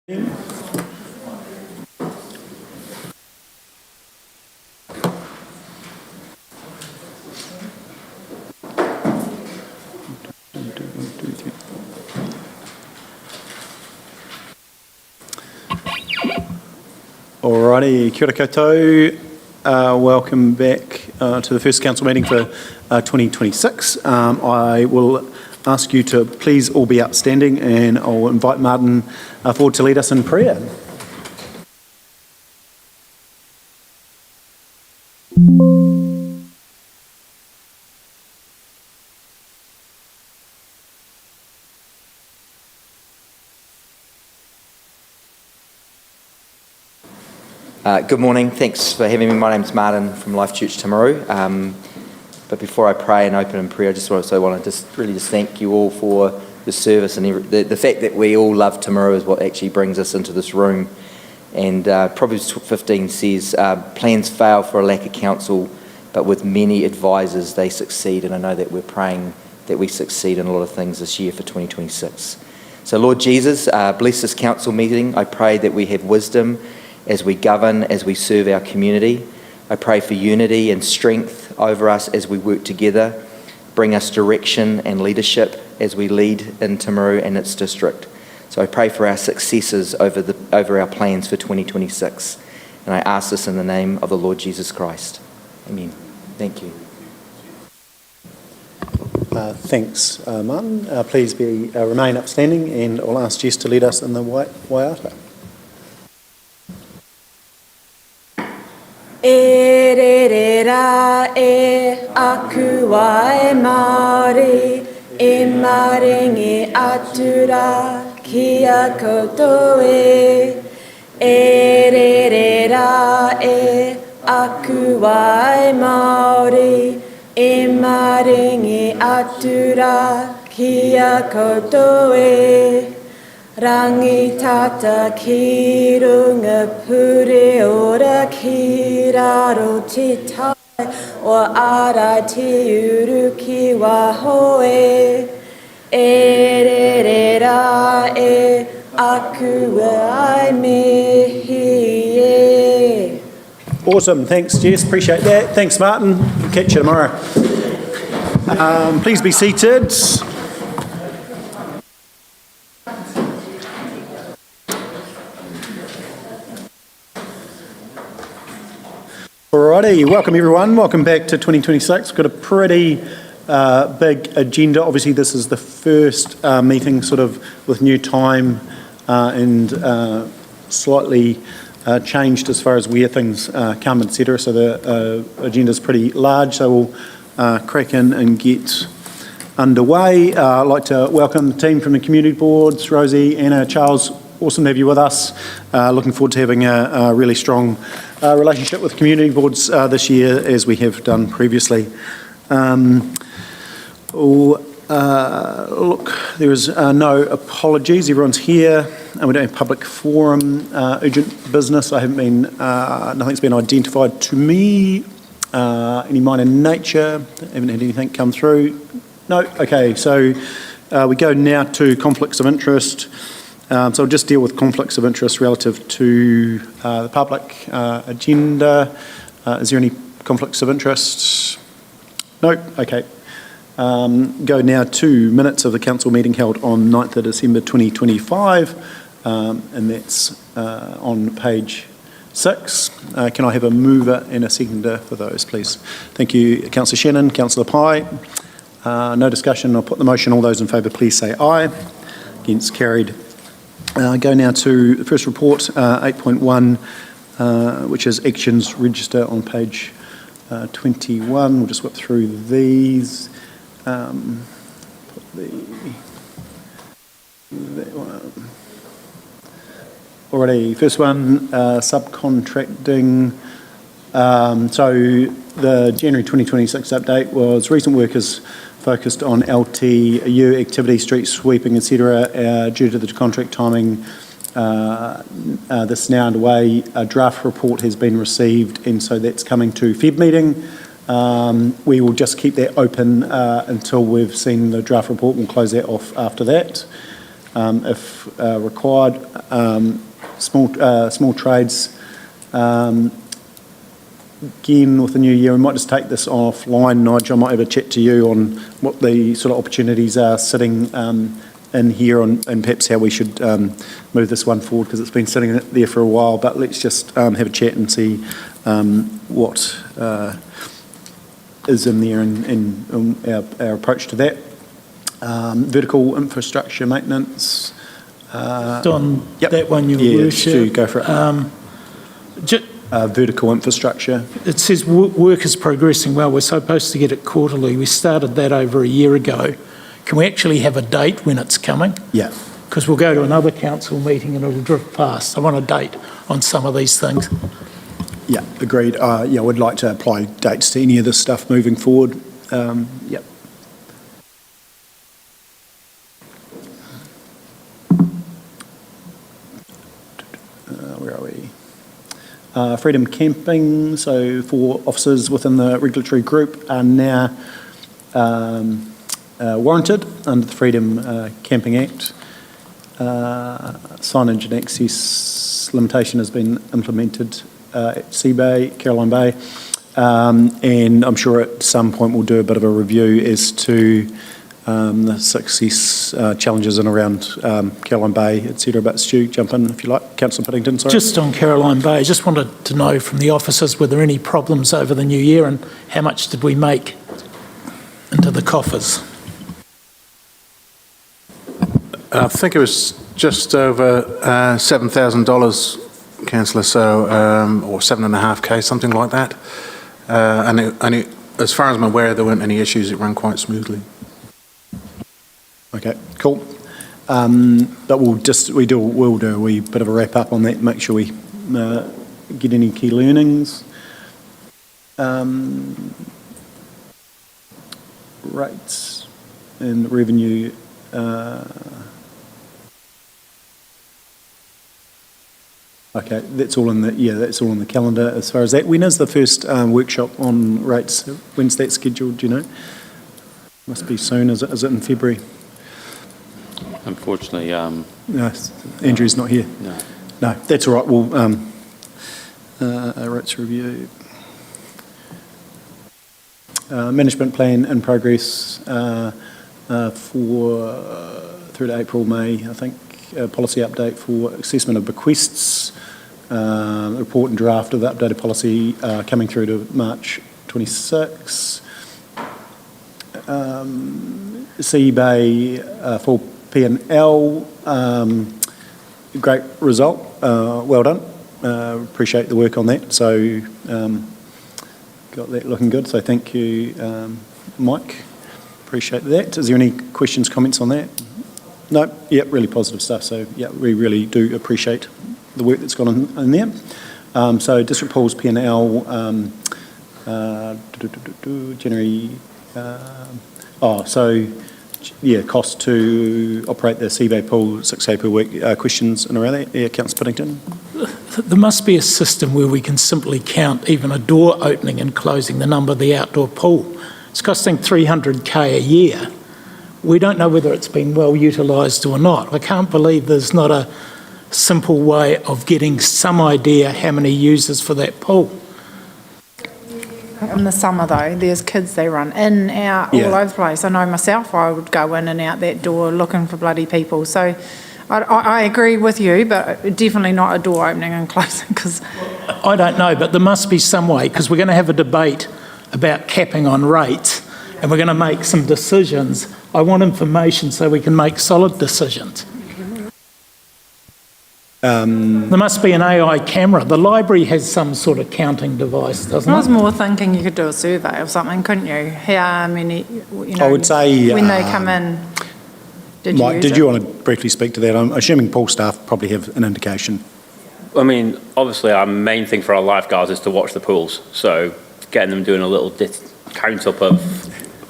Alrighty, kia ora koutou. Welcome back to the first council meeting for 2026. I will ask you to please all be upstanding, and I'll invite Martin forward to lead us in prayer. Good morning. Thanks for having me. My name's Martin from Life Church Timaru. But before I pray and open in prayer, I just want to thank you all for the service and the fact that we all love Timaru is what actually brings us into this room. And Proverbs 15 says, plans fail for a lack of counsel, but with many advisors they succeed. And I know that we're praying that we succeed in a lot of things this year for 2026. So Lord Jesus, bless this council meeting. I pray that we have wisdom as we govern, as we serve our community. I pray for unity and strength over us as we work together. Bring us direction and leadership as we lead in Timaru and its district. So I pray for our successes over our plans for 2026. And I ask this in the name of the Lord Jesus Christ. Amen. Thank you. Thanks, Martin. Please remain upstanding, and I'll ask Jess to lead us in the waiata. E re re ra e aku wai Māori e maringi atura ki a koutou e. E re re ra e aku wai Māori e maringi atura ki a koutou e. Rangi tata ki runga pure ora ki raro te tai o ara te uru ki waho e. E re re ra e aku ai mihi e. Awesome, thanks Jess, appreciate that. Thanks Martin, catch you tomorrow. Please be seated. Alrighty, welcome everyone. Welcome back to 2026. We've got a pretty big agenda. Obviously, this is the first meeting sort of with new time and slightly changed as far as where things come, etc. So the agenda is pretty large. So we'll crack in and get underway. I'd like to welcome the team from the community boards, Rosie, Anna, Charles. Awesome to have you with us. Looking forward to having a really strong relationship with community boards this year, as we have done previously. Look, there is no apologies. Everyone's here, and we don't have public forum, urgent business. Nothing's been identified to me. Any minor nature? Haven't had anything come through. No. Okay. So we go now to conflicts of interest. So I'll just deal with conflicts of interest relative to the public agenda. Is there any conflicts of interest? No? Okay. Go now to minutes of the council meeting held on 9th of December 2025, and that's on page 6. Can I have a mover and a seconder for those, please? Thank you, Councillor Shannon. Councillor Pye. No discussion. I'll put the motion. All those in favour, please say aye. Against, carried. Go now to the first report, 8.1, which is Actions Register on page 21. We'll just whip through these. Alrighty, first one, subcontracting. So the January 2026 update was recent work is focused on LTU activity, street sweeping, etc. Due to the contract timing, this is now underway. A draft report has been received, and so that's coming to Feb meeting. We will just keep that open until we've seen the draft report. We'll close that off after that. if required. Small trades, again, with the new year, we might just take this offline, Nigel. I might have a chat to you on what the sort of opportunities are sitting in here and perhaps how we should move this one forward, because it's been sitting there for a while. But let's just have a chat and see what is in there and our approach to that. Vertical infrastructure maintenance. On Yep. that one, Your Yeah, Worship. Stu, go for it. Vertical infrastructure. It says work is progressing well. We're supposed to get it quarterly. We started that over a year ago. Can we actually have a date when it's coming? Yeah. Because we'll go to another council meeting and it'll drift past. I want a date on some of these things. Yeah, agreed. Yeah, I would like to apply dates to any of this stuff moving forward. Yep. Where are we? Freedom Camping, so 4 officers within the regulatory group are now warranted under the Freedom Camping Act. Signage and access limitation has been implemented at Sea Bay, Caroline Bay, and I'm sure at some point we'll do a bit of a review as to the success challenges in around Caroline Bay, etc. But Stu, jump in if you like. Councillor Piddington, sorry. Just on Caroline Bay, I just wanted to know from the officers, were there any problems over the new year and how much did we make into the coffers? I think it was just over $7,000, Councillor, so or 7.5K, something like that. And as far as I'm aware, there weren't any issues. It ran quite smoothly. Okay, cool. But we'll do a wee bit of a wrap up on that, make sure we get any key learnings. Rates and revenue. Okay, that's all in the calendar as far as that. When is the first workshop on rates? When's that scheduled, do you know? Must be soon, is it in February? Unfortunately, No, Andrew's not here. No, that's all right. We'll rates review. Management plan in progress for through to April, May, I think. Policy update for assessment of bequests. Report and draft of the updated policy coming through to March 26. Sea Bay for P&L, great result, well done. Appreciate the work on that. So got that looking good. So thank you, Mike. Appreciate that. Is there any questions, comments on that? No. Yeah, really positive stuff. So yeah, we really do appreciate the work that's gone on in there. So District Pools P&L, January. Cost to operate the Sea Bay pool 6 days per week. Questions in around that? Yeah, Councillor Piddington. There must be a system where we can simply count even a door opening and closing the number of the outdoor pool. It's costing $300K a year. We don't know whether it's been well utilised or not. I can't believe there's not a simple way of getting some idea how many users for that pool. In the summer though, there's kids, they run in, out, all over the place. I know myself, I would go in and out that door looking for bloody people. So I agree with you, but definitely not a door opening and closing, because... I don't know, but there must be some way, because we're going to have a debate about capping on rates and we're going to make some decisions. I want information so we can make solid decisions. There must be an AI camera. The library has some sort of counting device, doesn't it? I was more thinking you could do a survey or something, couldn't you? How many, I would say... when they come in, Mike, did you want to briefly speak to that? I'm assuming pool staff probably have an indication. I mean, obviously our main thing for our lifeguards is to watch the pools. So getting them doing a little count up of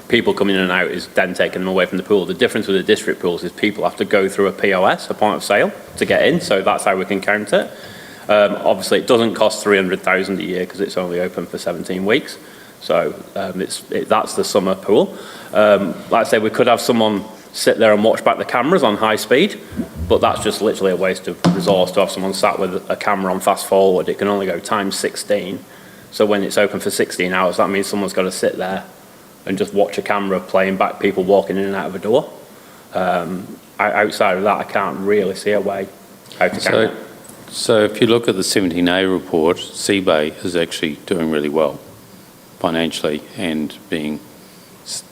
people coming in and out is then taking them away from the pool. The difference with the district pools is people have to go through a POS, a point of sale, to get in. So that's how we can count it. Obviously, it doesn't cost $300,000 a year because it's only open for 17 weeks. So that's the summer pool. Like I say, we could have someone sit there and watch back the cameras on high speed, but that's just literally a waste of resource to have someone sat with a camera on fast forward. It can only go times 16. So when it's open for 16 hours, that means someone's got to sit there and just watch a camera playing back people walking in and out of a door. Outside of that, I can't really see a way how to count it. So if you look at the 17A report, Seabay is actually doing really well financially, and being,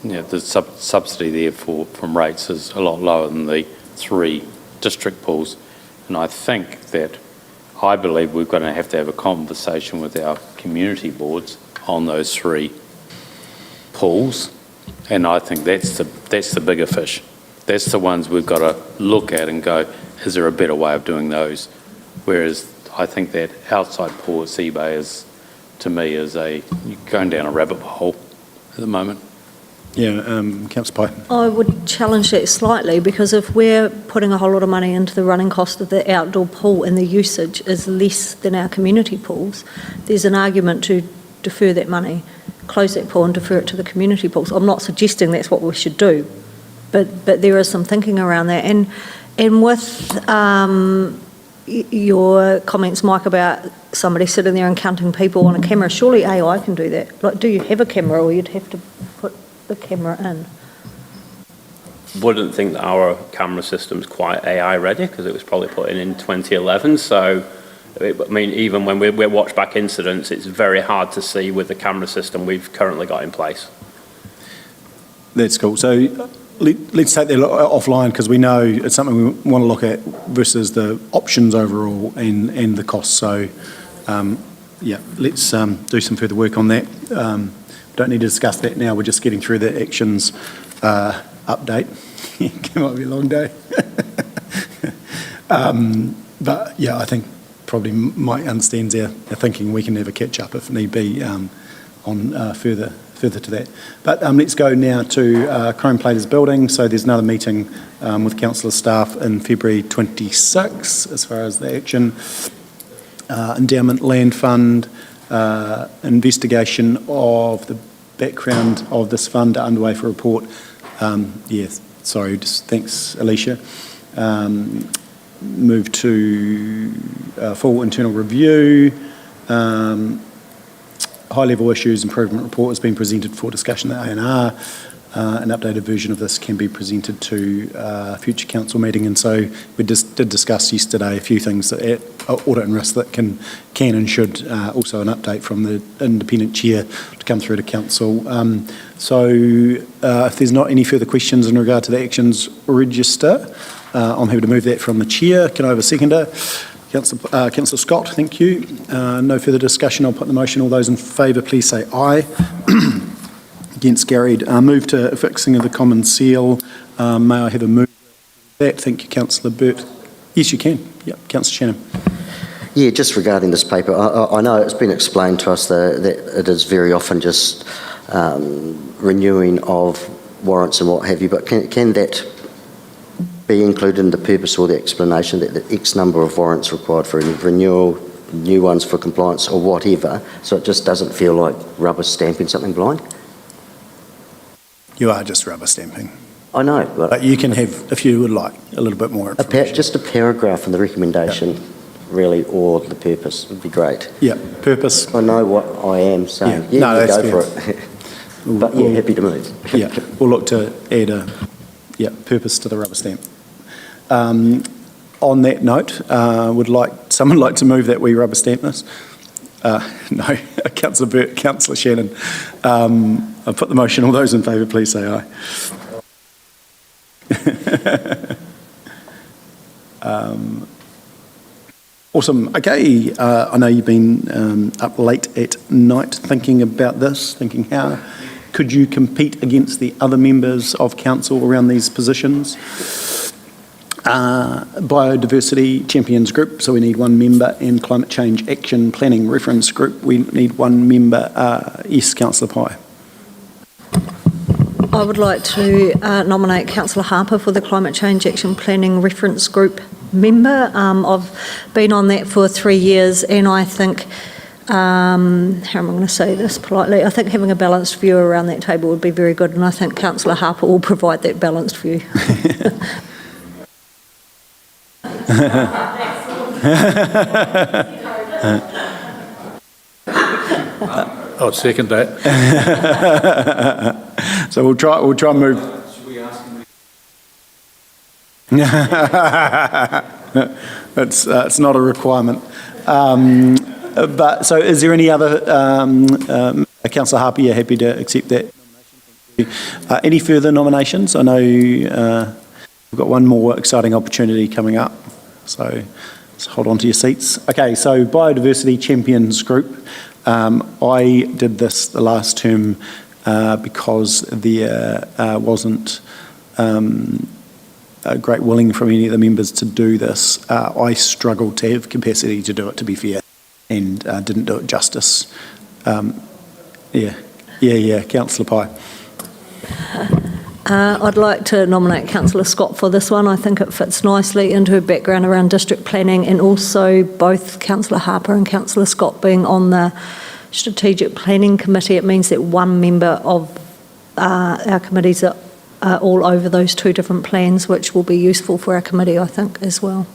the subsidy there from rates is a lot lower than the 3 district pools. And I believe we're going to have a conversation with our community boards on those 3 pools, and I think that's the bigger fish. That's the ones we've got to look at and go, is there a better way of doing those? Whereas I think that outside pool at Seabay is, to me, you're going down a rabbit hole at the moment. Yeah, Councillor Pye. I would challenge that slightly, because if we're putting a whole lot of money into the running cost of the outdoor pool and the usage is less than our community pools, there's an argument to defer that money, close that pool and defer it to the community pools. I'm not suggesting that's what we should do, but there is some thinking around that. And with your comments, Mike, about somebody sitting there and counting people on a camera, surely AI can do that. Like, do you have a camera, or you'd have to put the camera in? Wouldn't think that our camera system's quite AI ready, because it was probably put in 2011. So, I mean, even when we watch back incidents, it's very hard to see with the camera system we've currently got in place. That's cool. So let's take that offline, because we know it's something we want to look at versus the options overall and the costs. So, yeah, let's do some further work on that. Don't need to discuss that now. We're just getting through the actions update. It might be a long day. But, yeah, I think probably Mike understands our thinking. We can have a catch-up if need be on further to that. But let's go now to Chrome Platers Building. So there's another meeting with councillor staff in February 26 as far as the action. Endowment Land Fund, investigation of the background of this fund underway for report. Yes, sorry, just thanks, Alicia. Move to full internal review. High-level issues improvement report has been presented for discussion at A&R. An updated version of this can be presented to a future council meeting, and so we just did discuss yesterday a few things that audit and risk that can and should, also an update from the independent chair to come through to council. So if there's not any further questions in regard to the actions register, I'm happy to move that from the chair. Can I have a seconder? Councillor Scott, thank you. No further discussion. I'll put the motion. All those in favour, please say aye. Against, carried. Move to fixing of the common seal. May I have a move to that? Thank you, Councillor Burt. Yes, you can. Yep, Councillor Shannon. Yeah, just regarding this paper, I know it's been explained to us that it is very often just renewing of warrants and what have you, but can that be included in the purpose or the explanation that the X number of warrants required for renewal, new ones for compliance or whatever, so it just doesn't feel like rubber stamping something blind? You are just rubber stamping. I know. But you can have, if you would like, a little bit more information. Just a paragraph in the recommendation, really, or the purpose would be great. Yeah, purpose. I know what I am saying. Yeah, no, that's go fair. for it. But yeah, happy to move. Yeah, we'll look to add a purpose to the rubber stamp. On that note, would someone like to move that we rubber stamp this? No, Councillor Burt, Councillor Shannon. I'll put the motion. All those in favour, please say aye. Awesome. Okay, I know you've been up late at night thinking about this, thinking how could you compete against the other members of council around these positions. Biodiversity Champions Group, so we need one member, and Climate Change Action Planning Reference Group, we need one member. Yes, Councillor Pye. I would like to nominate Councillor Harper for the Climate Change Action Planning Reference Group member. I've been on that for 3 years, and I think how am I going to say this politely? I think having a balanced view around that table would be very good, and I think Councillor Harper will provide that balanced view. I'll second that. So we'll try and move. It's not a requirement. But so is there any other, Councillor Harper, you're happy to accept that nomination? Any further nominations? I know we've got one more exciting opportunity coming up, so let's hold on to your seats. Okay, so Biodiversity Champions Group. I did this the last term because there wasn't a great willing from any of the members to do this. I struggled to have capacity to do it, to be fair, and didn't do it justice. Councillor Pye. I'd like to nominate Councillor Scott for this one. I think it fits nicely into her background around district planning, and also both Councillor Harper and Councillor Scott being on the Strategic Planning Committee. It means that one member of our committees are all over those two different plans, which will be useful for our committee, I think, as well.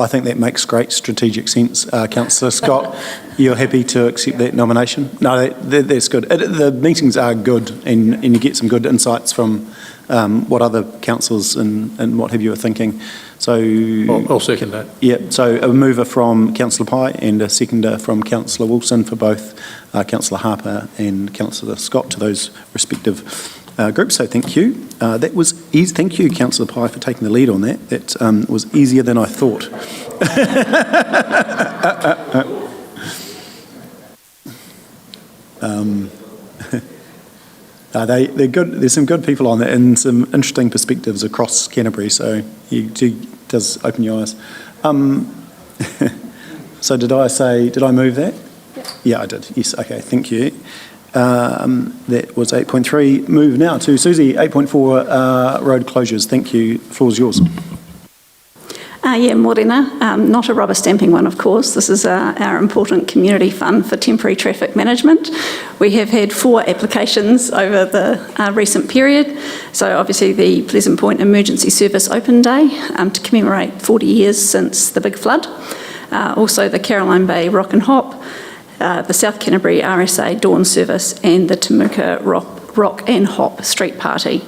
I think that makes great strategic sense. Councillor Scott, you're happy to accept that nomination? No, that's good. The meetings are good, and you get some good insights from what other councillors and what have you are thinking. So I'll second that. Yeah, so a mover from Councillor Pye and a seconder from Councillor Wilson for both Councillor Harper and Councillor Scott to those respective groups. So thank you. That was easy. Thank you, Councillor Pye, for taking the lead on that. That was easier than I thought. They're good. There's some good people on there and some interesting perspectives across Canterbury. So it does open your eyes. So did I move that? Yeah, I did. Yes. Okay. Thank you. That was 8.3. Move now to Susie, 8.4, road closures. Thank you. The floor is yours. Morena. Not a rubber stamping one, of course. This is our important community fund for temporary traffic management. We have had 4 applications over the recent period. So obviously the Pleasant Point Emergency Service Open Day to commemorate 40 years since the big flood. Also the Caroline Bay Rock and Hop, the South Canterbury RSA Dawn Service, and the Temuka Rock and Hop Street Party.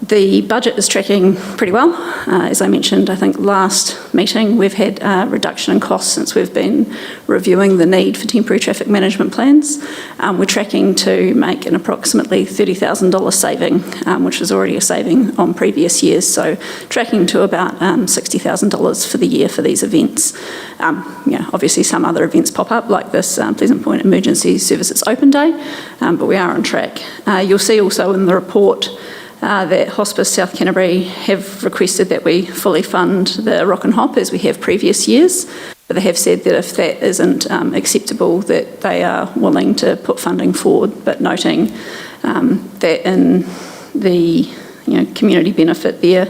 The budget is tracking pretty well. As I mentioned, I think last meeting, we've had a reduction in costs since we've been reviewing the need for temporary traffic management plans. We're tracking to make an approximately $30,000 saving, which is already a saving on previous years. So tracking to about $60,000 for the year for these events. Obviously some other events pop up like this Pleasant Point Emergency Services Open Day, but we are on track. You'll see also in the report that Hospice South Canterbury have requested that we fully fund the Rock and Hop as we have previous years, but they have said that if that isn't acceptable, that they are willing to put funding forward, but noting that in the community benefit there,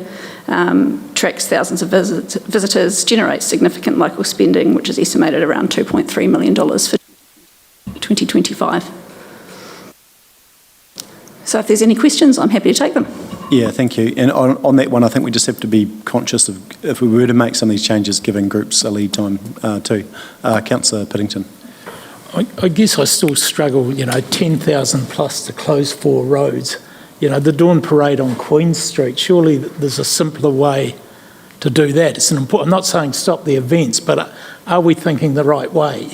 tracks thousands of visitors, generates significant local spending, which is estimated around $2.3 million for 2025. So if there's any questions, I'm happy to take them. Yeah, thank you. And on that one, I think we just have to be conscious of, if we were to make some of these changes, giving groups a lead time too. Councillor Piddington. I guess I still struggle, 10,000 plus to close 4 roads. The Dawn Parade on Queen Street, surely there's a simpler way to do that. It's I'm not saying stop the events, but are we thinking the right way,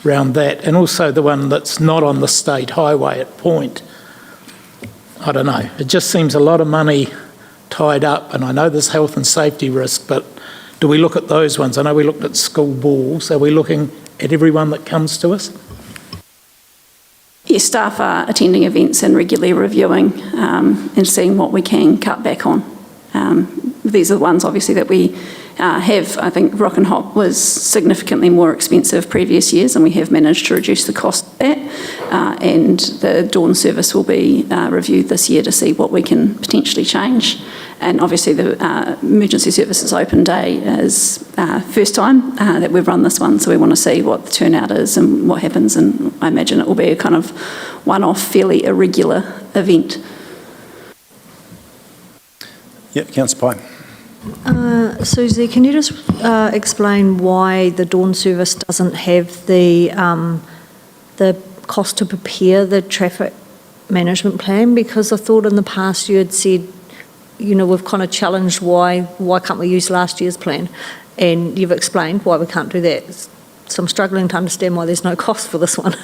around that? And also the one that's not on the state highway at Point. I don't know. It just seems a lot of money tied up, and I know there's health and safety risk, but do we look at those ones? I know we looked at school balls. Are we looking at everyone that comes to us? Yes, staff are attending events and regularly reviewing and seeing what we can cut back on. These are the ones, obviously, that we I think Rock and Hop was significantly more expensive previous years, and we have managed to reduce the cost of that. And the dawn service will be reviewed this year to see what we can potentially change. And obviously the emergency services open day is first time that we've run this one, so we want to see what the turnout is and what happens, and I imagine it will be a kind of one-off, fairly irregular event. Yep, Councillor Pye. Susie, can you just explain why the dawn service doesn't have the cost to prepare the traffic management plan? Because I thought in the past you had said, you know, we've kind of challenged why can't we use last year's plan? And you've explained why we can't do that. So I'm struggling to understand why there's no cost for this one.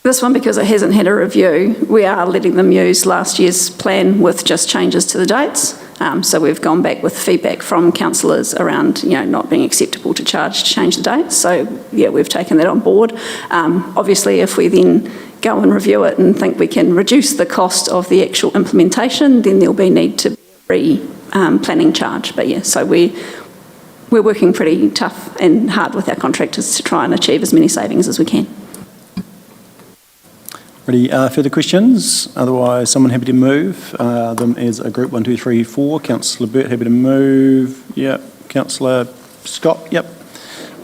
This one, because it hasn't had a review, we are letting them use last year's plan with just changes to the dates. So we've gone back with feedback from councillors around, you know, not being acceptable to change the dates. So yeah, we've taken that on board. Obviously, if we then go and review it and think we can reduce the cost of the actual implementation, then there'll be need to planning charge. But yeah, so we're working pretty tough and hard with our contractors to try and achieve as many savings as we can. Ready? Further questions? Otherwise, someone happy to move them as a group 1, 2, 3, 4. Councillor Burt happy to move. Yep. Councillor Scott. Yep.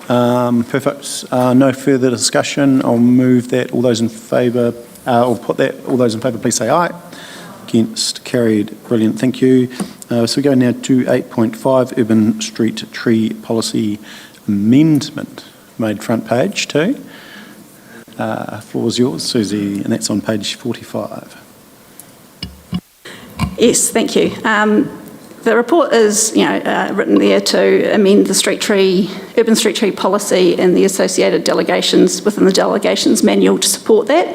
Perfect. No further discussion. I'll move that. All those in favour, I'll put that. All those in favour, please say aye. Against, carried. Brilliant. Thank you. So we go now to 8.5, Urban Street Tree Policy Amendment. Made front page too. Floor is yours, Susie, and that's on page 45. Yes, thank you. The report is, written there to amend the urban street tree policy and the associated delegations within the delegations manual to support that.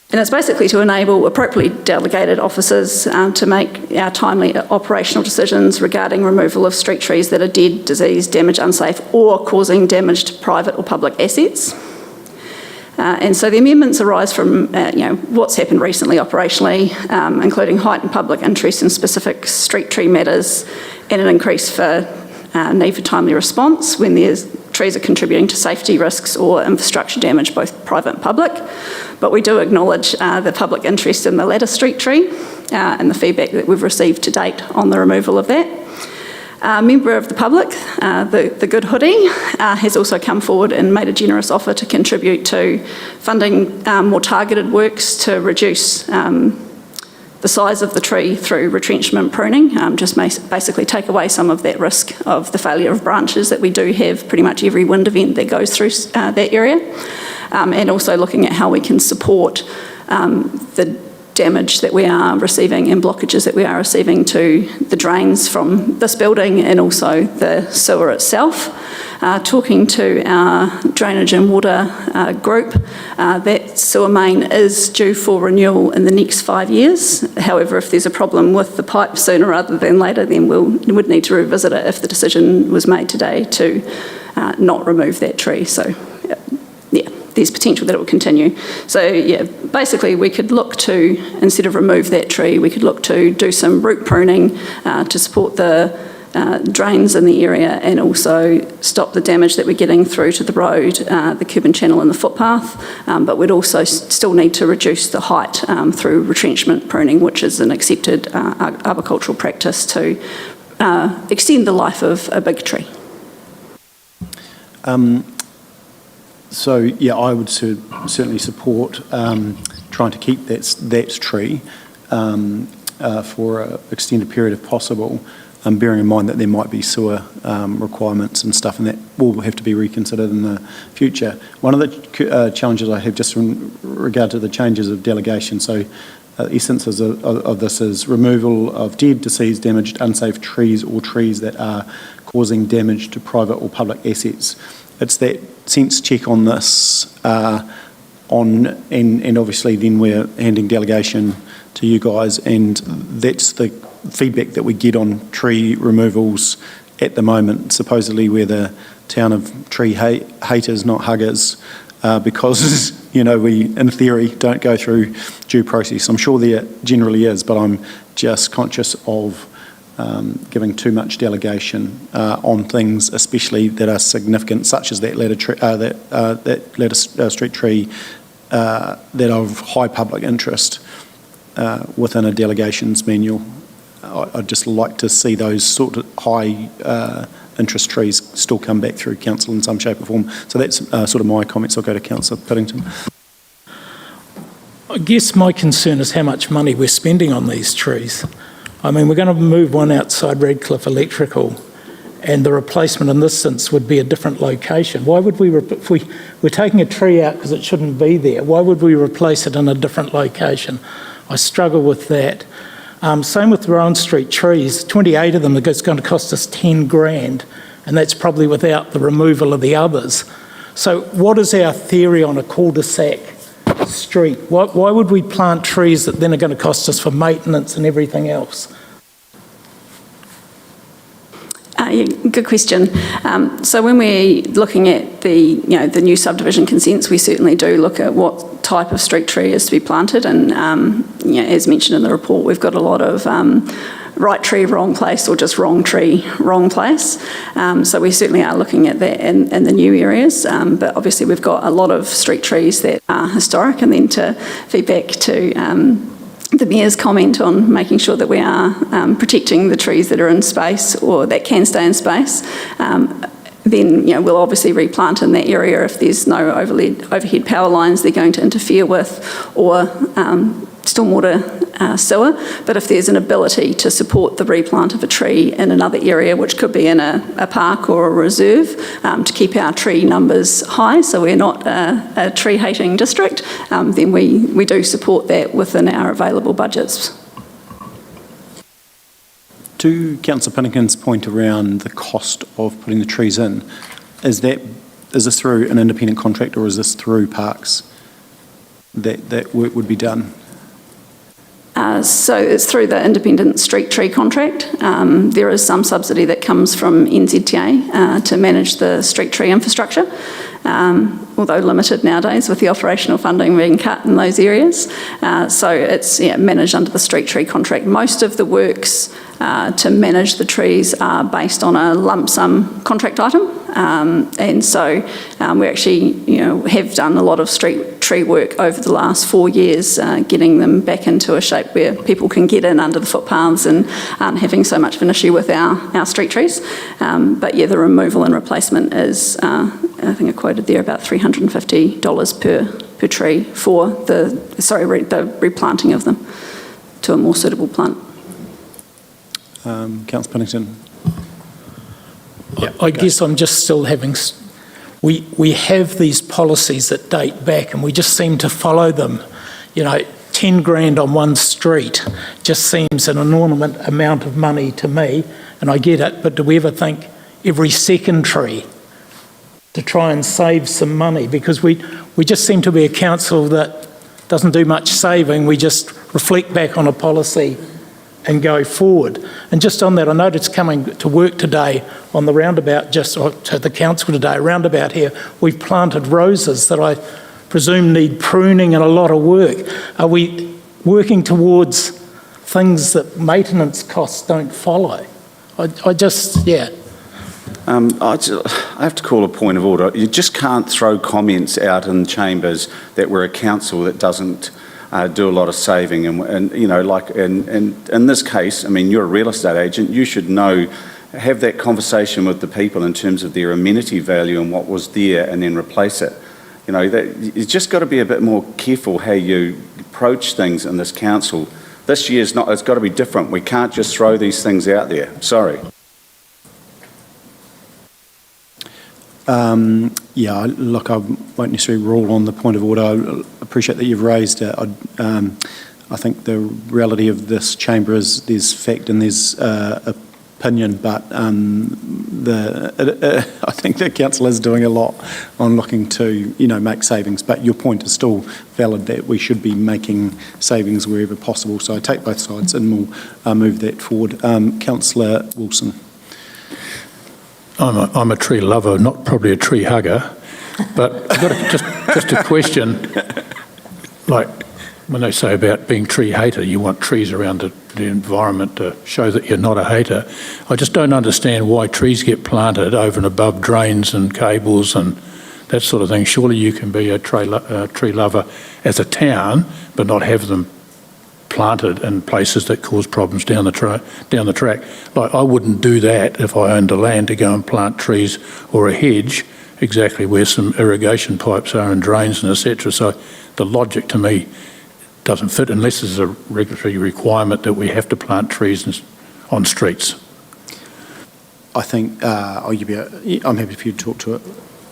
And it's basically to enable appropriately delegated officers to make timely operational decisions regarding removal of street trees that are dead, diseased, damaged, unsafe, or causing damage to private or public assets. And so the amendments arise from what's happened recently operationally, including heightened public interest in specific street tree matters and an increase for need for timely response when trees are contributing to safety risks or infrastructure damage, both private and public. But we do acknowledge the public interest in the latter street tree and the feedback that we've received to date on the removal of that. A member of the public, the Good Hoodie, has also come forward and made a generous offer to contribute to funding more targeted works to reduce the size of the tree through retrenchment pruning, just basically take away some of that risk of the failure of branches that we do have pretty much every wind event that goes through that area, and also looking at how we can support the damage that we are receiving and blockages that we are receiving to the drains from this building and also the sewer itself. Talking to our drainage and water group, that sewer main is due for renewal in the next 5 years. However, if there's a problem with the pipe sooner rather than later, then we would need to revisit it if the decision was made today to not remove that tree. So, yeah, there's potential that it will continue. So, yeah, basically we could look to, instead of remove that tree, we could look to do some root pruning to support the drains in the area and also stop the damage that we're getting through to the road, the curb and channel and the footpath. But we'd also still need to reduce the height through retrenchment pruning, which is an accepted arboricultural practice to extend the life of a big tree. So, yeah, I would certainly support trying to keep that tree for an extended period if possible, bearing in mind that there might be sewer requirements and stuff, and that will have to be reconsidered in the future. One of the challenges I have just in regard to the changes of delegation, so essences of this is removal of dead, deceased, damaged, unsafe trees or trees that are causing damage to private or public assets. It's that sense check on this, and obviously then we're handing delegation to you guys, and that's the feedback that we get on tree removals at the moment. Supposedly we're the town of tree haters, not huggers, because we, in theory, don't go through due process. I'm sure there generally is, but I'm just conscious of giving too much delegation on things, especially that are significant, such as that ladder street tree that are of high public interest within a delegations manual. I'd just like to see those sort of high interest trees still come back through council in some shape or form. So that's sort of my comments. I'll go to Councillor Piddington. I guess my concern is how much money we're spending on these trees. I mean, we're going to move one outside Redcliffe Electrical, and the replacement in this instance would be a different location. Why would we, if we're taking a tree out because it shouldn't be there, why would we replace it in a different location? I struggle with that. Same with Rowan Street trees, 28 of them, it's going to cost us 10 grand, and that's probably without the removal of the others. So what is our theory on a cul-de-sac street? Why would we plant trees that then are going to cost us for maintenance and everything else? Yeah, good question. So when we're looking at the new subdivision consents, we certainly do look at what type of street tree is to be planted, and as mentioned in the report, we've got a lot of right tree, wrong place, or just wrong tree, wrong place. So we certainly are looking at that in the new areas, but obviously we've got a lot of street trees that are historic, and then to feed back to the Mayor's comment on making sure that we are protecting the trees that are in space or that can stay in space, then we'll obviously replant in that area if there's no overhead power lines they're going to interfere with, or stormwater sewer. But if there's an ability to support the replant of a tree in another area, which could be in a park or a reserve, to keep our tree numbers high, so we're not a tree-hating district, then we do support that within our available budgets. To Councillor Pinnington's point around the cost of putting the trees in, is this through an independent contractor, or is this through Parks that work would be done? So it's through the independent street tree contract. There is some subsidy that comes from NZTA to manage the street tree infrastructure, although limited nowadays with the operational funding being cut in those areas. So it's managed under the street tree contract. Most of the works to manage the trees are based on a lump sum contract item, and so we actually have done a lot of street tree work over the last 4 years, getting them back into a shape where people can get in under the footpaths and aren't having so much of an issue with our street trees. But yeah, the removal and replacement is, I think I quoted there, about $350 per tree for the replanting of them to a more suitable plant. Councillor Pinnington. I guess I'm just still having... We have these policies that date back, and we just seem to follow them. 10 grand on one street just seems an enormous amount of money to me, and I get it, but do we ever think every second tree to try and save some money? Because we just seem to be a council that doesn't do much saving. We just reflect back on a policy and go forward. And just on that, I noticed coming to work today on the roundabout, to the council today, roundabout here, we've planted roses that I presume need pruning and a lot of work. Are we working towards things that maintenance costs don't follow? I have to call a point of order. You just can't throw comments out in chambers that we're a council that doesn't do a lot of saving, and in this case, I mean, you're a real estate agent, you should have that conversation with the people in terms of their amenity value and what was there, and then replace it. You've just got to be a bit more careful how you approach things in this council. This year's it's got to be different. We can't just throw these things out there. Sorry. Look, I won't necessarily rule on the point of order. I appreciate that you've raised it. I think the reality of this chamber is there's fact and there's opinion, but I think the council is doing a lot on looking to, make savings. But your point is still valid that we should be making savings wherever possible. So I take both sides and we'll move that forward. Councillor Wilson. I'm a tree lover, not probably a tree hugger, but I've got just a question. Like, when they say about being tree hater, you want trees around the environment to show that you're not a hater. I just don't understand why trees get planted over and above drains and cables and that sort of thing. Surely you can be a tree lover as a town, but not have them planted in places that cause problems down the track. Like, I wouldn't do that if I owned the land, to go and plant trees or a hedge exactly where some irrigation pipes are and drains and etc. So the logic to me doesn't fit unless there's a regulatory requirement that we have to plant trees on streets. I think I'm happy for you to talk to it.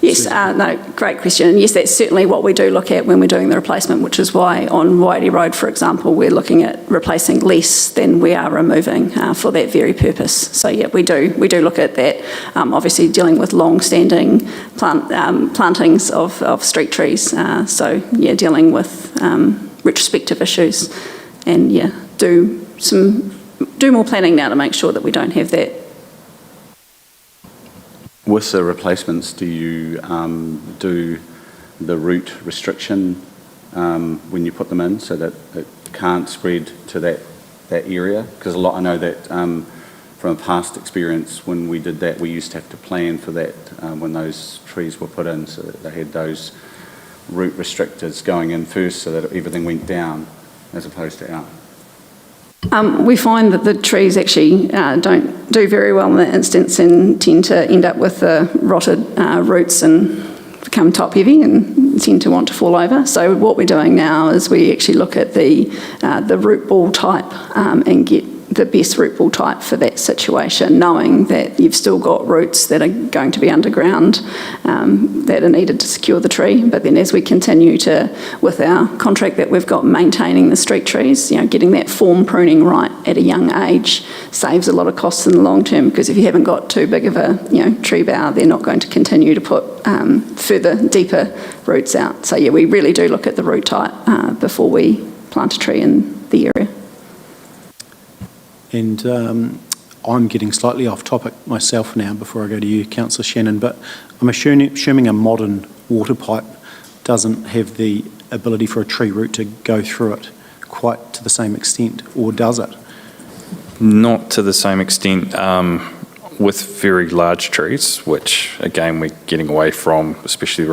Yes, no, great question. And yes, that's certainly what we do look at when we're doing the replacement, which is why on Wairie Road, for example, we're looking at replacing less than we are removing for that very purpose. So yeah, we do look at that. Obviously dealing with long-standing plantings of street trees. So yeah, dealing with retrospective issues, and yeah, do more planning now to make sure that we don't have that. With the replacements, do you do the root restriction when you put them in so that it can't spread to that area? Because I know that from past experience, when we did that, we used to have to plan for that when those trees were put in, so that they had those root restrictors going in first so that everything went down as opposed to out. We find that the trees actually don't do very well in that instance and tend to end up with rotted roots and become top heavy and tend to want to fall over. So what we're doing now is we actually look at the root ball type and get the best root ball type for that situation, knowing that you've still got roots that are going to be underground that are needed to secure the tree. But then as we continue to, with our contract that we've got maintaining the street trees, getting that form pruning right at a young age saves a lot of costs in the long term, because if you haven't got too big of a tree bough, they're not going to continue to put further, deeper roots out. So yeah, we really do look at the root type before we plant a tree in the area. And I'm getting slightly off topic myself now before I go to you, Councillor Shannon, but I'm assuming a modern water pipe doesn't have the ability for a tree root to go through it quite to the same extent, or does it? Not to the same extent with very large trees, which again we're getting away from, especially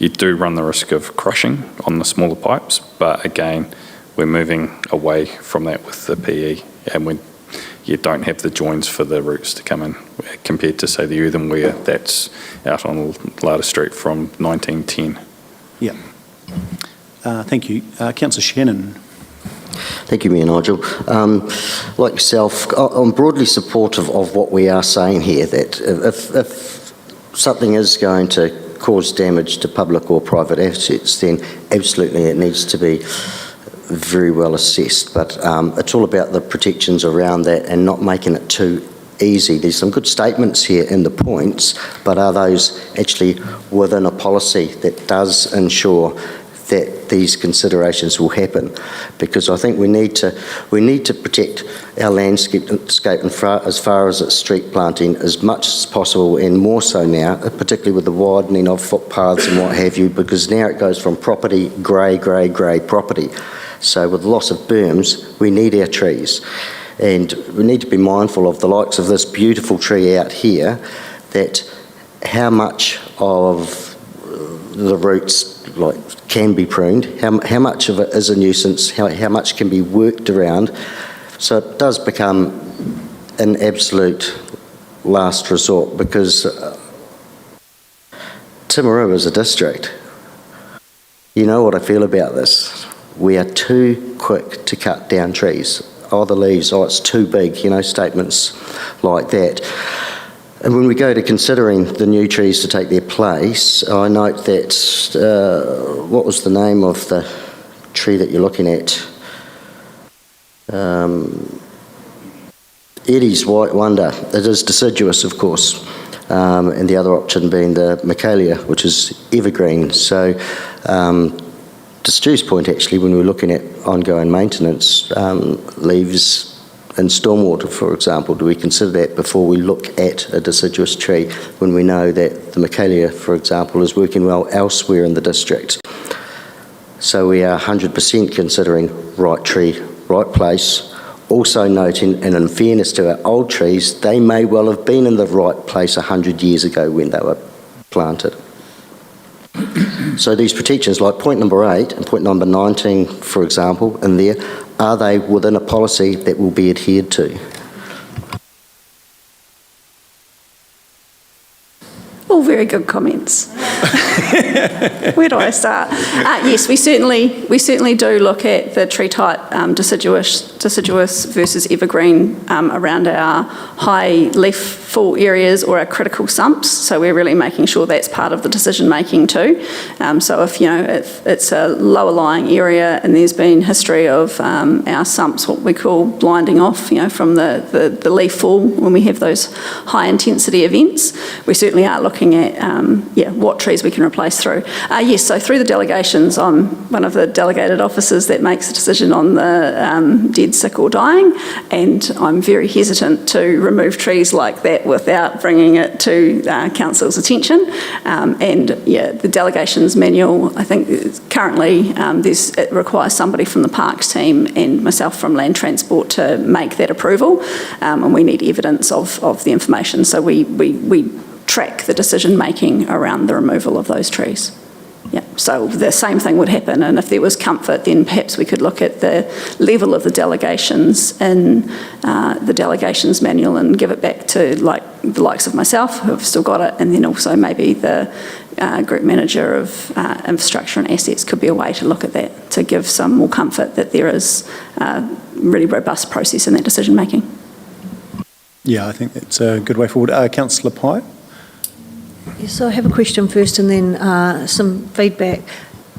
you do run the risk of crushing on the smaller pipes, but again we're moving away from that with the PE, and you don't have the joins for the roots to come in, compared to, say, the earthenware that's out on Lada Street from 1910. Yeah. Thank you. Councillor Shannon. Thank you, Mayor Nigel. Like yourself, I'm broadly supportive of what we are saying here, that if something is going to cause damage to public or private assets, then absolutely it needs to be very well assessed, but it's all about the protections around that and not making it too easy. There's some good statements here in the points, but are those actually within a policy that does ensure that these considerations will happen? Because I think we need to protect our landscape as far as its street planting as much as possible, and more so now, particularly with the widening of footpaths and what have you, because now it goes from property, grey property. So with the loss of berms, we need our trees, and we need to be mindful of the likes of this beautiful tree out here, that how much of the roots can be pruned, how much of it is a nuisance, how much can be worked around, so it does become an absolute last resort, because Timaru is a district. You know what I feel about this. We are too quick to cut down trees. Oh, the leaves, it's too big, statements like that. And when we go to considering the new trees to take their place, I note that, what was the name of the tree that you're looking at? Eddie's White Wonder. It is deciduous, of course, and the other option being the Michaelia, which is evergreen. So, to Stu's point, actually, when we're looking at ongoing maintenance, leaves and stormwater, for example, do we consider that before we look at a deciduous tree, when we know that the Michaelia, for example, is working well elsewhere in the district? So we are 100% considering right tree, right place. Also noting, and in fairness to our old trees, they may well have been in the right place 100 years ago when they were planted. So these protections, like point number 8 and point number 19, for example, in there, are they within a policy that will be adhered to? All very good comments. Where do I start? Yes, we certainly do look at the tree type deciduous versus evergreen around our high leaf-full areas or our critical sumps. So we're really making sure that's part of the decision making too. So if it's a lower lying area and there's been history of our sumps, what we call blinding off, from the leaf fall when we have those high intensity events, we certainly are looking at what trees we can replace through. Yes, so through the delegations, I'm one of the delegated officers that makes the decision on the dead, sick or dying, and I'm very hesitant to remove trees like that without bringing it to council's attention. The delegations manual, I think currently it requires somebody from the parks team and myself from land transport to make that approval, and we need evidence of the information. So we track the decision making around the removal of those trees. Yeah, so the same thing would happen, and if there was comfort, then perhaps we could look at the level of the delegations in the delegations manual and give it back to the likes of myself, who have still got it, and then also maybe the group manager of infrastructure and assets could be a way to look at that, to give some more comfort that there is a really robust process in that decision making. Yeah, I think that's a good way forward. Councillor Pye? Yes, so I have a question first and then some feedback.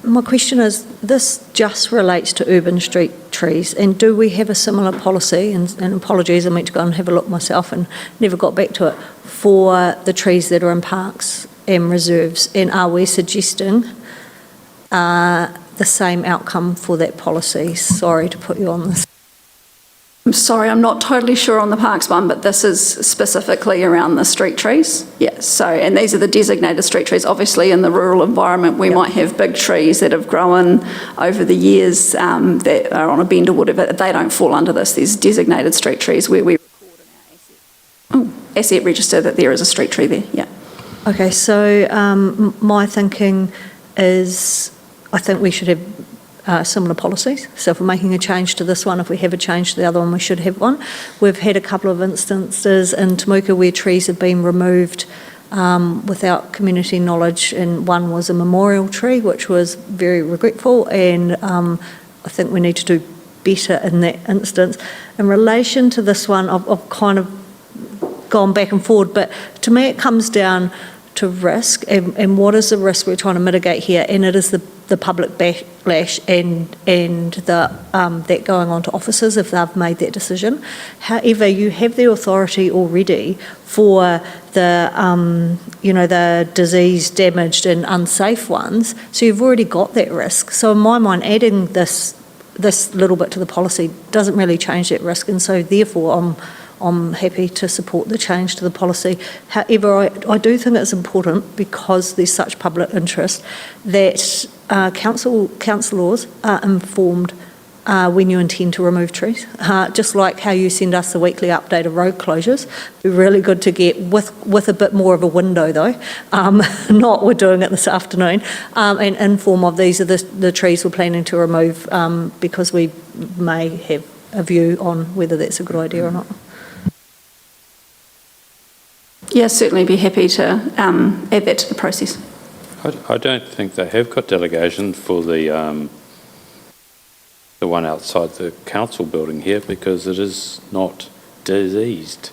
My question is, this just relates to urban street trees, and do we have a similar policy, and apologies, I meant to go and have a look myself and never got back to it, for the trees that are in parks and reserves, and are we suggesting the same outcome for that policy? Sorry to put you on this. I'm sorry, I'm not totally sure on the parks one, but this is specifically around the street trees. Yeah, so, and these are the designated street trees. Obviously, in the rural environment, we might have big trees that have grown over the years that are on a bend or whatever. They don't fall under this. There's designated street trees where we record in our asset register that there is a street tree there, yeah. Okay, so my thinking is I think we should have similar policies. So if we're making a change to this one, if we have a change to the other one, we should have one. We've had a couple of instances in Temuka where trees have been removed without community knowledge, and one was a memorial tree, which was very regretful, and I think we need to do better in that instance. In relation to this one, I've kind of gone back and forward, but to me it comes down to risk, and what is the risk we're trying to mitigate here, and it is the public backlash and that going on to officers if they've made that decision. However, you have the authority already for the disease damaged and unsafe ones, so you've already got that risk. So in my mind, adding this little bit to the policy doesn't really change that risk, and so therefore I'm happy to support the change to the policy. However, I do think it's important, because there's such public interest, that councillors are informed when you intend to remove trees. Just like how you send us a weekly update of road closures. It'd be really good to get, with a bit more of a window though, not we're doing it this afternoon, and inform of these are the trees we're planning to remove, because we may have a view on whether that's a good idea or not. Yeah, certainly be happy to add that to the process. I don't think they have got delegation for the one outside the council building here, because it is not diseased.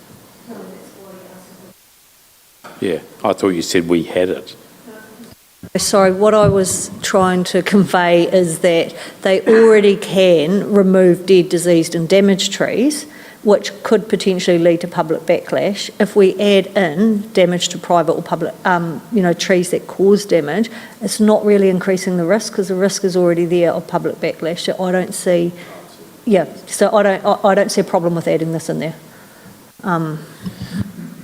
Yeah, I thought you said we had it. Sorry, what I was trying to convey is that they already can remove dead, diseased and damaged trees, which could potentially lead to public backlash. If we add in damage to private or public, trees that cause damage, it's not really increasing the risk, because the risk is already there of public backlash. So I don't see, I don't see a problem with adding this in there.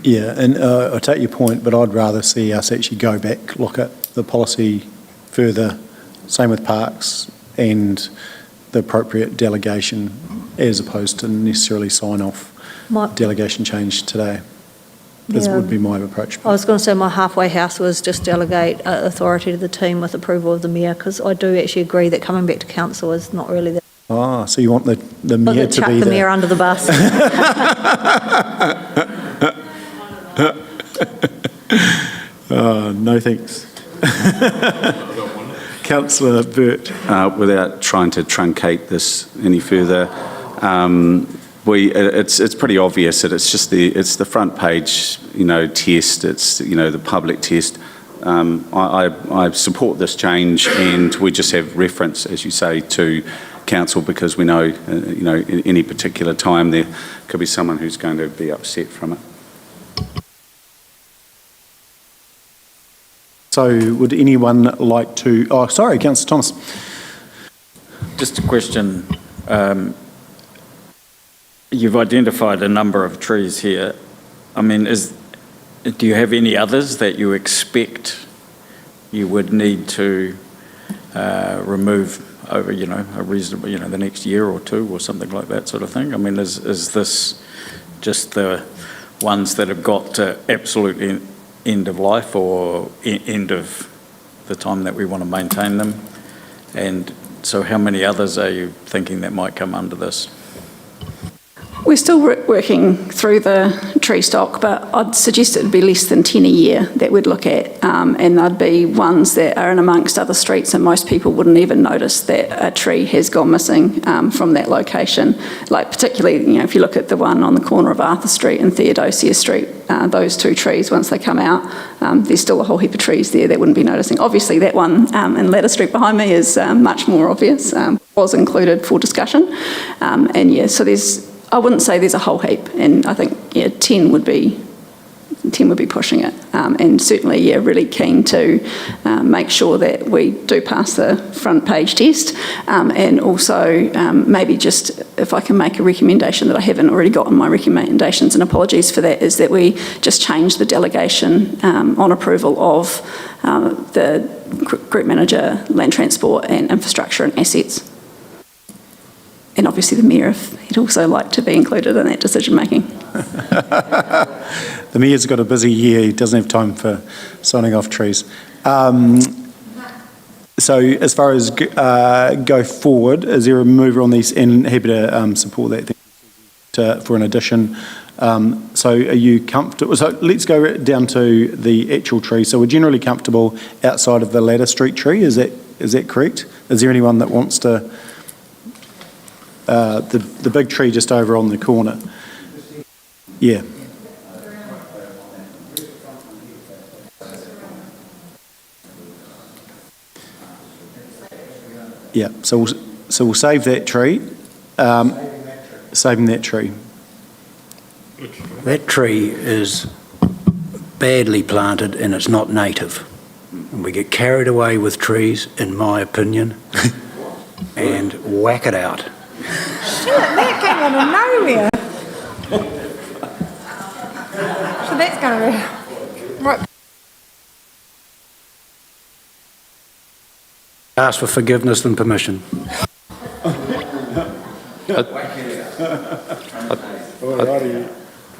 Yeah, and I take your point, but I'd rather see us actually go back, look at the policy further. Same with parks. and the appropriate delegation as opposed to necessarily sign off delegation change today. This would be my approach. I was going to say my halfway house was just delegate authority to the team with approval of the mayor, because I do actually agree that coming back to council is not really the... Ah, so you want the mayor to chuck be the mayor under the bus. No thanks. Councillor Burt. Without trying to truncate this any further, it's pretty obvious that it's the front page, test. It's the public test. I support this change, and we just have reference, as you say, to council, because we know, at any particular time there could be someone who's going to be upset from it. So would anyone like to... Oh, sorry, Councillor Thomas. Just a question. You've identified a number of trees here. I mean, do you have any others that you expect you would need to remove over, a reasonable, the next year or two or something like that sort of thing? I mean, is this just the ones that have got to absolute end of life or end of the time that we want to maintain them? And so how many others are you thinking that might come under this? We're still working through the tree stock, but I'd suggest it would be less than 10 a year that we'd look at, and they'd be ones that are in amongst other streets, and most people wouldn't even notice that a tree has gone missing from that location. Like particularly, if you look at the one on the corner of Arthur Street and Theodosia Street, those two trees, once they come out, there's still a whole heap of trees there that wouldn't be noticing. Obviously, that one in Ladder Street behind me is much more obvious, was included for discussion, so I wouldn't say there's a whole heap, and I think 10 would be pushing it, and certainly really keen to make sure that we do pass the front page test, and also maybe just if I can make a recommendation that I haven't already got in my recommendations, and apologies for that, is that we just change the delegation on approval of the Group Manager, Land Transport and Infrastructure and Assets. And obviously the Mayor, if he'd also like to be included in that decision making. The Mayor's got a busy year, he doesn't have time for signing off trees. So as far as go forward, is there a mover on these, and happy to support that for an addition. So are you comfortable? So let's go down to the actual tree. So we're generally comfortable outside of the Ladder Street tree, is that correct? Is there anyone that wants to... the big tree just over on the corner. Yeah. Yeah, so we'll save that tree. Saving that tree. That tree is badly planted and it's not native. And we get carried away with trees, in my opinion, and whack it out. Shit, that came out of nowhere. So that's going to be... Right. Ask for forgiveness and permission.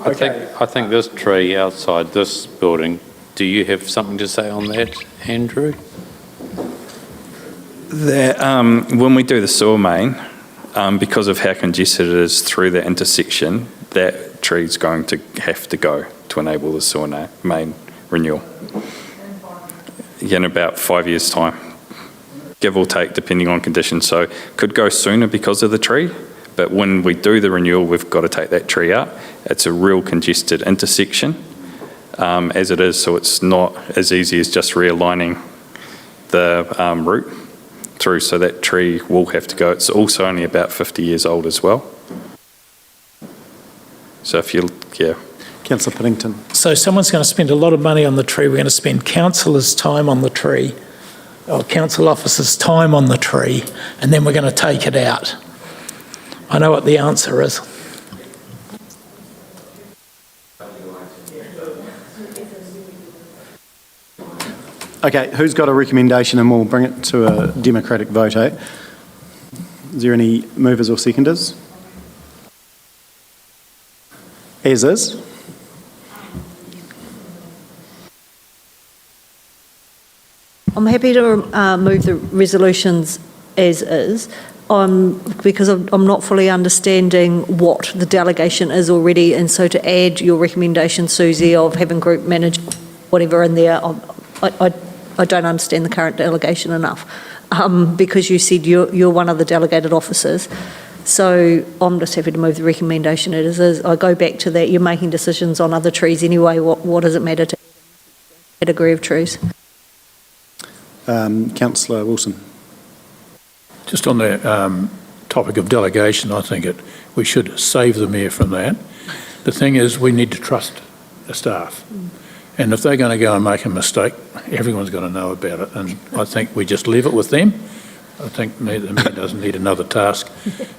I think this tree outside this building, do you have something to say on that, Andrew? When we do the sewer main, because of how congested it is through the intersection, that tree's going to have to go to enable the sewer main renewal. In about 5 years' time, give or take, depending on conditions. So could go sooner because of the tree, but when we do the renewal, we've got to take that tree out. It's a real congested intersection as it is, so it's not as easy as just realigning the route through, so that tree will have to go. It's also only about 50 years old as well. So if you, Councillor Piddington. So someone's going to spend a lot of money on the tree. We're going to spend councillors' time on the tree, or council officers' time on the tree, and then we're going to take it out. I know what the answer is. Okay, who's got a recommendation, and we'll bring it to a democratic vote, eh? Is there any movers or seconders? As is. I'm happy to move the resolutions as is, because I'm not fully understanding what the delegation is already, and so to add your recommendation, Susie, of having group manager, whatever in there, I don't understand the current delegation enough, because you said you're one of the delegated officers. So I'm just happy to move the recommendation as is. I go back to that, you're making decisions on other trees anyway, what does it matter to the category of trees? Councillor Wilson. Just on the topic of delegation, I think we should save the mayor from that. The thing is, we need to trust the staff. And if they're going to go and make a mistake, everyone's going to know about it. And I think we just leave it with them. I think the mayor doesn't need another task.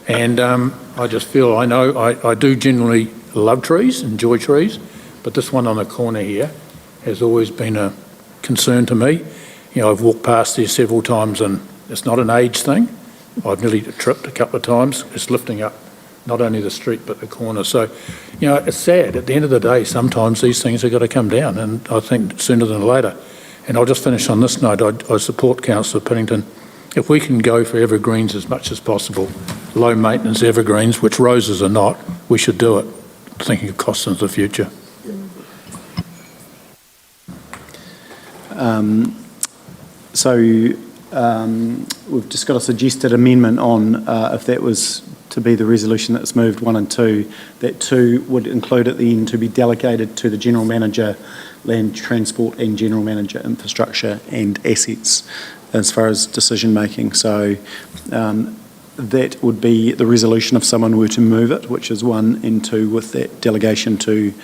And I just feel, I do generally love trees, enjoy trees, but this one on the corner here has always been a concern to me. You know, I've walked past there several times and it's not an age thing. I've nearly tripped a couple of times. It's lifting up not only the street but the corner. So, you know, it's sad. At the end of the day, sometimes these things have got to come down, and I think sooner than later. And I'll just finish on this note. I support Councillor Piddington. If we can go for evergreens as much as possible, low maintenance evergreens, which roses are not, we should do it, thinking of costs into the future. We've just got a suggested amendment on if that was to be the resolution that's moved 1 and 2, that 2 would include at the end to be delegated to the General Manager, Land Transport and General Manager, Infrastructure and Assets as far as decision making. So that would be the resolution if someone were to move it, which is 1 and 2 with that delegation to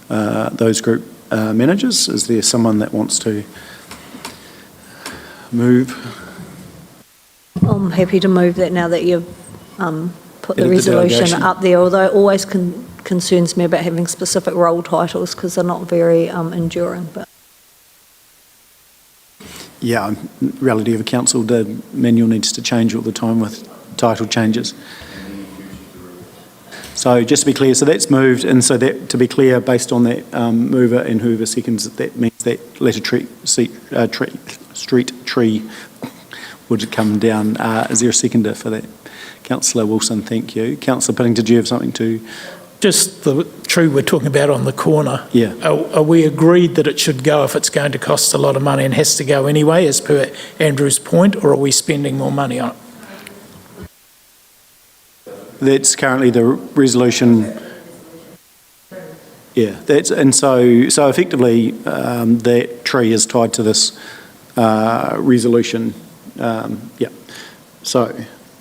those group managers. Is there someone that wants to move? I'm happy to move that now that you've put the Edit the resolution delegation. up there, although it always concerns me about having specific role titles because they're not very enduring. But Yeah, reality of a council, the manual needs to change all the time with title changes. So just to be clear, so that's moved, and so that, to be clear, based on that mover and whoever seconds it, that means that letter street tree would come down. Is there a seconder for that? Councillor Wilson, thank you. Councillor Piddington, did you have something to? Just the tree we're talking about on the corner. Yeah. Are we agreed that it should go if it's going to cost a lot of money and has to go anyway, as per Andrew's point, or are we spending more money on it? That's currently the resolution. Yeah, that's, and so effectively that tree is tied to this resolution. Yeah. So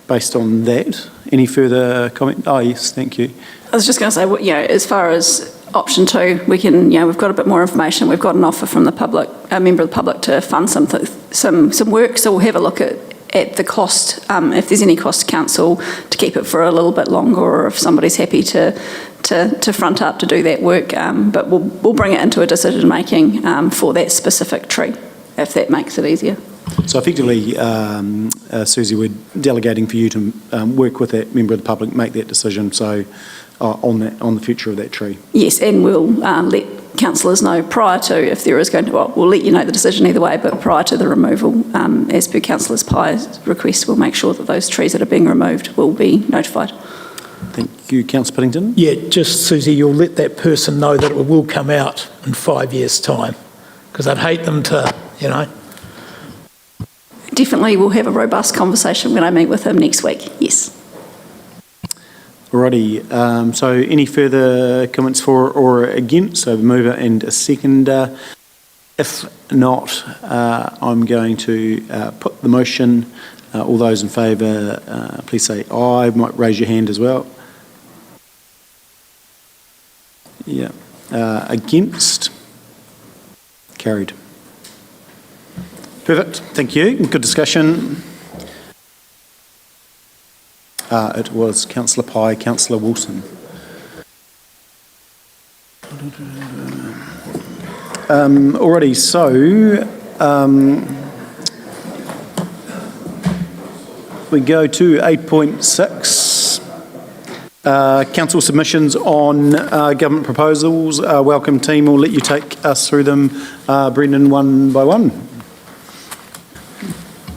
based on that, any further comment? Oh yes, thank you. I was just going to say, you know, as far as option 2, we can, you know, we've got a bit more information. We've got an offer from the public, a member of the public, to fund some work. So we'll have a look at the cost, if there's any cost to council to keep it for a little bit longer, or if somebody's happy to front up to do that work. But we'll bring it into a decision making for that specific tree, if that makes it easier. So effectively, Susie, we're delegating for you to work with that member of the public, make that decision. So on the future of that tree. Yes, and we'll let councillors know prior to, if there is going to, well, we'll let you know the decision either way, but prior to the removal, as per Councillor Pye's request, we'll make sure that those trees that are being removed will be notified. Thank you, Councillor Piddington. Yeah, just Susie, you'll let that person know that it will come out in 5 years' time, because I'd hate them to, you know. Definitely, we'll have a robust conversation when I meet with him next week, yes. Alrighty, so any further comments for or against? So a mover and a seconder. If not, I'm going to put the motion. All those in favour, please say aye. Might raise your hand as well. Yeah. Against? Carried. Perfect, thank you. Good discussion. It was Councillor Pye, Councillor Wilson. Alrighty, so We go to 8.6. Council submissions on government proposals. Welcome team, we'll let you take us through them, Brendan, one by one.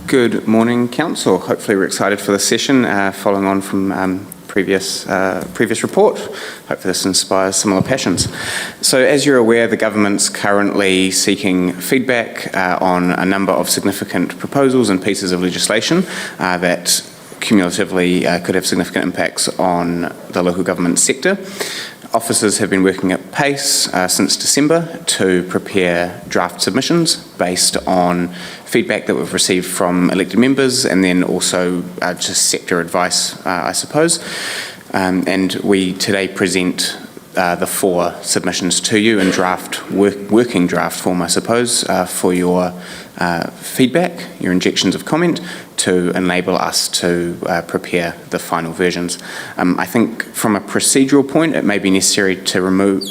Good morning, Council. Hopefully we're excited for this session, following on from previous report. Hopefully this inspires similar passions. So as you're aware, the government's currently seeking feedback on a number of significant proposals and pieces of legislation that cumulatively could have significant impacts on the local government sector. Officers have been working at pace since December to prepare draft submissions based on feedback that we've received from elected members and then also just sector advice, I suppose. And we today present the 4 submissions to you in working draft form, I suppose, for your feedback, your injections of comment, to enable us to prepare the final versions. I think from a procedural point, it may be necessary to move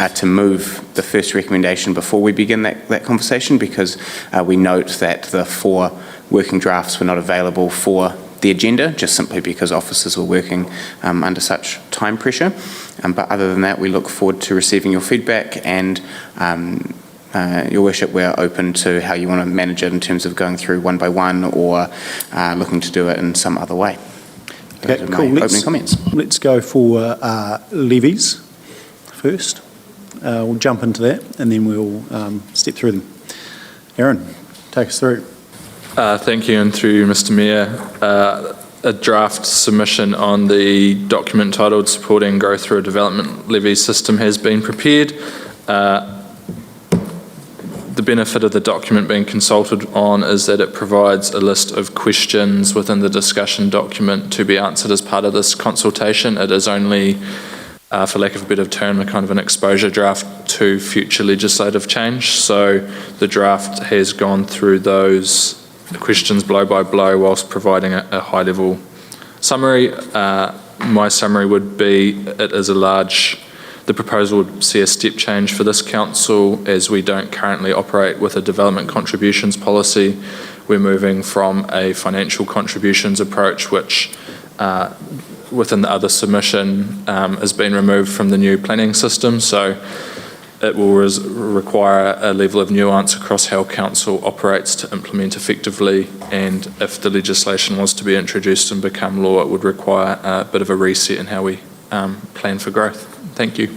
the first recommendation before we begin that conversation, because we note that the 4 working drafts were not available for the agenda, just simply because officers were working under such time pressure. But other than that, we look forward to receiving your feedback, and Your Worship, we're open to how you want to manage it in terms of going through one by one or looking to do it in some other way. Okay, cool. Opening comments. Let's go for levies first. We'll jump into that and then we'll step through them. Aaron, take us through. Thank you, and through you, Mr. Mayor. A draft submission on the document titled Supporting Growth Through a Development Levy System has been prepared. The benefit of the document being consulted on is that it provides a list of questions within the discussion document to be answered as part of this consultation. It is only, for lack of a better term, a kind of an exposure draft to future legislative change. So the draft has gone through those questions blow by blow whilst providing a high level summary. My summary would be the proposal would see a step change for this council, as we don't currently operate with a development contributions policy. We're moving from a financial contributions approach, which within the other submission has been removed from the new planning system. So it will require a level of nuance across how council operates to implement effectively, and if the legislation was to be introduced and become law, it would require a bit of a reset in how we plan for growth. Thank you.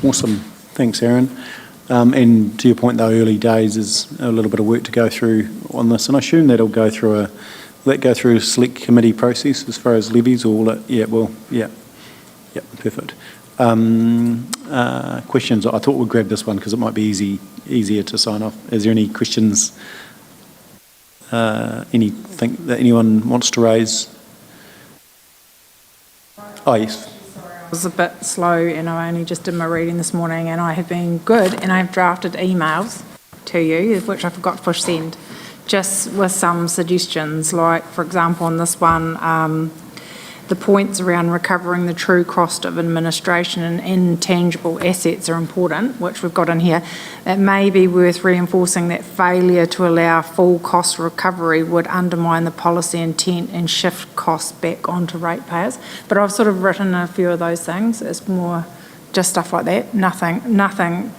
Awesome. Thanks, Aaron. And to your point, though, early days is a little bit of work to go through on this, and I assume that'll go through a select committee process as far as levies, or will it? Yeah, well, yeah, perfect. Questions? I thought we'd grab this one because it might be easier to sign off. Is there any questions? Anything that anyone wants to raise? Oh, yes. I was a bit slow and I only just did my reading this morning, and I have been good, and I've drafted emails to you, which I forgot to push send, just with some suggestions, like, for example, on this one, the points around recovering the true cost of administration and intangible assets are important, which we've got in here. It may be worth reinforcing that failure to allow full cost recovery would undermine the policy intent and shift costs back onto ratepayers. But I've sort of written a few of those things. It's more just stuff like that, nothing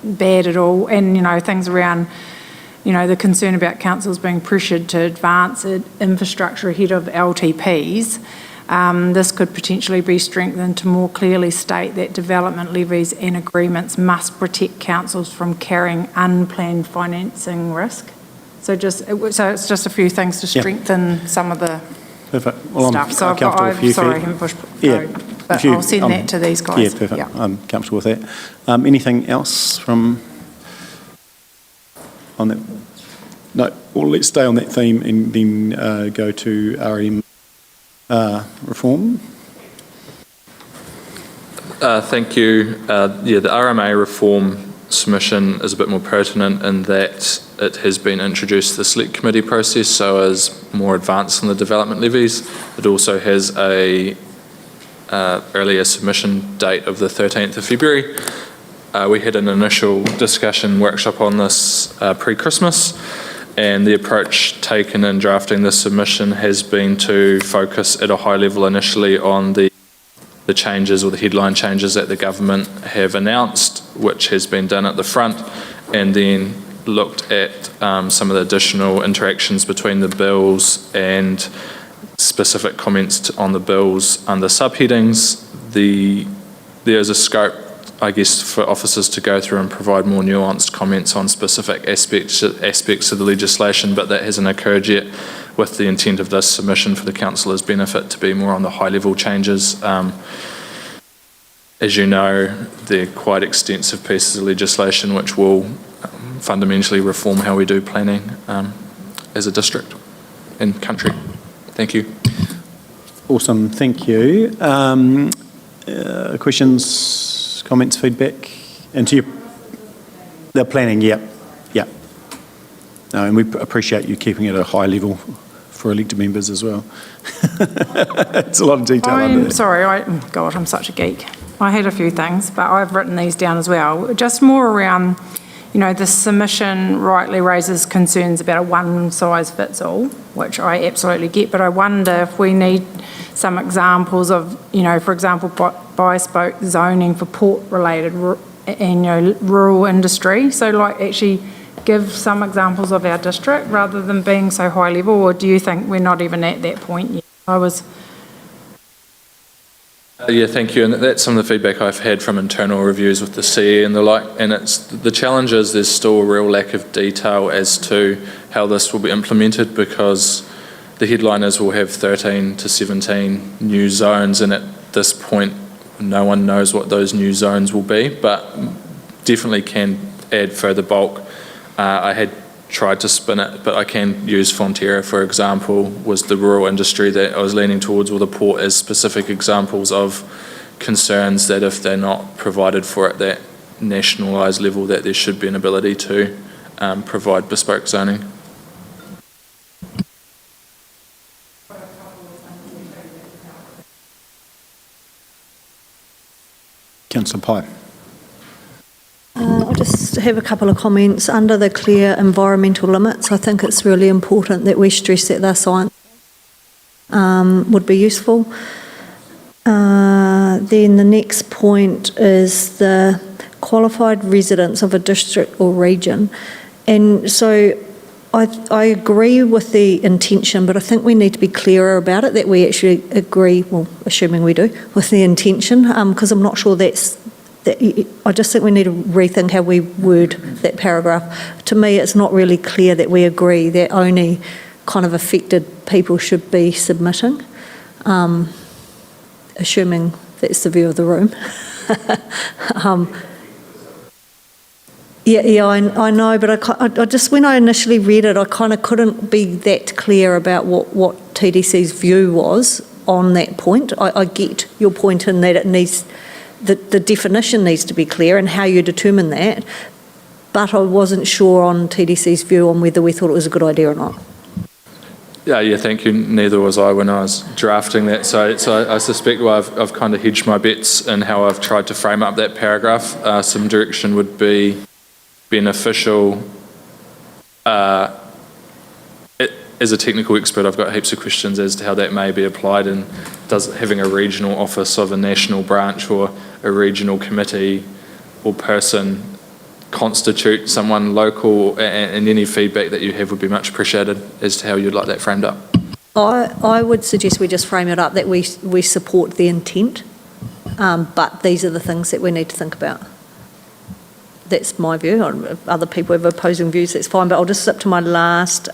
bad at all. And, things around, the concern about councils being pressured to advance infrastructure ahead of LTPs. This could potentially be strengthened to more clearly state that development levies and agreements must protect councils from carrying unplanned financing risk. So it's just a few things to strengthen some of the stuff. So I haven't pushed but I'll send that to these guys. Yeah, perfect. Yeah. I'm comfortable with that. Anything else from on that? No. Well, let's stay on that theme and then go to RM. Reform. Thank you. The RMA reform submission is a bit more pertinent in that it has been introduced to the select committee process, so is more advanced than the development levies. It also has a earlier submission date of the 13th of February. We had an initial discussion workshop on this pre-Christmas, and the approach taken in drafting this submission has been to focus at a high level initially on the changes or the headline changes that the government have announced, which has been done at the front, and then looked at some of the additional interactions between the bills and specific comments on the bills under subheadings. There's a scope, I guess, for officers to go through and provide more nuanced comments on specific aspects of the legislation, but that hasn't occurred yet, with the intent of this submission for the councillors' benefit to be more on the high-level changes. As you know, they're quite extensive pieces of legislation which will fundamentally reform how we do planning as a district and country. Thank you. Awesome, thank you. Questions, comments, feedback? And to your, the planning, yeah. No, and we appreciate you keeping it at a high level for elected members as well. It's a lot of detail under there. Sorry, God, I'm such a geek. I had a few things, but I've written these down as well. Just more around, the submission rightly raises concerns about a one-size-fits-all, which I absolutely get, but I wonder if we need some examples of, for example, bespoke zoning for port-related and, rural industry. So, actually give some examples of our district rather than being so high level, or do you think we're not even at that point yet? Yeah, thank you. And that's some of the feedback I've had from internal reviews with the CE and the like. And the challenge is there's still a real lack of detail as to how this will be implemented, because the headline is we'll have 13 to 17 new zones, and at this point no one knows what those new zones will be, but definitely can add further bulk. I had tried to spin it, but I can use Fonterra, for example, was the rural industry that I was leaning towards, or the port, as specific examples of concerns that if they're not provided for at that nationalised level, that there should be an ability to provide bespoke zoning. Councillor Pye. I just have a couple of comments. Under the clear environmental limits, I think it's really important that we stress that they're science would be useful. Then the next point is the qualified residents of a district or region. And so I agree with the intention, but I think we need to be clearer about it, that we actually agree, well, assuming we do, with the intention, because I'm not sure I just think we need to rethink how we word that paragraph. To me, it's not really clear that we agree that only kind of affected people should be submitting, assuming that's the view of the room. I know, but I just, when I initially read it, I kind of couldn't be that clear about what TDC's view was on that point. I get your point in that it needs, the definition needs to be clear and how you determine that, but I wasn't sure on TDC's view on whether we thought it was a good idea or not. Yeah, thank you. Neither was I when I was drafting that. So I suspect I've kind of hedged my bets in how I've tried to frame up that paragraph. Some direction would be beneficial. As a technical expert, I've got heaps of questions as to how that may be applied, and does having a regional office of a national branch or a regional committee or person constitute someone local, and any feedback that you have would be much appreciated as to how you'd like that framed up. I would suggest we just frame it up that we support the intent, but these are the things that we need to think about. That's my view. If other people have opposing views, that's fine, but I'll just slip to my last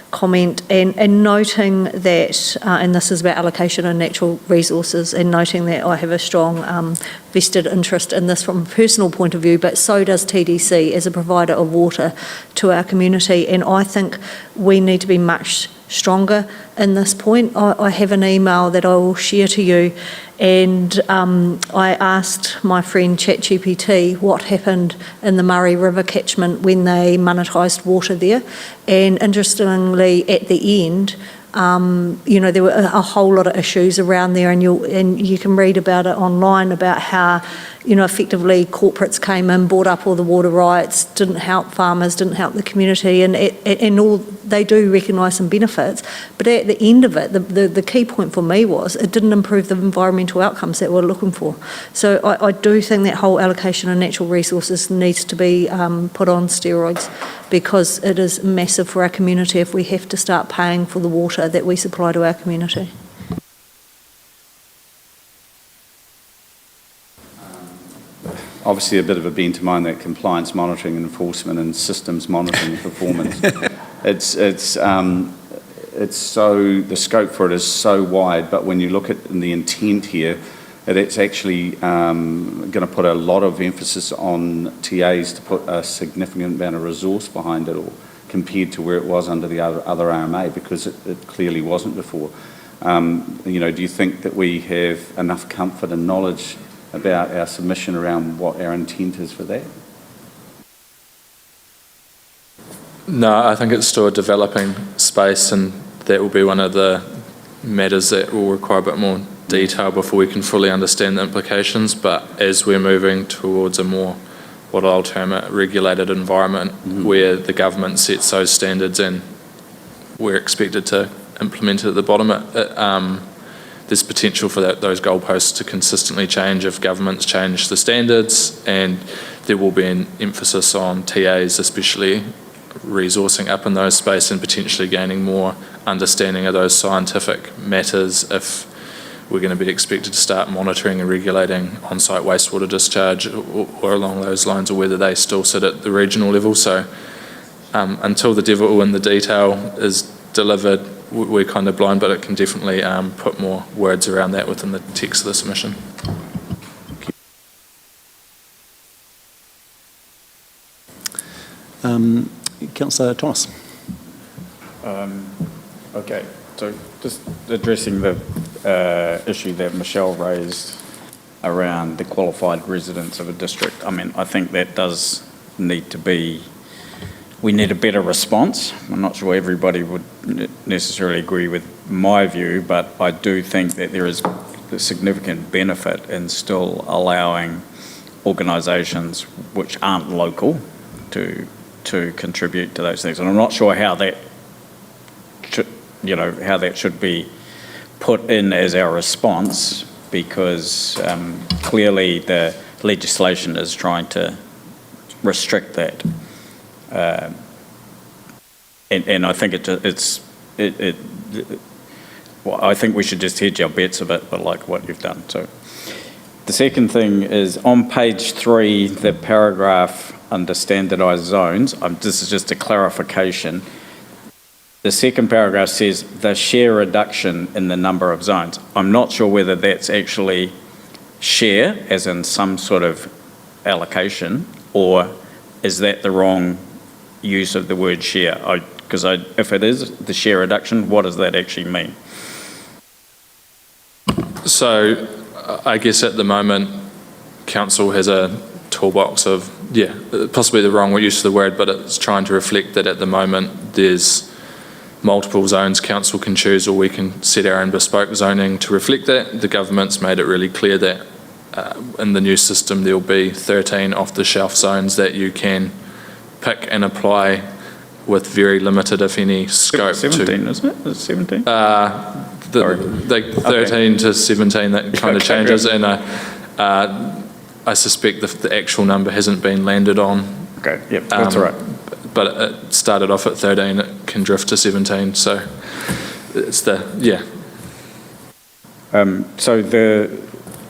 comment and noting that, and this is about allocation of natural resources, and noting that I have a strong vested interest in this from a personal point of view, but so does TDC as a provider of water to our community, and I think we need to be much stronger in this point. I have an email that I will share to you, and I asked my friend ChatGPT what happened in the Murray River catchment when they monetised water there, and interestingly at the end There were a whole lot of issues around there, and you can read about it online about how, effectively corporates came in, bought up all the water rights, didn't help farmers, didn't help the community, and all they do recognise some benefits. But at the end of it, the key point for me was it didn't improve the environmental outcomes that we're looking for. So I do think that whole allocation of natural resources needs to be put on steroids, because it is massive for our community if we have to start paying for the water that we supply to our community. Obviously, a bit of a bent to mine, that compliance monitoring and enforcement and systems monitoring and performance. It's so, the scope for it is so wide, but when you look at the intent here, it's actually going to put a lot of emphasis on TAs to put a significant amount of resource behind it, or compared to where it was under the other RMA, because it clearly wasn't before. Do you think that we have enough comfort and knowledge about our submission around what our intent is for that? No, I think it's still a developing space, and that will be one of the matters that will require a bit more detail before we can fully understand the implications. But as we're moving towards a more, what I'll term a regulated environment, where the government sets those standards and we're expected to implement it at the bottom, there's potential for those goalposts to consistently change if governments change the standards, and there will be an emphasis on TAs, especially resourcing up in those space and potentially gaining more understanding of those scientific matters if we're going to be expected to start monitoring and regulating on-site wastewater discharge or along those lines, or whether they still sit at the regional level. So until the devil in the detail is delivered, we're kind of blind, but it can definitely put more words around that within the text of the submission. Councillor Thomas. Okay, so just addressing the issue that Michelle raised around the qualified residents of a district. I mean, I think that does need to be, we need a better response. I'm not sure everybody would necessarily agree with my view, but I do think that there is a significant benefit in still allowing organisations which aren't local to contribute to those things. And I'm not sure how that should be put in as our response, because clearly the legislation is trying to restrict that. And I think I think we should just hedge our bets a bit, but like what you've done. So the second thing is on page 3, the paragraph under standardised zones. This is just a clarification. The second paragraph says the share reduction in the number of zones. I'm not sure whether that's actually share, as in some sort of allocation, or is that the wrong use of the word share? Because if it is the share reduction, what does that actually mean? So I guess at the moment, council has a toolbox of, possibly the wrong use of the word, but it's trying to reflect that at the moment there's multiple zones council can choose, or we can set our own bespoke zoning to reflect that. The government's made it really clear that in the new system there'll be 13 off-the-shelf zones that you can pick and apply with very limited, if any, scope. 17, isn't it? Is it 17? 13 to 17, that kind of changes, and I suspect the actual number hasn't been landed on. Okay, yep, that's all right. But it started off at 13, it can drift to 17, so it's So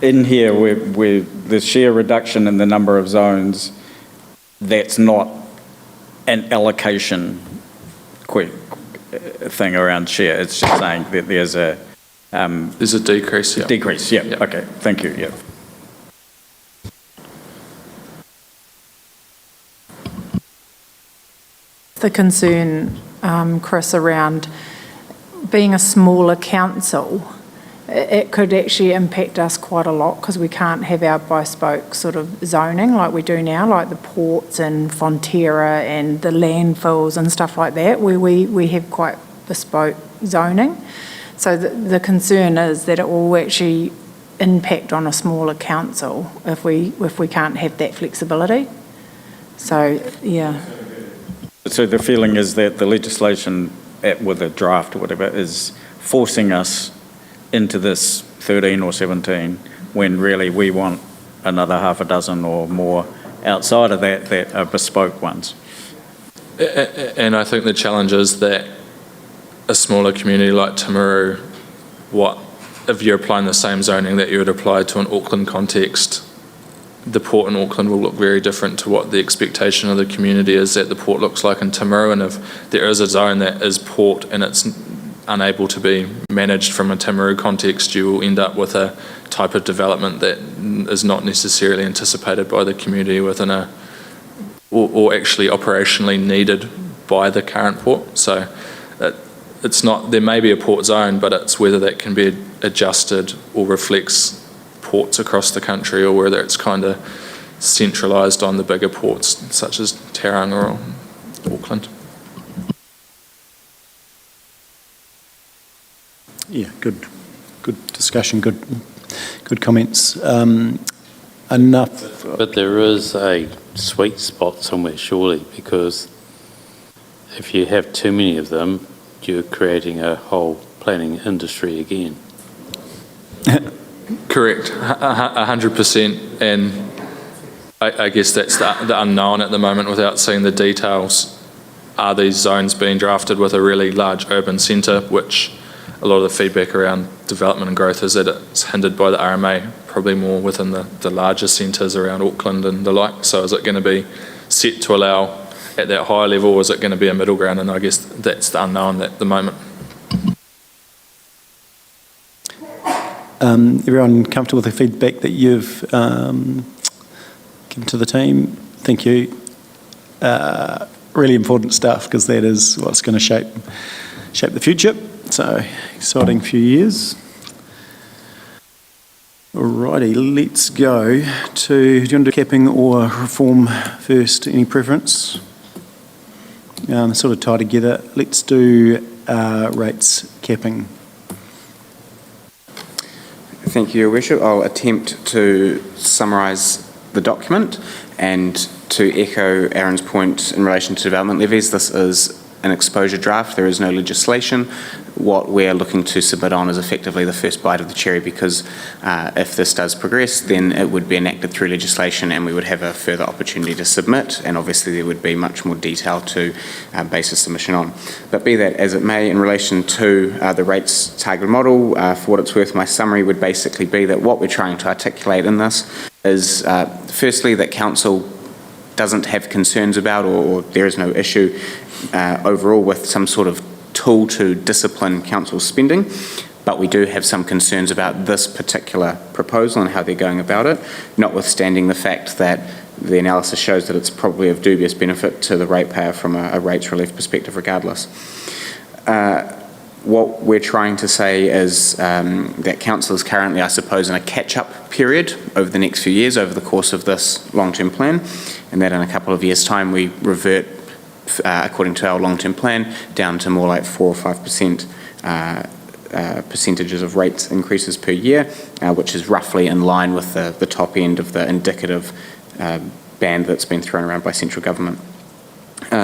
in here, where the share reduction in the number of zones, that's not an allocation thing around share. It's just saying that there's a decrease. Yeah. Decrease. Yeah. Yep. Okay. Thank you. Yeah. The concern, Chris, around being a smaller council, it could actually impact us quite a lot, because we can't have our bespoke sort of zoning like we do now, like the ports and Fonterra and the landfills and stuff like that, where we have quite bespoke zoning. So the concern is that it will actually impact on a smaller council if we can't have that flexibility. So, yeah. So the feeling is that the legislation, with a draft or whatever, is forcing us into this 13 or 17 when really we want another half a dozen or more outside of that are bespoke ones. And I think the challenge is that a smaller community like Timaru, if you're applying the same zoning that you would apply to an Auckland context, the port in Auckland will look very different to what the expectation of the community is that the port looks like in Timaru. And if there is a zone that is port and it's unable to be managed from a Timaru context, you will end up with a type of development that is not necessarily anticipated by the community within or actually operationally needed by the current port. So it's not, there may be a port zone, but it's whether that can be adjusted or reflects ports across the country, or whether it's kind of centralised on the bigger ports such as Tauranga or Auckland. Yeah, good discussion, good comments. Enough. But there is a sweet spot somewhere, surely, because if you have too many of them, you're creating a whole planning industry again. Correct, 100%, and I guess that's the unknown at the moment without seeing the details. Are these zones being drafted with a really large urban centre, which a lot of the feedback around development and growth is that it's hindered by the RMA, probably more within the larger centres around Auckland and the like. So is it going to be set to allow at that higher level, or is it going to be a middle ground? And I guess that's the unknown at the moment. Everyone comfortable with the feedback that you've given to the team? Thank you. Really important stuff, because that is what's going to shape the future. So exciting few years. Alrighty, let's go to, do you want to do capping or reform first? Any preference? Sort of tie together. Let's do rates capping. Thank you, Your Worship. I'll attempt to summarise the document and to echo Aaron's point in relation to development levies. This is an exposure draft. There is no legislation. What we're looking to submit on is effectively the first bite of the cherry, because if this does progress, then it would be enacted through legislation and we would have a further opportunity to submit, and obviously there would be much more detail to base a submission on. But be that as it may, in relation to the rates target model, for what it's worth, my summary would basically be that what we're trying to articulate in this is firstly that council doesn't have concerns about, or there is no issue overall with some sort of tool to discipline council spending, but we do have some concerns about this particular proposal and how they're going about it, notwithstanding the fact that the analysis shows that it's probably of dubious benefit to the ratepayer from a rates relief perspective regardless. What we're trying to say is that council is currently, I suppose, in a catch-up period over the next few years over the course of this long-term plan, and that in a couple of years' time we revert according to our long-term plan, down to more like 4 or 5% percentages of rates increases per year, which is roughly in line with the top end of the indicative band that's been thrown around by central government.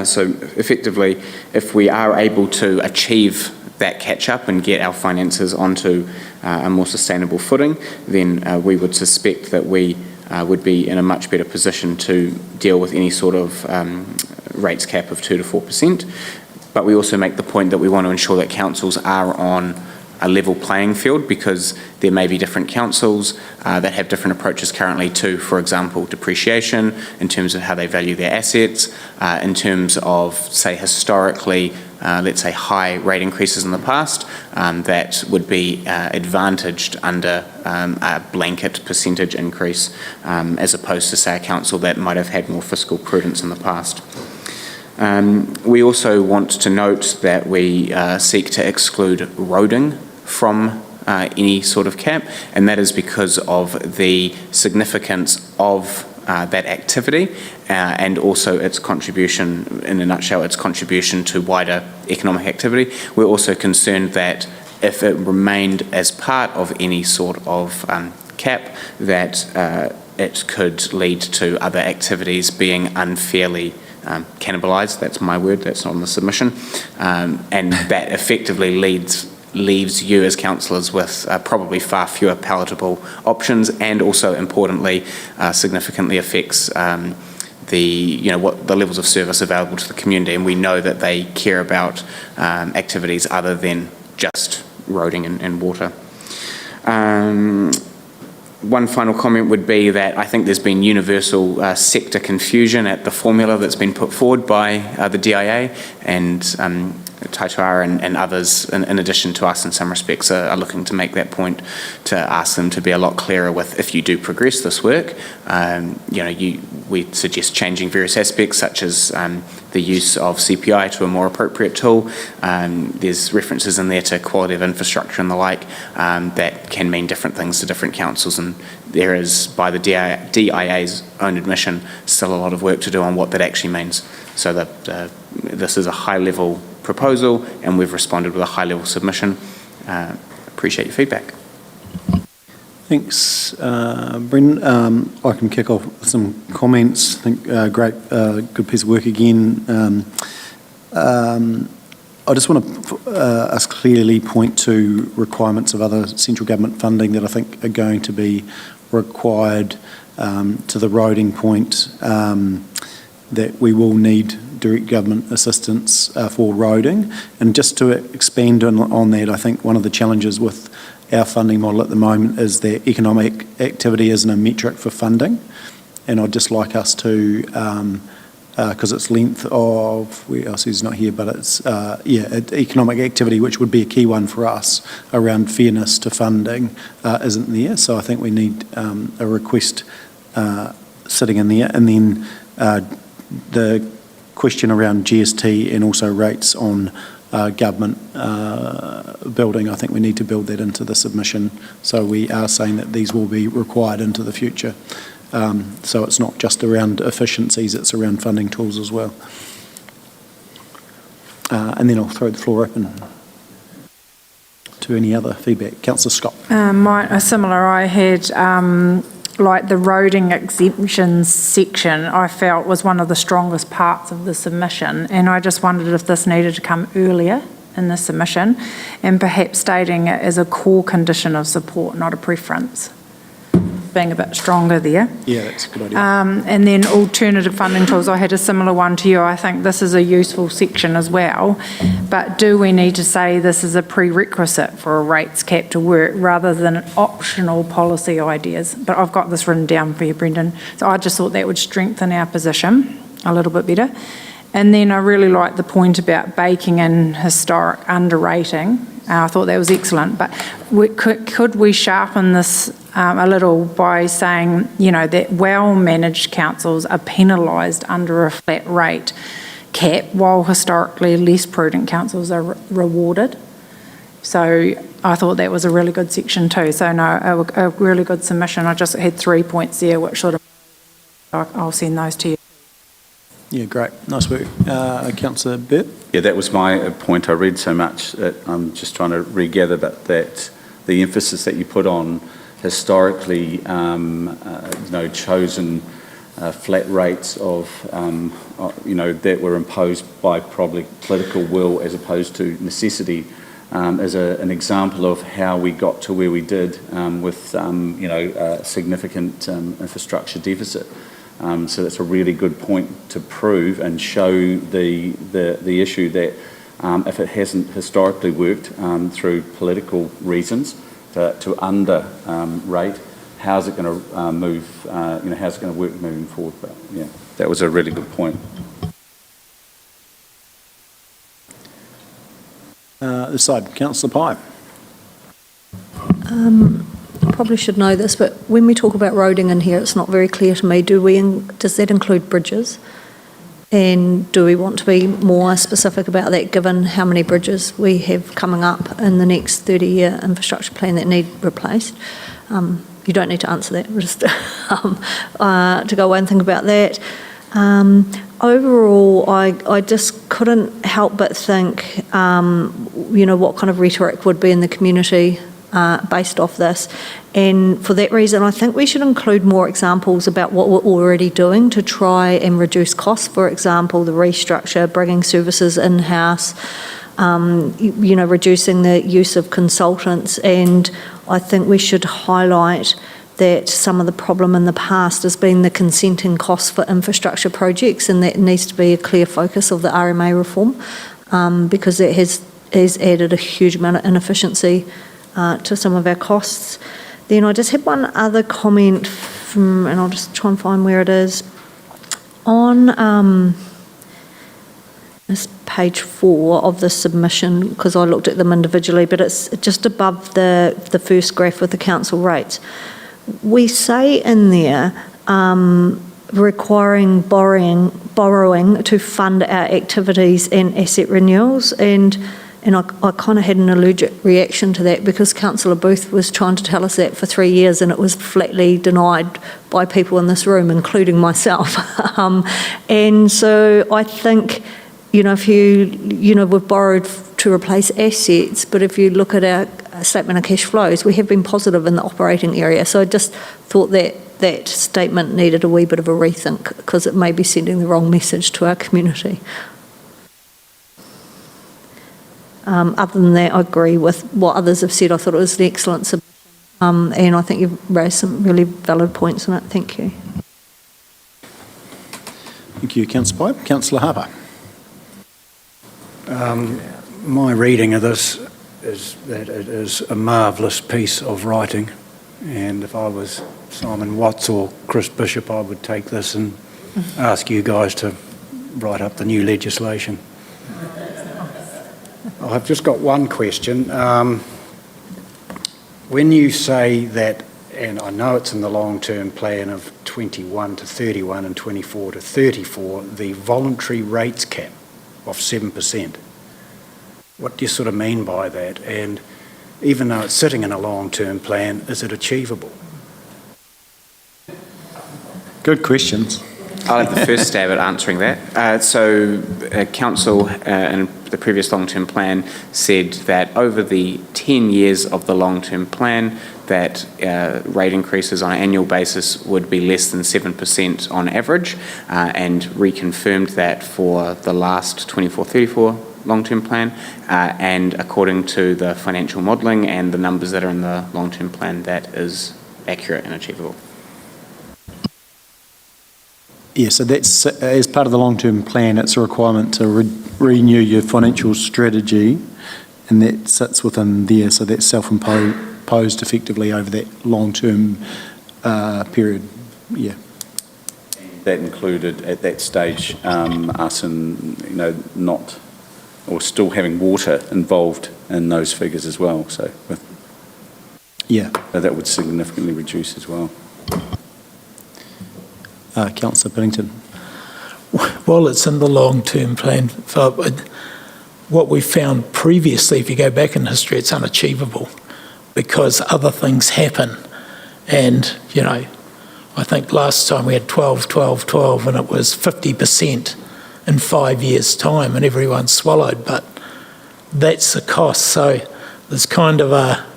So effectively, if we are able to achieve that catch-up and get our finances onto a more sustainable footing, then we would suspect that we would be in a much better position to deal with any sort of rates cap of 2 to 4%. But we also make the point that we want to ensure that councils are on a level playing field, because there may be different councils that have different approaches currently to, for example, depreciation, in terms of how they value their assets, in terms of, say, historically, let's say, high rate increases in the past that would be advantaged under a blanket percentage increase, as opposed to, say, a council that might have had more fiscal prudence in the past. We also want to note that we seek to exclude roading from any sort of cap, and that is because of the significance of that activity and also its contribution, in a nutshell, its contribution to wider economic activity. We're also concerned that if it remained as part of any sort of cap, that it could lead to other activities being unfairly cannibalised. That's my word, that's not in the submission. And that effectively leaves you as councillors with probably far fewer palatable options, and also importantly significantly affects what the levels of service available to the community. And we know that they care about activities other than just roading and water. One final comment would be that I think there's been universal sector confusion at the formula that's been put forward by the DIA, and Taitoa and others, in addition to us in some respects, are looking to make that point, to ask them to be a lot clearer with, if you do progress this work, we suggest changing various aspects such as the use of CPI to a more appropriate tool. There's references in there to quality of infrastructure and the like that can mean different things to different councils, and there is, by the DIA's own admission, still a lot of work to do on what that actually means. So that this is a high-level proposal, and we've responded with a high-level submission. Appreciate your feedback. Thanks, Brendan. I can kick off with some comments. I think good piece of work again. I just want to us clearly point to requirements of other central government funding that I think are going to be required to the roading point, that we will need direct government assistance for roading. And just to expand on that, I think one of the challenges with our funding model at the moment is that economic activity isn't a metric for funding. And I'd just like us to, because it's length of, where else is not here, but it's, economic activity, which would be a key one for us around fairness to funding, isn't there. So I think we need a request sitting in there. And then the question around GST and also rates on government building, I think we need to build that into the submission. So we are saying that these will be required into the future. So it's not just around efficiencies, it's around funding tools as well. And then I'll throw the floor open to any other feedback. Councillor Scott. Similar, I had like the roading exemptions section, I felt was one of the strongest parts of the submission, and I just wondered if this needed to come earlier in the submission, and perhaps stating it as a core condition of support, not a preference, being a bit stronger there. Yeah, that's a good idea. And then alternative funding tools, I had a similar one to you. I think this is a useful section as well, but do we need to say this is a prerequisite for a rates cap to work rather than optional policy ideas? But I've got this written down for you, Brendan. So I just thought that would strengthen our position a little bit better. And then I really like the point about baking in historic underrating. I thought that was excellent, but could we sharpen this a little by saying, that well-managed councils are penalised under a flat rate cap, while historically less prudent councils are rewarded? So I thought that was a really good section too. So no, a really good submission. I just had 3 points there, which sort of, I'll send those to you. Yeah, great. Nice work. Councillor Burt? Yeah, that was my point. I read so much that I'm just trying to regather, but that the emphasis that you put on historically, chosen flat rates of, that were imposed by probably political will as opposed to necessity, as an example of how we got to where we did with, a significant infrastructure deficit. So that's a really good point to prove and show the issue that if it hasn't historically worked through political reasons to rate, how's it going to move? How's it going to work moving forward? But yeah, that was a really good point. This side, Councillor Pye. Probably should know this, but when we talk about roading in here, it's not very clear to me. Does that include bridges? And do we want to be more specific about that, given how many bridges we have coming up in the next 30-year infrastructure plan that need replaced? you don't need to answer that, just to go away and think about that. Overall, I just couldn't help but think, what kind of rhetoric would be in the community based off this. And for that reason, I think we should include more examples about what we're already doing to try and reduce costs. For example, the restructure, bringing services in-house, reducing the use of consultants. And I think we should highlight that some of the problem in the past has been the consenting costs for infrastructure projects, and that needs to be a clear focus of the RMA reform, because it has added a huge amount of inefficiency to some of our costs. Then I just had one other comment and I'll just try and find where it is. On this page 4 of the submission, because I looked at them individually, but it's just above the first graph with the council rates. We say in there requiring borrowing to fund our activities and asset renewals, and I kind of had an allergic reaction to that, because Councillor Booth was trying to tell us that for 3 years and it was flatly denied by people in this room, including myself. And so I think, if we've borrowed to replace assets, but if you look at our statement of cash flows, we have been positive in the operating area. So I just thought that statement needed a wee bit of a rethink, because it may be sending the wrong message to our community. Other than that, I agree with what others have said. I thought it was an excellent submission, and I think you've raised some really valid points on it. Thank you. Thank you, Councillor Pipe. Councillor Harper. My reading of this is that it is a marvellous piece of writing, and if I was Simon Watts or Chris Bishop, I would take this and ask you guys to write up the new legislation. I've just got one question. When you say that, and I know it's in the long-term plan of 21 to 31 and 24 to 34, the voluntary rates cap of 7%, what do you sort of mean by that? And even though it's sitting in a long-term plan, is it achievable? Good questions. I'll have the first stab at answering that. Council in the previous long-term plan said that over the 10 years of the long-term plan, that rate increases on an annual basis would be less than 7% on average, and reconfirmed that for the last 24-34 long-term plan, and according to the financial modelling and the numbers that are in the long-term plan, that is accurate and achievable. Yeah, so that's, as part of the long-term plan, it's a requirement to renew your financial strategy, and that sits within there, so that's self-imposed effectively over that long-term period, yeah. That included at that stage us not, or still having water involved in those figures as well, so that would significantly reduce as well. Councillor Piddington. Well, it's in the long-term plan. What we found previously, if you go back in history, it's unachievable because other things happen. And, I think last time we had 12, 12, 12, and it was 50% in 5 years' time, and everyone swallowed. But that's the cost. So there's kind of a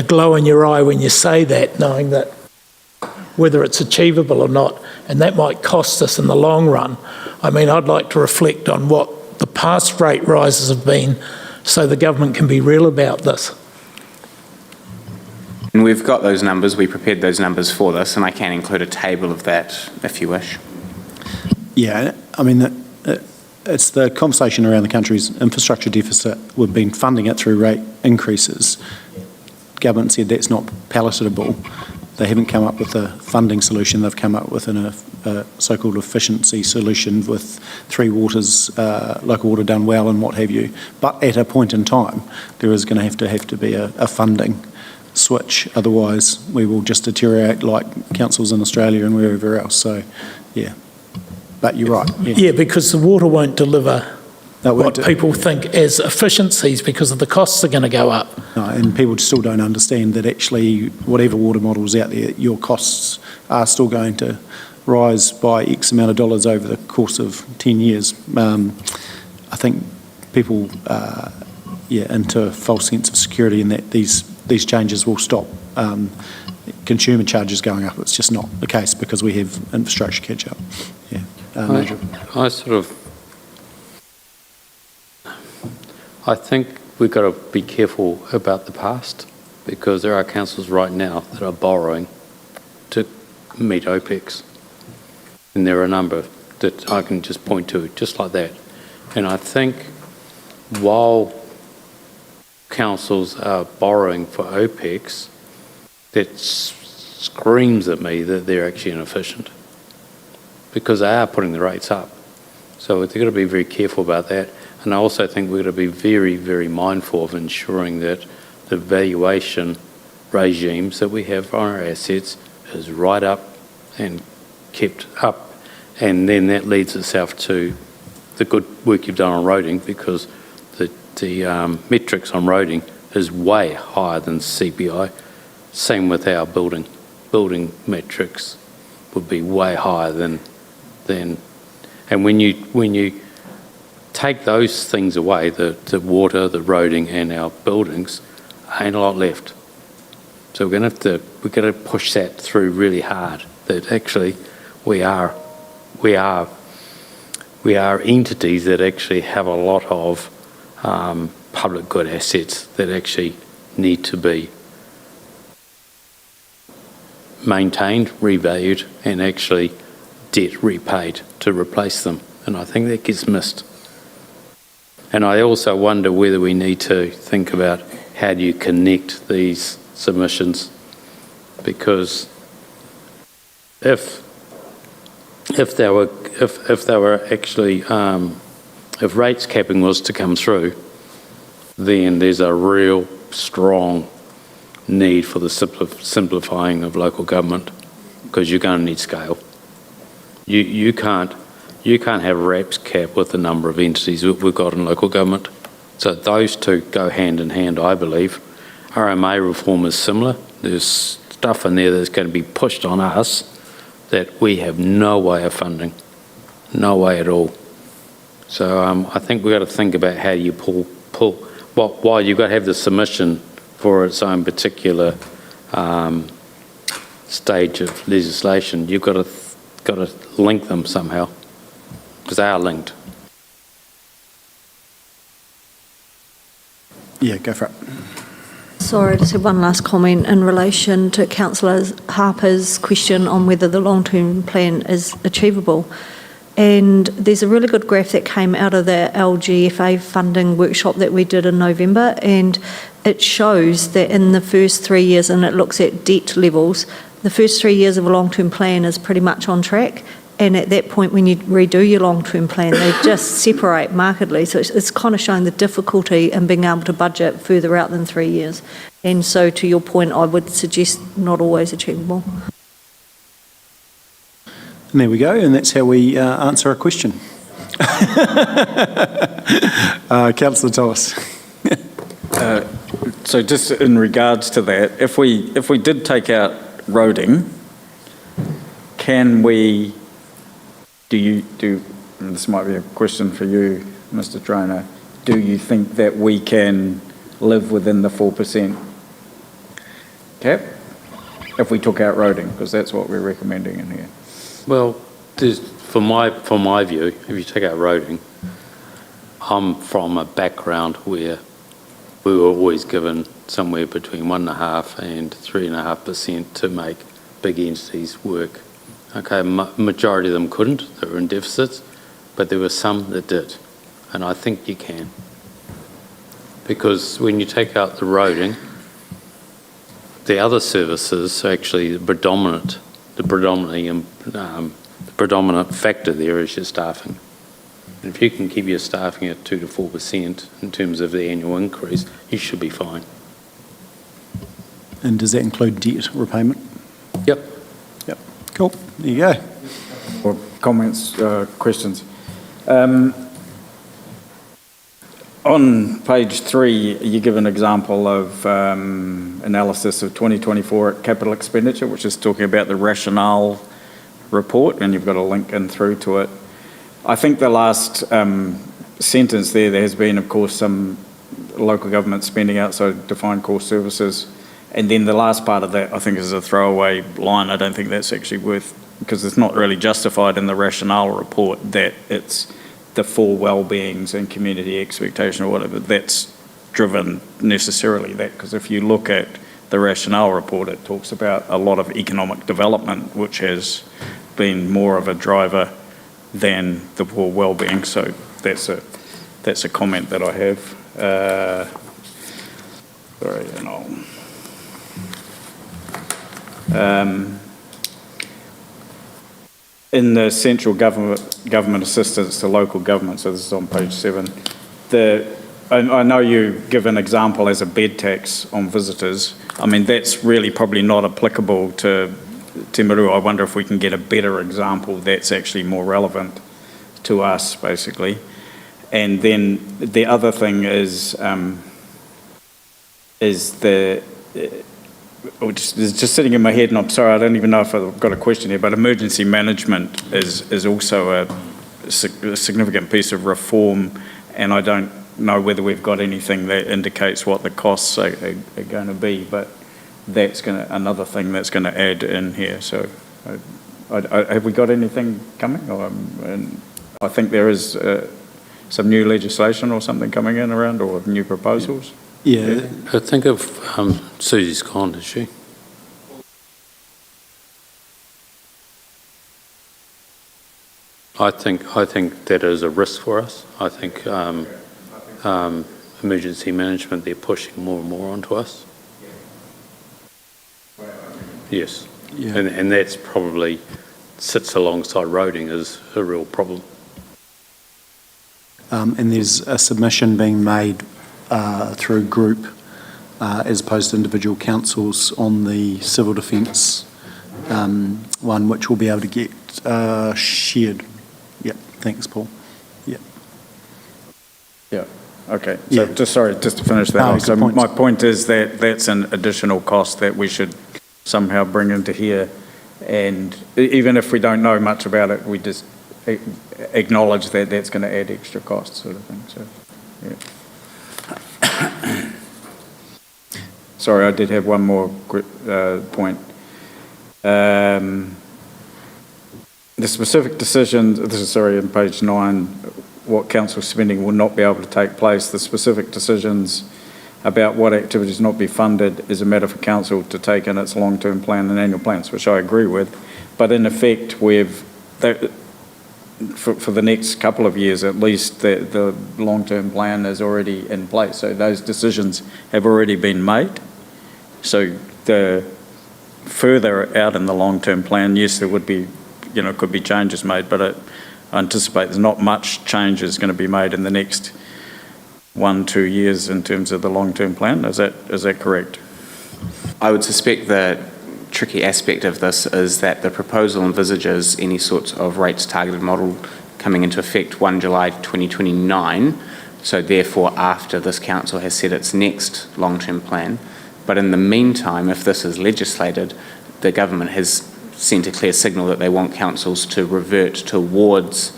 glow in your eye when you say that, knowing that whether it's achievable or not, and that might cost us in the long run. I mean, I'd like to reflect on what the past rate rises have been so the government can be real about this. And we've got those numbers, we prepared those numbers for this, and I can include a table of that if you wish. Yeah, I mean, it's the conversation around the country's infrastructure deficit. We've been funding it through rate increases. Government said that's not palatable. They haven't come up with a funding solution. They've come up with a so-called efficiency solution with Three Waters, local water done well and what have you. But at a point in time, there is going to have to be a funding switch. Otherwise, we will just deteriorate like councils in Australia and wherever else. So, yeah. But you're right. Yeah, because the water won't deliver what people think as efficiencies because of the costs are going to go up. No, and people still don't understand that actually whatever water model's out there, your costs are still going to rise by X amount of dollars over the course of 10 years. I think people into a false sense of security in that these changes will stop consumer charges going up. It's just not the case because we have infrastructure catch up. I think we've got to be careful about the past because there are councils right now that are borrowing to meet OPEX. And there are a number that I can just point to just like that. And I think while councils are borrowing for OPEX, that screams at me that they're actually inefficient because they are putting the rates up. So they've got to be very careful about that. And I also think we've got to be very, very mindful of ensuring that the valuation regimes that we have on our assets is right up and kept up. And then that leads itself to the good work you've done on roading because the metrics on roading is way higher than CPI. Same with our building. Building metrics would be way higher than and when you take those things away, the water, the roading and our buildings, ain't a lot left. So we're going to push that through really hard, that actually we are entities that actually have a lot of public good assets that actually need to be maintained, revalued and actually debt repaid to replace them. And I think that gets missed. And I also wonder whether we need to think about how do you connect these submissions, because if rates capping was to come through, then there's a real strong need for the simplifying of local government, because you're going to need scale. You can't have RAPs cap with the number of entities that we've got in local government. So those two go hand in hand, I believe. RMA reform is similar. There's stuff in there that's going to be pushed on us that we have no way of funding, no way at all. So I think we've got to think about how you pull. While you've got to have the submission for its own particular stage of legislation, you've got to link them somehow, because they are linked. Yeah, go for it. Sorry, I just have one last comment in relation to Councillor Harper's question on whether the long-term plan is achievable. And there's a really good graph that came out of the LGFA funding workshop that we did in November, and it shows that in the first 3 years, and it looks at debt levels, the first 3 years of a long-term plan is pretty much on track. And at that point, when you redo your long-term plan, they just separate markedly. So it's kind of showing the difficulty in being able to budget further out than 3 years. And so to your point, I would suggest not always achievable. And there we go, and that's how we answer a question. Councillor Thomas. So just in regards to that, if we did take out roading, can we, and this might be a question for you, Mr. Trainer, do you think that we can live within the 4% cap if we took out roading? Because that's what we're recommending in here. Well, from my view, if you take out roading, I'm from a background where we were always given somewhere between 1.5% and 3.5% to make big entities work. Okay, majority of them couldn't, they were in deficits, but there were some that did, and I think you can. Because when you take out the roading, the other services are actually the predominant factor there is your staffing. And if you can keep your staffing at 2 to 4% in terms of the annual increase, you should be fine. And does that include debt repayment? Yep. Yep. Cool. There you go. Or comments, questions. On page 3, you give an example of analysis of 2024 capital expenditure, which is talking about the rationale report, and you've got a link in through to it. I think the last sentence there has been, of course, some local government spending outside defined core services. And then the last part of that, I think, is a throwaway line. I don't think that's actually worth, because it's not really justified in the rationale report that it's the 4 well-beings and community expectation or whatever. That's driven necessarily that, because if you look at the rationale report, it talks about a lot of economic development, which has been more of a driver than the 4 well-being. So that's a comment that I have. Sorry, and in the central government assistance to local government, so this is on page 7, I know you give an example as a bed tax on visitors. I mean, that's really probably not applicable to Timaru. I wonder if we can get a better example that's actually more relevant to us, basically. And then the other thing is which is just sitting in my head, and I'm sorry, I don't even know if I've got a question here, but emergency management is also a significant piece of reform, and I don't know whether we've got anything that indicates what the costs are going to be, but that's another thing that's going to add in here. So have we got anything coming? And I think there is some new legislation or something coming in around, or new proposals. Yeah, I think of Susie's gone, is she? I think that is a risk for us. I think emergency management, they're pushing more and more onto us. Yes, Yeah. and that's probably sits alongside roading as a real problem. And there's a submission being made through group as opposed to individual councils on the civil defence one, which will be able to get shared. Yeah, thanks, Paul. Yeah. Yeah, okay. So just to finish that off. So my point is that that's an additional cost that we should somehow bring into here. And even if we don't know much about it, we just acknowledge that that's going to add extra costs, sort of thing. So, yeah. Sorry, I did have one more point. The specific decisions, this is on page 9, what council spending will not be able to take place. The specific decisions about what activities not be funded is a matter for council to take in its long-term plan and annual plans, which I agree with. But in effect, for the next couple of years at least, the long-term plan is already in place. So those decisions have already been made. So the further out in the long-term plan, yes, there would be, could be changes made, but I anticipate there's not much changes going to be made in the next 1-2 years in terms of the long-term plan. Is that correct? I would suspect the tricky aspect of this is that the proposal envisages any sorts of rates targeted model coming into effect 1 July 2029, so therefore after this council has set its next long-term plan. But in the meantime, if this is legislated, the government has sent a clear signal that they want councils to revert towards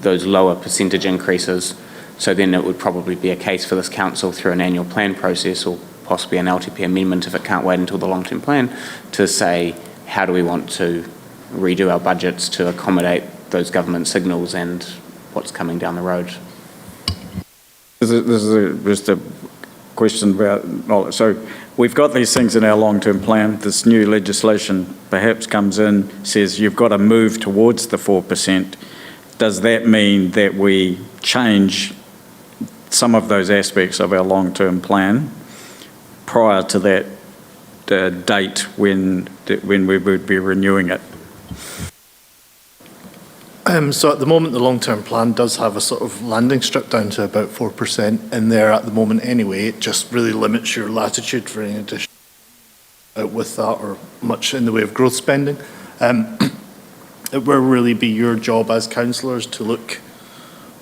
those lower percentage increases. So then it would probably be a case for this council through an annual plan process, or possibly an LTP amendment if it can't wait until the long-term plan, to say, how do we want to redo our budgets to accommodate those government signals and what's coming down the road? This is just a question about knowledge. So we've got these things in our long-term plan. This new legislation perhaps comes in, says you've got to move towards the 4%. Does that mean that we change some of those aspects of our long-term plan prior to that date when we would be renewing it? So at the moment, the long-term plan does have a sort of landing strip down to about 4% in there at the moment anyway. It just really limits your latitude for any addition with that or much in the way of growth spending. It will really be your job as councillors to look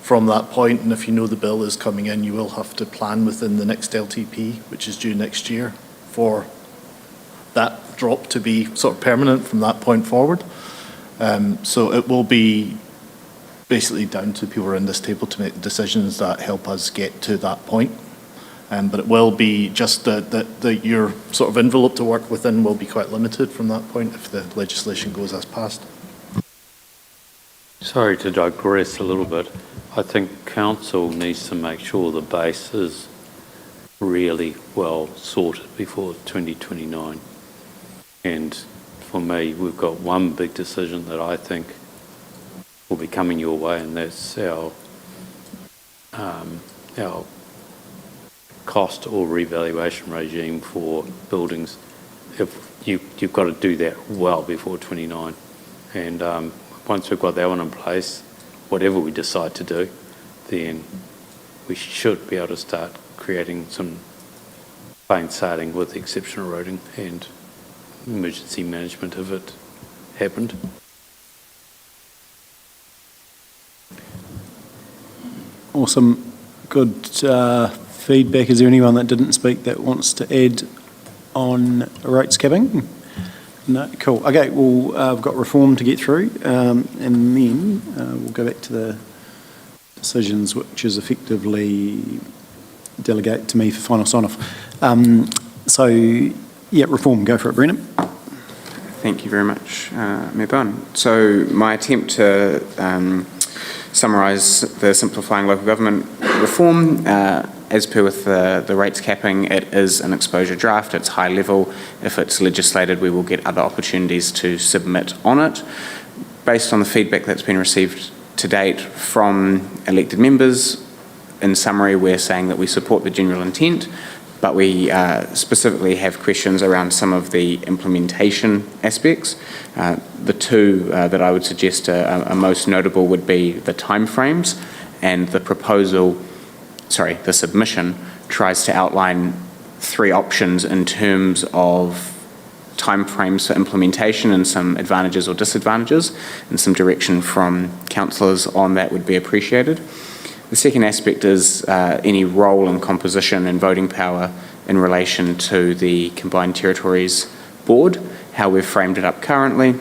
from that point, and if you know the bill is coming in, you will have to plan within the next LTP, which is due next year, for that drop to be sort of permanent from that point forward. So it will be basically down to people around this table to make the decisions that help us get to that point. But it will be just that your sort of envelope to work within will be quite limited from that point if the legislation goes as passed. Sorry to digress a little bit. I think council needs to make sure the base is really well sorted before 2029. And for me, we've got one big decision that I think will be coming your way, and that's our cost or revaluation regime for buildings. If you've got to do that well before 29, and once we've got that one in place, whatever we decide to do, then we should be able to start creating some plain sailing with exceptional roading and emergency management if it happened. Awesome. Good feedback. Is there anyone that didn't speak that wants to add on rates capping? No? Cool. Okay, well, I've got reform to get through, and then we'll go back to the decisions, which is effectively delegate to me for final sign-off. So, yeah, reform. Go for it, Brendan. Thank you very much, Mayor Bowen. So my attempt to summarise the simplifying local government reform, as per with the rates capping, it is an exposure draft, it's high level. If it's legislated, we will get other opportunities to submit on it. Based on the feedback that's been received to date from elected members, in summary, we're saying that we support the general intent, but we specifically have questions around some of the implementation aspects. The two that I would suggest are most notable would be the timeframes, and the submission tries to outline three options in terms of timeframes for implementation and some advantages or disadvantages, and some direction from councillors on that would be appreciated. The second aspect is any role and composition and voting power in relation to the Combined Territories Board. How we've framed it up currently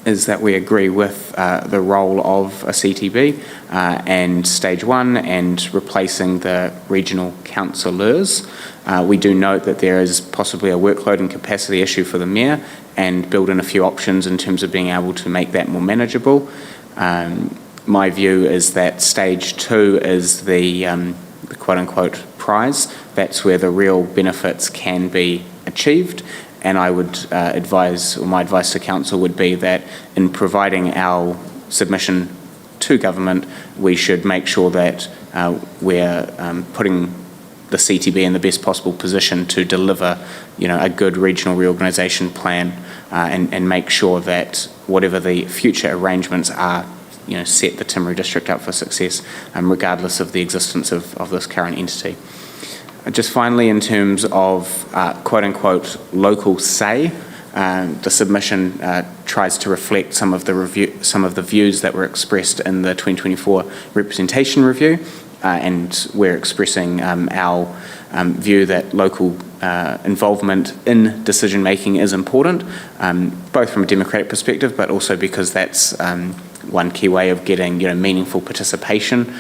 is that we agree with the role of a CTB and stage one and replacing the regional councillors. We do note that there is possibly a workload and capacity issue for the mayor, and build in a few options in terms of being able to make that more manageable. My view is that stage two is the quote-unquote prize. That's where the real benefits can be achieved. And I would advise, or my advice to council would be that in providing our submission to government, we should make sure that we're putting the CTB in the best possible position to deliver, a good regional reorganisation plan, and make sure that whatever the future arrangements are, set the Timaru district up for success, regardless of the existence of this current entity. Just finally, in terms of quote-unquote local say, the submission tries to reflect some of the views that were expressed in the 2024 representation review, and we're expressing our view that local involvement in decision making is important, both from a democratic perspective, but also because that's one key way of getting meaningful participation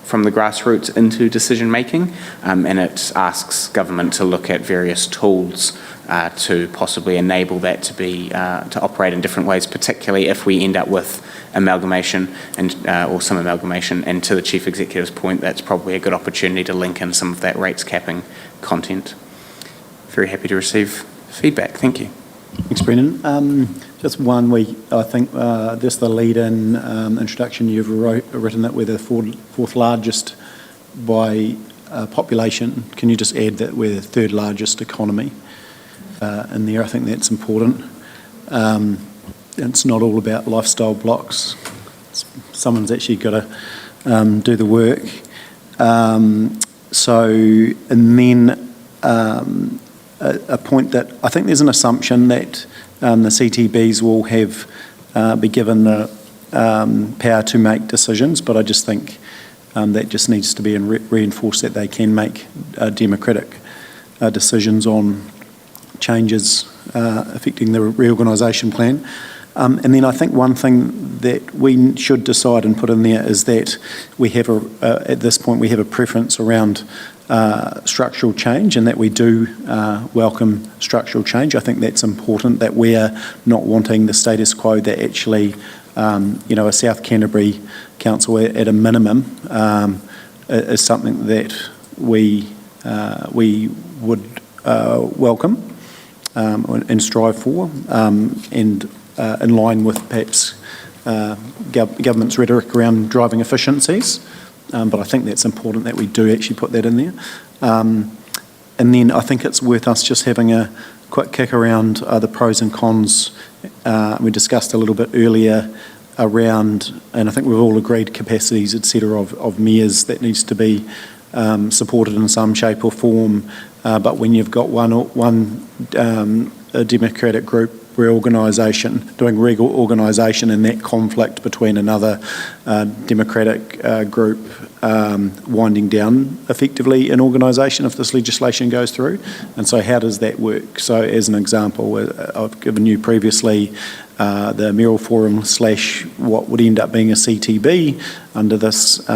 from the grassroots into decision making, and it asks government to look at various tools to possibly enable that to be to operate in different ways, particularly if we end up with amalgamation or some amalgamation. And to the Chief Executive's point, that's probably a good opportunity to link in some of that rates capping content. Very happy to receive feedback. Thank you. Thanks, Brendan. Just one I think this the lead-in introduction you've written that we're the fourth largest by population. Can you just add that we're the third largest economy in there? I think that's important. It's not all about lifestyle blocks. Someone's actually got to do the work. And then a point that I think there's an assumption that the CTBs will be given the power to make decisions, but I just think that just needs to be reinforced that they can make democratic decisions on changes affecting the reorganisation plan. And then I think one thing that we should decide and put in there is that we have at this point we have a preference around structural change, and that we do welcome structural change. I think that's important, that we're not wanting the status quo, that actually a South Canterbury Council at a minimum is something that we would welcome and strive for, and in line with perhaps government's rhetoric around driving efficiencies. But I think that's important that we do actually put that in there. And then I think it's worth us just having a quick kick around the pros and cons. We discussed a little bit earlier around, and I think we've all agreed, capacities, etc., of mayors that needs to be supported in some shape or form. But when you've got one democratic group doing reorganisation, and that conflict between another democratic group winding down effectively an organisation if this legislation goes through. And so how does that work? So as an example, I've given you previously the Mayoral Forum / what would end up being a CTB under this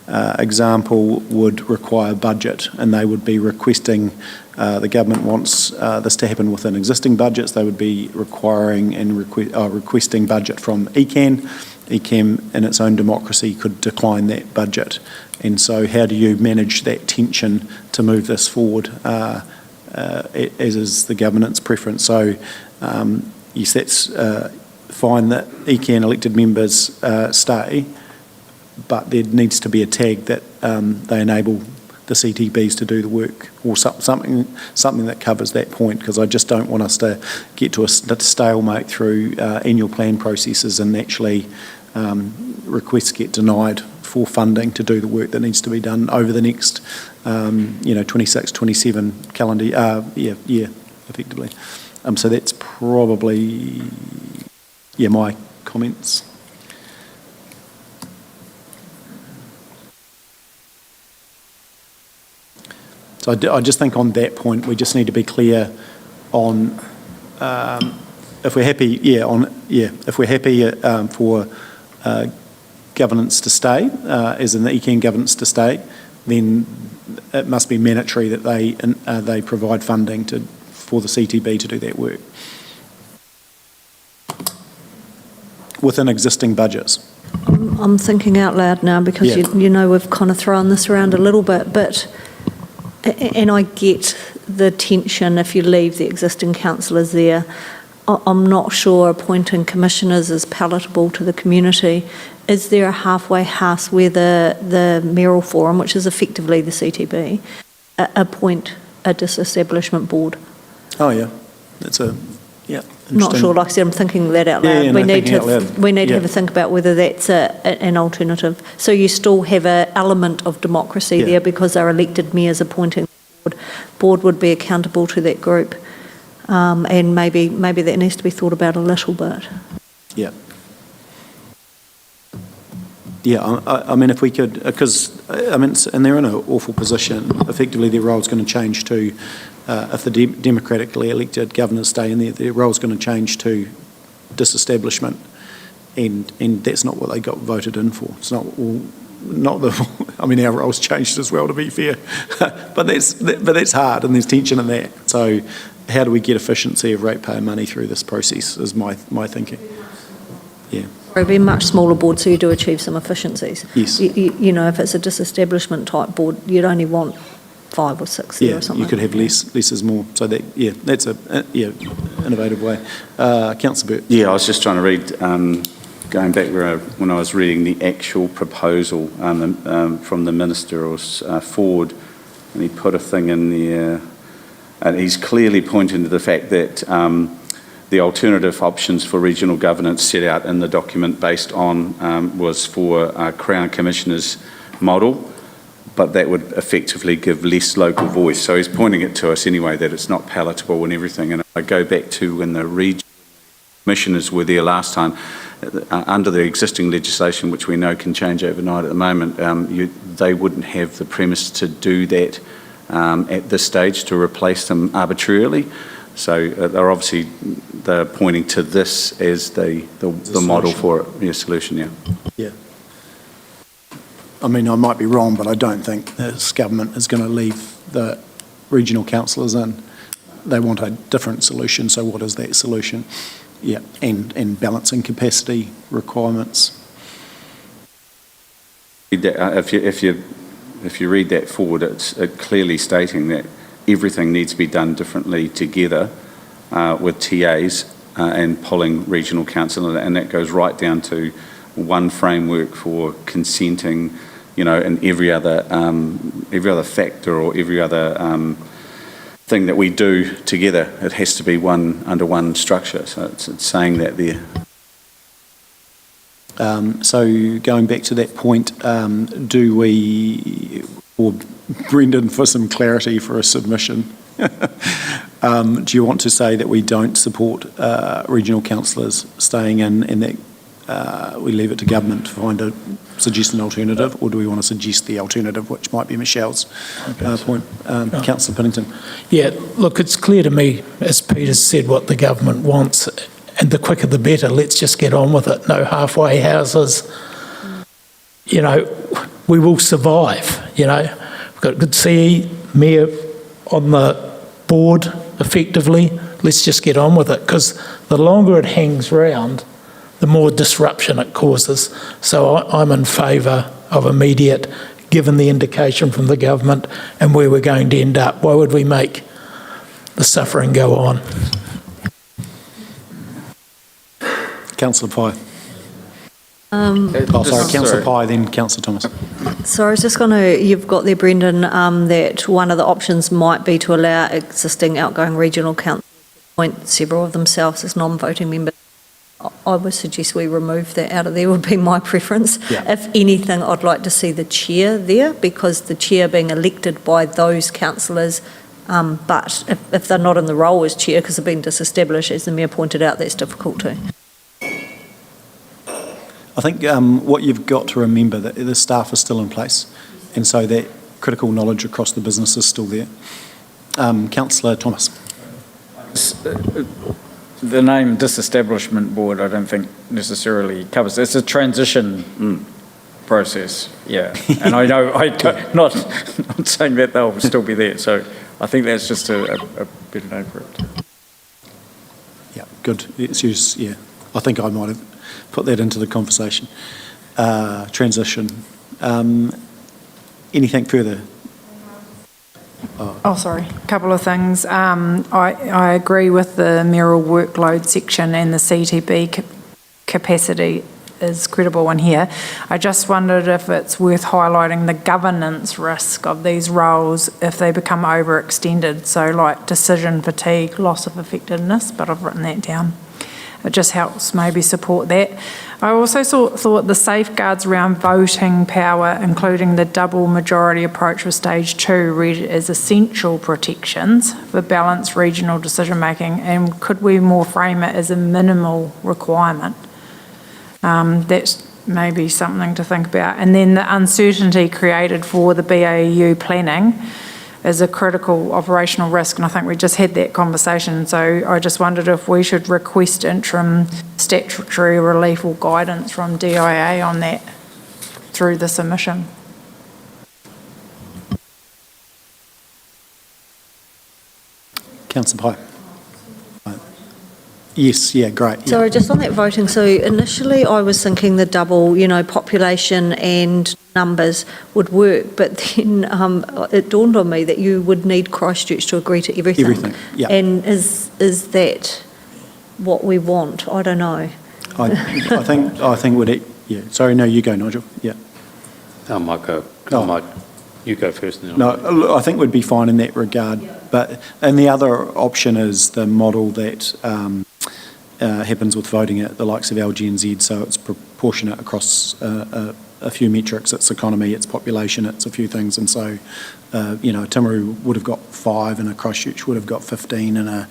example would require budget, and they would be requesting, the government wants this to happen within existing budgets, they would be requiring and requesting budget from ECAN. ECAN in its own democracy could decline that budget. And so how do you manage that tension to move this forward as is the government's preference? So yes, that's fine that ECAN elected members stay, but there needs to be a tag that they enable the CTBs to do the work, or something that covers that point, because I just don't want us to get to a stalemate through annual plan processes and actually requests get denied for funding to do the work that needs to be done over the next 26, 27 calendar year effectively. So that's probably my comments. So I just think on that point we just need to be clear on if we're happy, if we're happy for governance to stay, as in the ECAN governance to stay, then it must be mandatory that they provide funding for the CTB to do that work within existing budgets. I'm thinking out loud now because we've kind of thrown this around a little bit, but. And I get the tension if you leave the existing councillors there. I'm not sure appointing commissioners is palatable to the community. Is there a halfway house where the Mayoral Forum, which is effectively the CTB, appoint a disestablishment board? Oh yeah, that's Not sure, like I said, I'm thinking that out loud. We need to have a think about whether that's an alternative. So you still have an element of democracy there because they're elected mayors appointing the board. Board would be accountable to that group, and maybe that needs to be thought about a little bit. Yeah. Yeah, I mean, if we could, because, and they're in an awful position. Effectively, their role's going to change to, if the democratically elected governors stay in there, their role's going to change to disestablishment, and that's not what they got voted in for. It's not our role's changed as well, to be fair, but that's hard, and there's tension in that. So, how do we get efficiency of ratepayer money through this process? Is my thinking. Yeah. It would be a much smaller board, so you do achieve some efficiencies. Yes. If it's a disestablishment type board, you'd only want 5 or 6 there or something. You could have less is more. So that's a innovative way. Councillor Burt. Yeah, I was just trying to read, going back when I was reading the actual proposal from the Minister Ford, and he put a thing in there, and he's clearly pointing to the fact that the alternative options for regional governance set out in the document based on was for a Crown Commissioner's model, but that would effectively give less local voice. So he's pointing it to us anyway that it's not palatable and everything. And I go back to when the region commissioners were there last time, under the existing legislation, which we know can change overnight at the moment, they wouldn't have the premise to do that at this stage, to replace them arbitrarily. So they're pointing to this as the model for it, the solution, yeah. Yeah. I mean, I might be wrong, but I don't think this government is going to leave the regional councillors in. They want a different solution, so what is that solution? Yeah, and balancing capacity requirements. If you read that forward, it's clearly stating that everything needs to be done differently together with TAs and polling regional council, and that goes right down to one framework for consenting, and every other factor or every other thing that we do together. It has to be under one structure. So it's saying that there. So going back to that point, do we, or Brendan, for some clarity for a submission, do you want to say that we don't support regional councillors staying in and that we leave it to government to suggest an alternative, or do we want to suggest the alternative, which might be Michelle's point? Councillor Pinnington. Yeah, look, it's clear to me, as Peter said, what the government wants, and the quicker the better. Let's just get on with it. No halfway houses. We will survive. We've got a good CE, Mayor on the board effectively. Let's just get on with it, because the longer it hangs round, the more disruption it causes. So I'm in favour of immediate, given the indication from the government and where we're going to end up. Why would we make the suffering go on? Councillor Pye. Councillor Pye, then Councillor Thomas. So I was just going to, you've got there, Brendan, that one of the options might be to allow existing outgoing regional councillors to appoint several of themselves as non-voting members. I would suggest we remove that out of there, would be my preference. Yeah. If anything, I'd like to see the chair there, because the chair being elected by those councillors, but if they're not in the role as chair because they've been disestablished, as the Mayor pointed out, that's difficult too. I think what you've got to remember that the staff are still in place, and so that critical knowledge across the business is still there. Councillor Thomas. The name Disestablishment Board I don't think necessarily covers. It's a transition process, yeah. And I know, not saying that they'll still be there, so I think that's just a better name for it. Yeah, good. It's used, yeah. I think I might have put that into the conversation. Transition. Anything further? Sorry. A couple of things. I agree with the mayoral workload section, and the CTB capacity is credible in here. I just wondered if it's worth highlighting the governance risk of these roles if they become overextended. So like decision fatigue, loss of effectiveness, but I've written that down. It just helps maybe support that. I also thought the safeguards around voting power, including the double majority approach for stage 2, read as essential protections for balanced regional decision making, and could we more frame it as a minimal requirement? That's maybe something to think about. And then the uncertainty created for the BAU planning is a critical operational risk, and I think we just had that conversation. So I just wondered if we should request interim statutory relief or guidance from DIA on that through the submission. Councillor Pye. Yes, yeah, great. Yeah. Sorry, just on that voting, so initially I was thinking the double, population and numbers would work, but then it dawned on me that you would need Christchurch to agree to everything. Everything, yeah. And is that what we want? I don't know. I think would it, yeah. Sorry, no, you go, Nigel. Yeah. I might go. You go first. Then no, I think we'd be fine in that regard. But and the other option is the model that happens with voting at the likes of LG and Z, so it's proportionate across a a few metrics. It's economy, it's population, it's a few things. And so, Timaru would have got 5 and a Christchurch would have got 15 and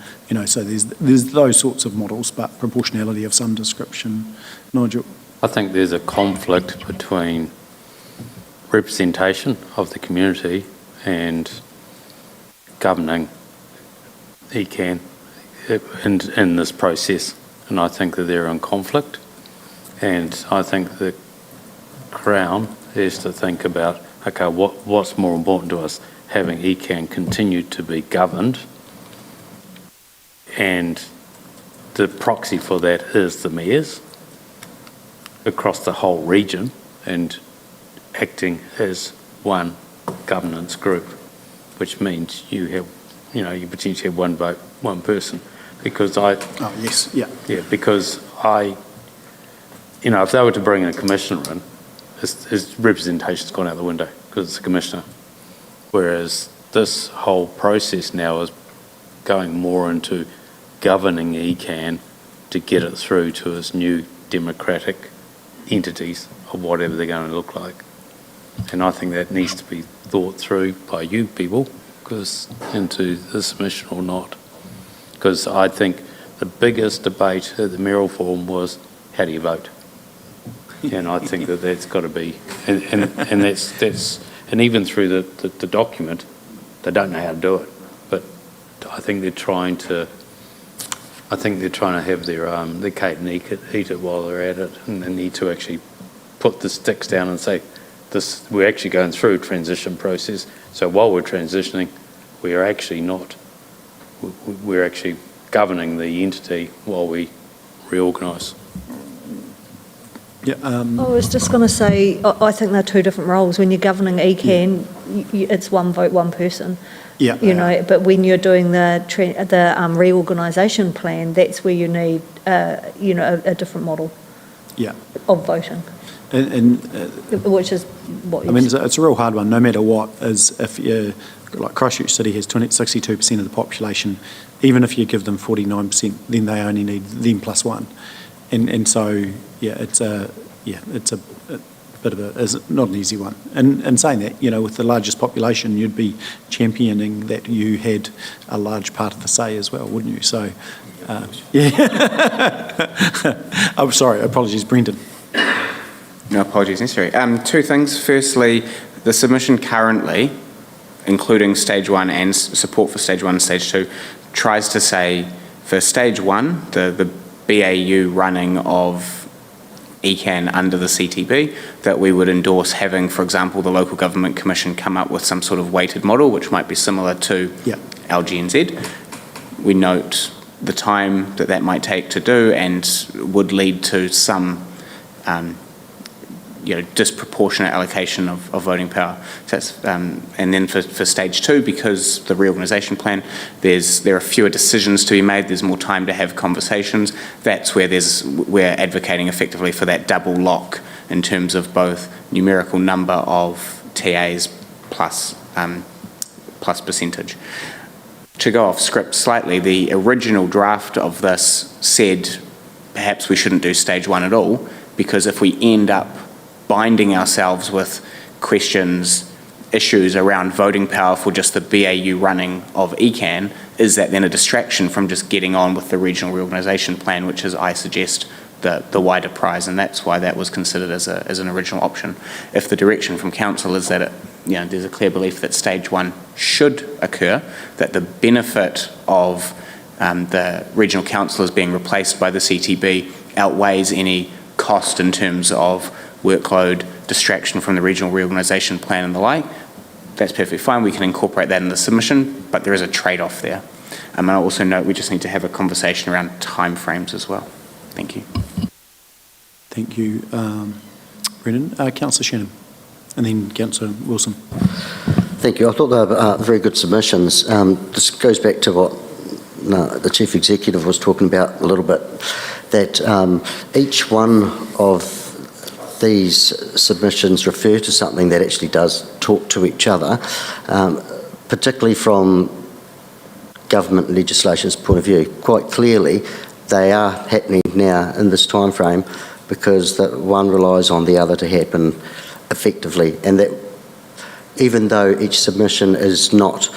so there's those sorts of models, but proportionality of some description. Nigel? I think there's a conflict between representation of the community and governing ECAN in this process. And I think that they're in conflict. And I think the Crown has to think about, okay, what's more important to us? Having ECAN continue to be governed, and the proxy for that is the mayors across the whole region and acting as one governance group, which means you potentially have one vote, one person. Because because if they were to bring in a commissioner in, his representation's gone out the window because it's a commissioner. Whereas this whole process now is going more into governing ECAN to get it through to its new democratic entities of whatever they're going to look like. And I think that needs to be thought through by you people, because into the submission or not. Because I think the biggest debate at the Mayoral Forum was, how do you vote? And I think that's got to be, and that's and even through the document, they don't know how to do it. But I think they're trying to have their cake and eat it while they're at it, and they need to actually put the sticks down and say, we're actually going through a transition process. So while we're transitioning, we're actually governing the entity while we reorganise. Yeah, I was just going to say, I think they're two different roles. When you're governing ECAN, it's one vote, one person. Yeah. But when you're doing the reorganisation plan, that's where you need, a different model. Yeah. Of voting. Which is what it's a real hard one, no matter what, is if you, like Christchurch City has 62% of the population, even if you give them 49%, then they only need them plus one. And so, it's a bit of it's not an easy one. And saying that, with the largest population, you'd be championing that you had a large part of the say as well, wouldn't you? So, I'm sorry, apologies, Brendan. No apologies necessary. Two things. Firstly, the submission currently, including stage 1 and support for stage 1 and stage 2, tries to say for stage 1, the BAU running of ECAN under the CTB, that we would endorse having, for example, the Local Government Commission come up with some sort of weighted model, which might be similar to LGNZ. We note the time that might take to do and would lead to some disproportionate allocation of voting power. So that's, and then for stage 2, because the reorganisation plan, there are fewer decisions to be made, there's more time to have conversations. That's where we're advocating effectively for that double lock in terms of both numerical number of TAs plus percentage. To go off script slightly, the original draft of this said perhaps we shouldn't do stage 1 at all, because if we end up binding ourselves with issues around voting power for just the BAU running of ECAN, is that then a distraction from just getting on with the regional reorganisation plan, which is, I suggest, the wider prize, and that's why that was considered as an original option. If the direction from council is that there's a clear belief that stage 1 should occur, that the benefit of the regional councillors being replaced by the CTB outweighs any cost in terms of workload, distraction from the regional reorganisation plan and the like, that's perfectly fine. We can incorporate that in the submission, but there is a trade-off there. And I also note we just need to have a conversation around timeframes as well. Thank you. Thank you, Brendan. Councillor Shannon, and then Councillor Wilson. Thank you. I thought they were very good submissions. This goes back to what the Chief Executive was talking about a little bit, that each one of these submissions refer to something that actually does talk to each other, particularly from government legislation's point of view. Quite clearly, they are happening now in this time frame because the one relies on the other to happen effectively, and that even though each submission is not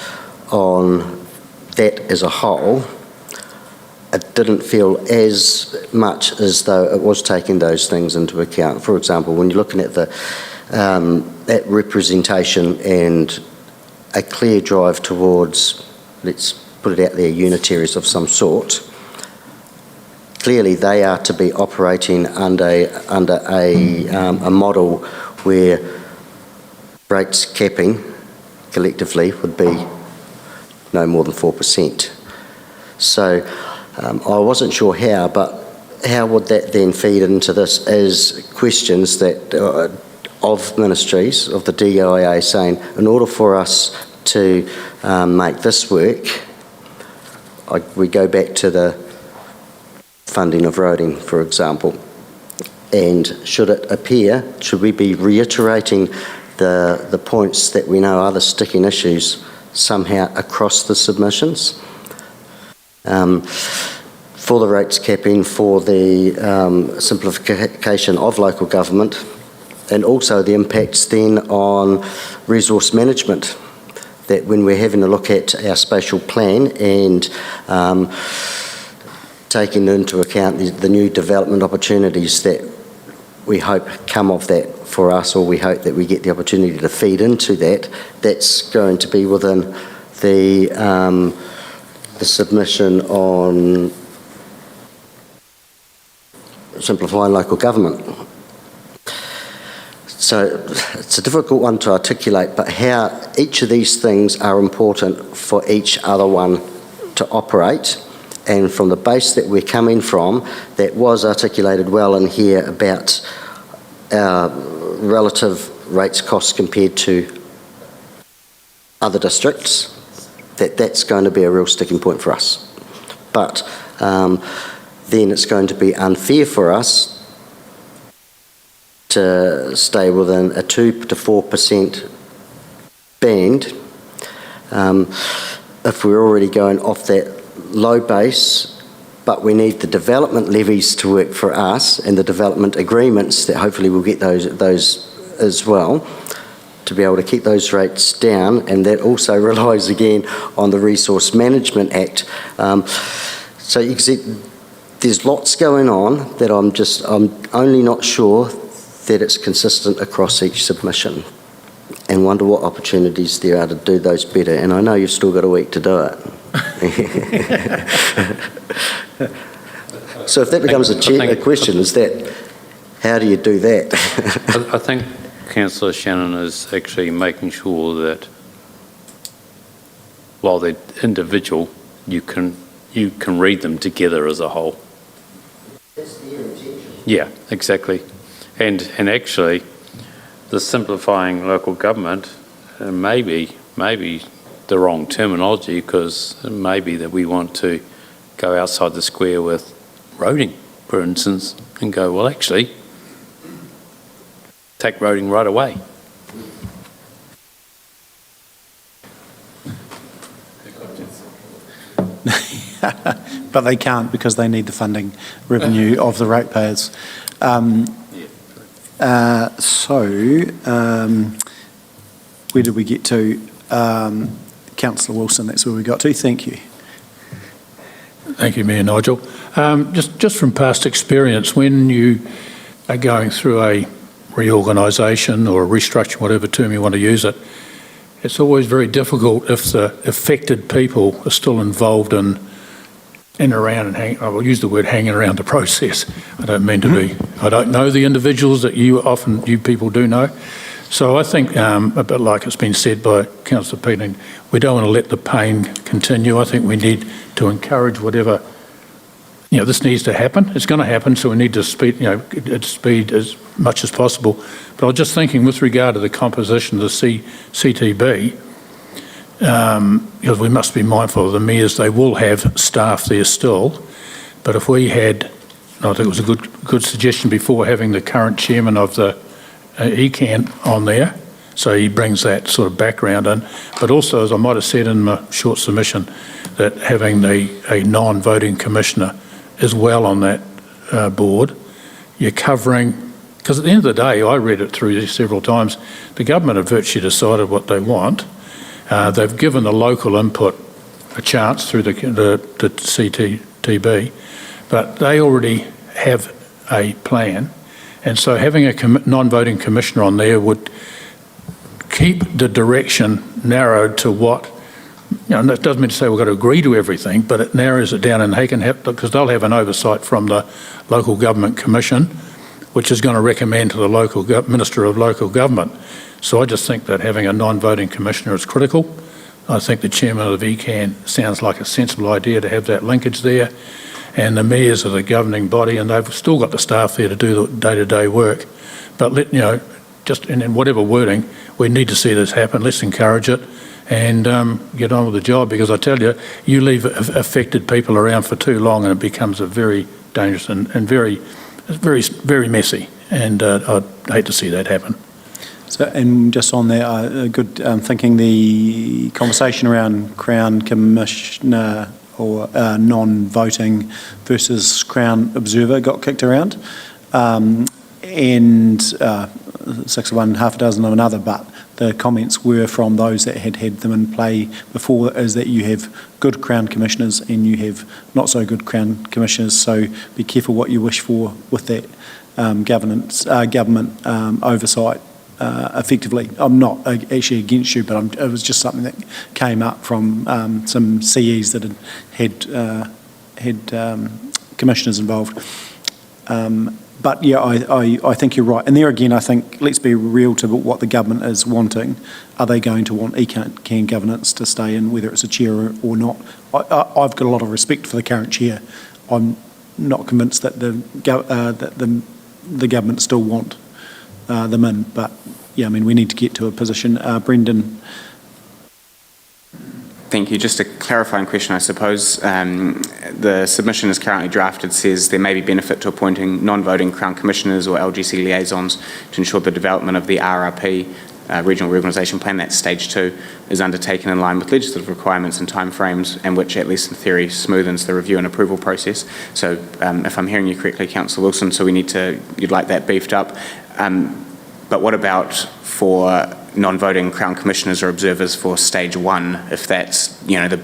on that as a whole, it didn't feel as much as though it was taking those things into account. For example, when you're looking at that representation and a clear drive towards, let's put it out there, unitaries of some sort, clearly they are to be operating under a model where rates capping collectively would be no more than 4%. So I wasn't sure how, but how would that then feed into this as questions that of ministries, of the DIA, saying in order for us to make this work, we go back to the funding of roading, for example, and should we be reiterating the points that we know are the sticking issues somehow across the submissions? For the rates capping, for the simplification of local government, and also the impacts then on resource management, that when we're having a look at our spatial plan and taking into account the new development opportunities that we hope come of that for us, or we hope that we get the opportunity to feed into that, that's going to be within the submission on simplifying local government. So it's a difficult one to articulate, but how each of these things are important for each other one to operate, and from the base that we're coming from, that was articulated well in here about our relative rates costs compared to other districts, that's going to be a real sticking point for us. But then it's going to be unfair for us to stay within a 2 to 4% band if we're already going off that low base, but we need the development levies to work for us and the development agreements that hopefully we'll get those as well, to be able to keep those rates down, and that also relies again on the Resource Management Act. So you can see there's lots going on that I'm only not sure that it's consistent across each submission, and wonder what opportunities there are to do those better. And I know you've still got a week to do it. So if that becomes a question, is that, how do you do that? I think Councillor Shannon is actually making sure that while they're individual, you can read them together as a whole. That's the intention. Yeah, exactly. And actually, the simplifying local government may be the wrong terminology, because it may be that we want to go outside the square with roading, for instance, and go, well, actually, take roading right away. But they can't, because they need the funding revenue of the ratepayers. Where did we get to? Councillor Wilson, that's where we got to. Thank you. Thank you, Mayor Nigel. Just from past experience, when you are going through a reorganisation or a restructure, whatever term you want to use it, it's always very difficult if the affected people are still involved in and around and I will use the word hanging around the process. I don't mean to be. I don't know the individuals that you people do know. So I think, a bit like it's been said by Councillor Peating, we don't want to let the pain continue. I think we need to encourage whatever, this needs to happen. It's going to happen, so we need to speed as much as possible. But I was just thinking with regard to the composition of the CTB, because we must be mindful of the mayors, they will have staff there still. But if we had, I think it was a good suggestion before, having the current chairman of the ECAN on there, so he brings that sort of background in. But also, as I might have said in my short submission, that having a non-voting commissioner as well on that board, you're covering, because at the end of the day, I read it through several times, the government have virtually decided what they want. They've given the local input a chance through the CTTB, but they already have a plan. And so having a non-voting commissioner on there would keep the direction narrowed to what, that doesn't mean to say we've got to agree to everything, but it narrows it down, and they can have, because they'll have an oversight from the Local Government Commission, which is going to recommend to the local Minister of Local Government. So I just think that having a non-voting commissioner is critical. I think the chairman of the VCAN sounds like a sensible idea to have that linkage there. And the mayors are the governing body, and they've still got the staff there to do the day-to-day work. But just in whatever wording, we need to see this happen. Let's encourage it and get on with the job, because I tell you, you leave affected people around for too long and it becomes a very dangerous and very, very messy. And I'd hate to see that happen. So, and just on that, good thinking, the conversation around Crown Commissioner or non-voting versus Crown Observer got kicked around, and 6 of one, half a dozen of another, but the comments were from those that had them in play before, is that you have good Crown Commissioners and you have not so good Crown Commissioners, so be careful what you wish for with that government oversight. Effectively, I'm not actually against you, but it was just something that came up from some CEs that had commissioners involved. But yeah, I think you're right. And there again, I think let's be real to what the government is wanting. Are they going to want ECAN governance to stay in, whether it's a chair or not? I've got a lot of respect for the current chair. I'm not convinced that the government still want them in, but yeah, I mean, we need to get to a position. Brendan. Thank you. Just a clarifying question, I suppose. The submission as currently drafted says there may be benefit to appointing non-voting Crown Commissioners or LGC liaisons to ensure the development of the RRP, Regional Reorganisation Plan, that's stage 2, is undertaken in line with legislative requirements and timeframes, and which, at least in theory, smoothens the review and approval process. So if I'm hearing you correctly, Councillor Wilson, so you'd like that beefed up. But what about for non-voting Crown Commissioners or observers for stage 1, if that's, the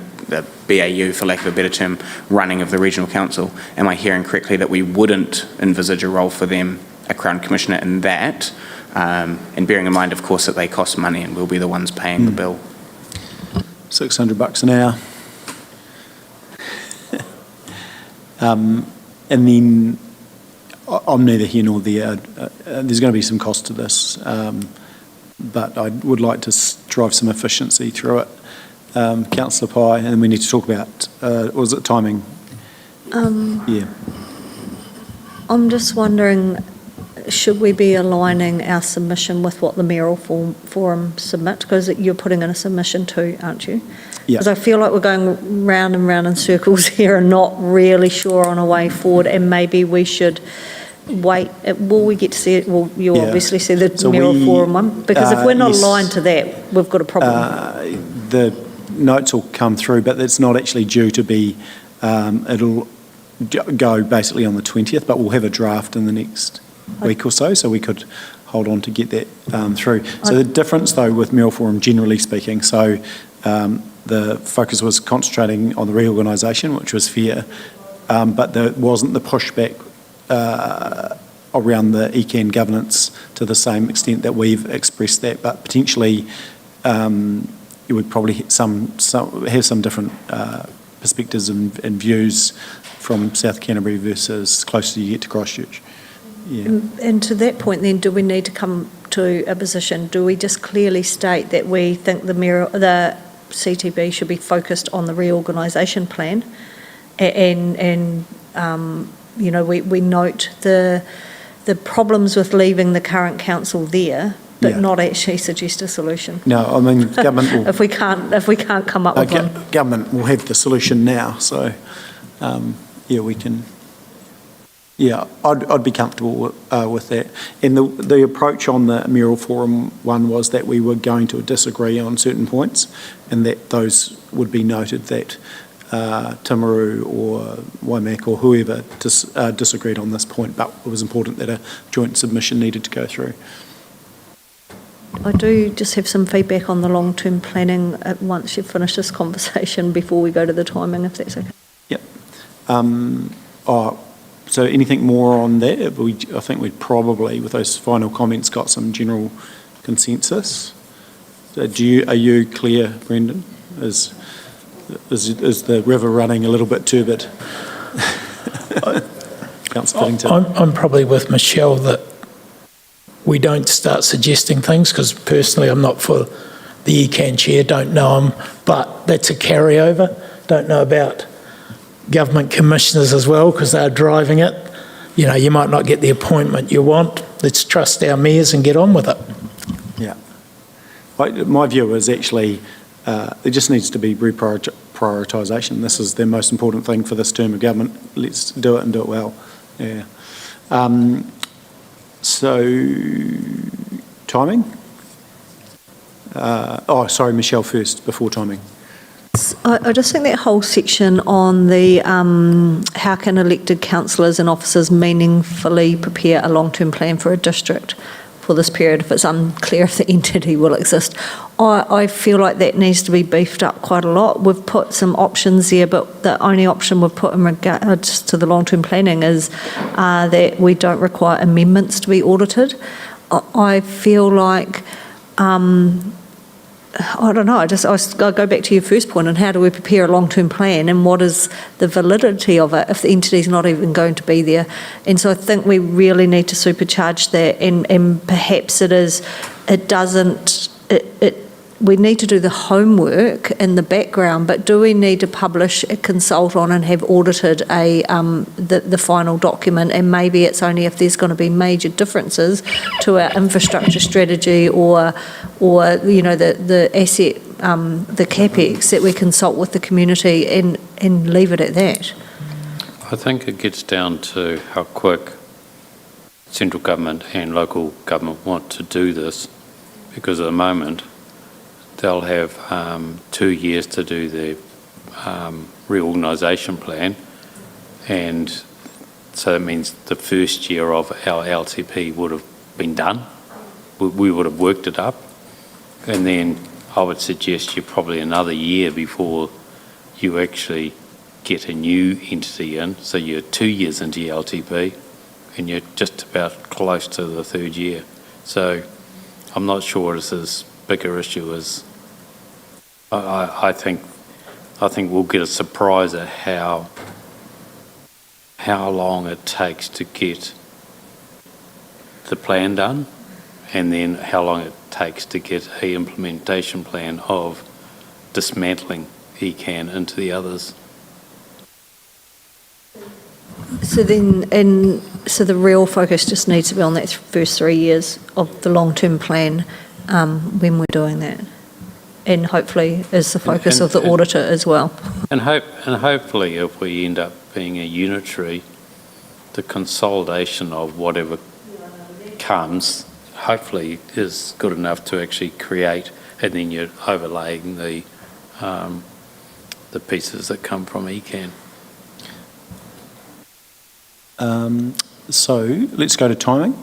BAU, for lack of a better term, running of the Regional Council? Am I hearing correctly that we wouldn't envisage a role for them, a Crown Commissioner in that, and bearing in mind, of course, that they cost money and we'll be the ones paying the bill? $600 an hour. And then I'm neither here nor there. There's going to be some cost to this, but I would like to drive some efficiency through it. Councillor Pye, and we need to talk about, was it timing? Yeah. I'm just wondering, should we be aligning our submission with what the Mayoral Forum submit? Because you're putting in a submission too, aren't you? Yeah. Because I feel like we're going round and round in circles here and not really sure on a way forward, and maybe we should wait. Will we get to see it? Well, you obviously see the Mayoral Forum one, because if we're not aligned to that, we've got a problem. The notes will come through, but it's not actually due to be, it'll go basically on the 20th, but we'll have a draft in the next week or so we could hold on to get that through. So the difference, though, with Mayoral Forum, generally speaking, so the focus was concentrating on the reorganisation, which was fair, but there wasn't the pushback around the ECAN governance to the same extent that we've expressed that, but potentially you would probably have some different perspectives and views from South Canterbury versus closer you get to Christchurch. Yeah. And to that point then, do we need to come to a position? Do we just clearly state that we think the CTB should be focused on the reorganisation plan, and we note the problems with leaving the current council there, but not actually suggest a solution? No, I mean, government will... if we can't come up with one. Government will have the solution now, so we can... Yeah, I'd be comfortable with that. And the approach on the Mayoral Forum one was that we were going to disagree on certain points, and that those would be noted, that Timaru or Waimak or whoever disagreed on this point, but it was important that a joint submission needed to go through. I do just have some feedback on the long-term planning once you've finished this conversation before we go to the timing, if that's okay. Yep. So anything more on that? I think we'd probably, with those final comments, got some general consensus. So are you clear, Brendan? Is the river running a little bit turbid? I'm probably with Michelle that we don't start suggesting things, because personally I'm not for the ECAN chair, don't know them, but that's a carryover. Don't know about government commissioners as well, because they're driving it. You know, you might not get the appointment you want. Let's trust our mayors and get on with it. Yeah. My view is actually there just needs to be reprioritisation. This is the most important thing for this term of government. Let's do it and do it well. Yeah. So, timing? Sorry, Michelle first, before timing. I just think that whole section on the how can elected councillors and officers meaningfully prepare a long-term plan for a district for this period if it's unclear if the entity will exist. I feel like that needs to be beefed up quite a lot. We've put some options there, but the only option we've put in regards to the long-term planning is that we don't require amendments to be audited. I feel like I don't know, I go back to your first point on how do we prepare a long-term plan and what is the validity of it if the entity's not even going to be there. And so I think we really need to supercharge that, and perhaps we need to do the homework in the background, but do we need to publish, consult on and have audited the final document? And maybe it's only if there's going to be major differences to our infrastructure strategy or the asset, the CapEx, that we consult with the community and leave it at that. I think it gets down to how quick central government and local government want to do this, because at the moment they'll have 2 years to do their reorganisation plan, and so that means the first year of our LTP would have been done. We would have worked it up, and then I would suggest you probably another year before you actually get a new entity in, so you're 2 years into your LTP and you're just about close to the third year. So I'm not sure it's as bigger issue as I think we'll get a surprise at how long it takes to get the plan done, and then how long it takes to get a implementation plan of dismantling ECAN into the others. So the real focus just needs to be on that first 3 years of the long-term plan when we're doing that, and hopefully is the focus of the auditor as well. And hopefully, if we end up being a unitary, the consolidation of whatever comes hopefully is good enough to actually create, and then you're overlaying the pieces that come from ECAN. So let's go to timing.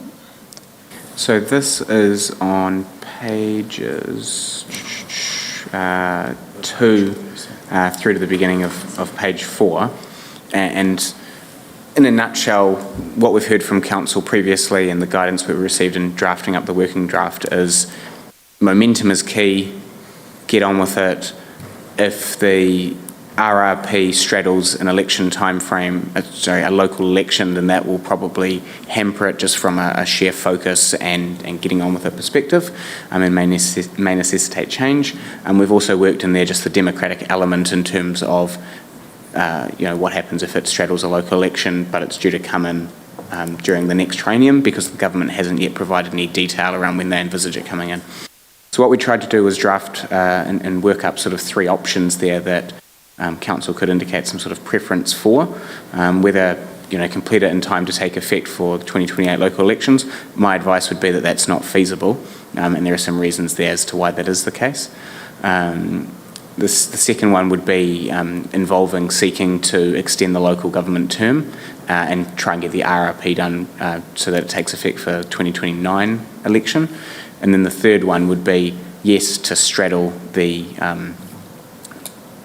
So this is on pages 2 through to the beginning of page 4. And in a nutshell, what we've heard from Council previously and the guidance we received in drafting up the working draft is momentum is key, get on with it. If the RRP straddles an election timeframe, a local election, then that will probably hamper it just from a sheer focus and getting on with a perspective, and may necessitate change. And we've also worked in there just the democratic element in terms of what happens if it straddles a local election, but it's due to come in during the next triennium, because the government hasn't yet provided any detail around when they envisage it coming in. So what we tried to do was draft and work up sort of 3 options there that Council could indicate some sort of preference for, whether complete it in time to take effect for the 2028 local elections. My advice would be that that's not feasible, and there are some reasons there as to why that is the case. The second one would be involving seeking to extend the local government term and try and get the RRP done so that it takes effect for 2029 election. And then the third one would be, yes, to straddle the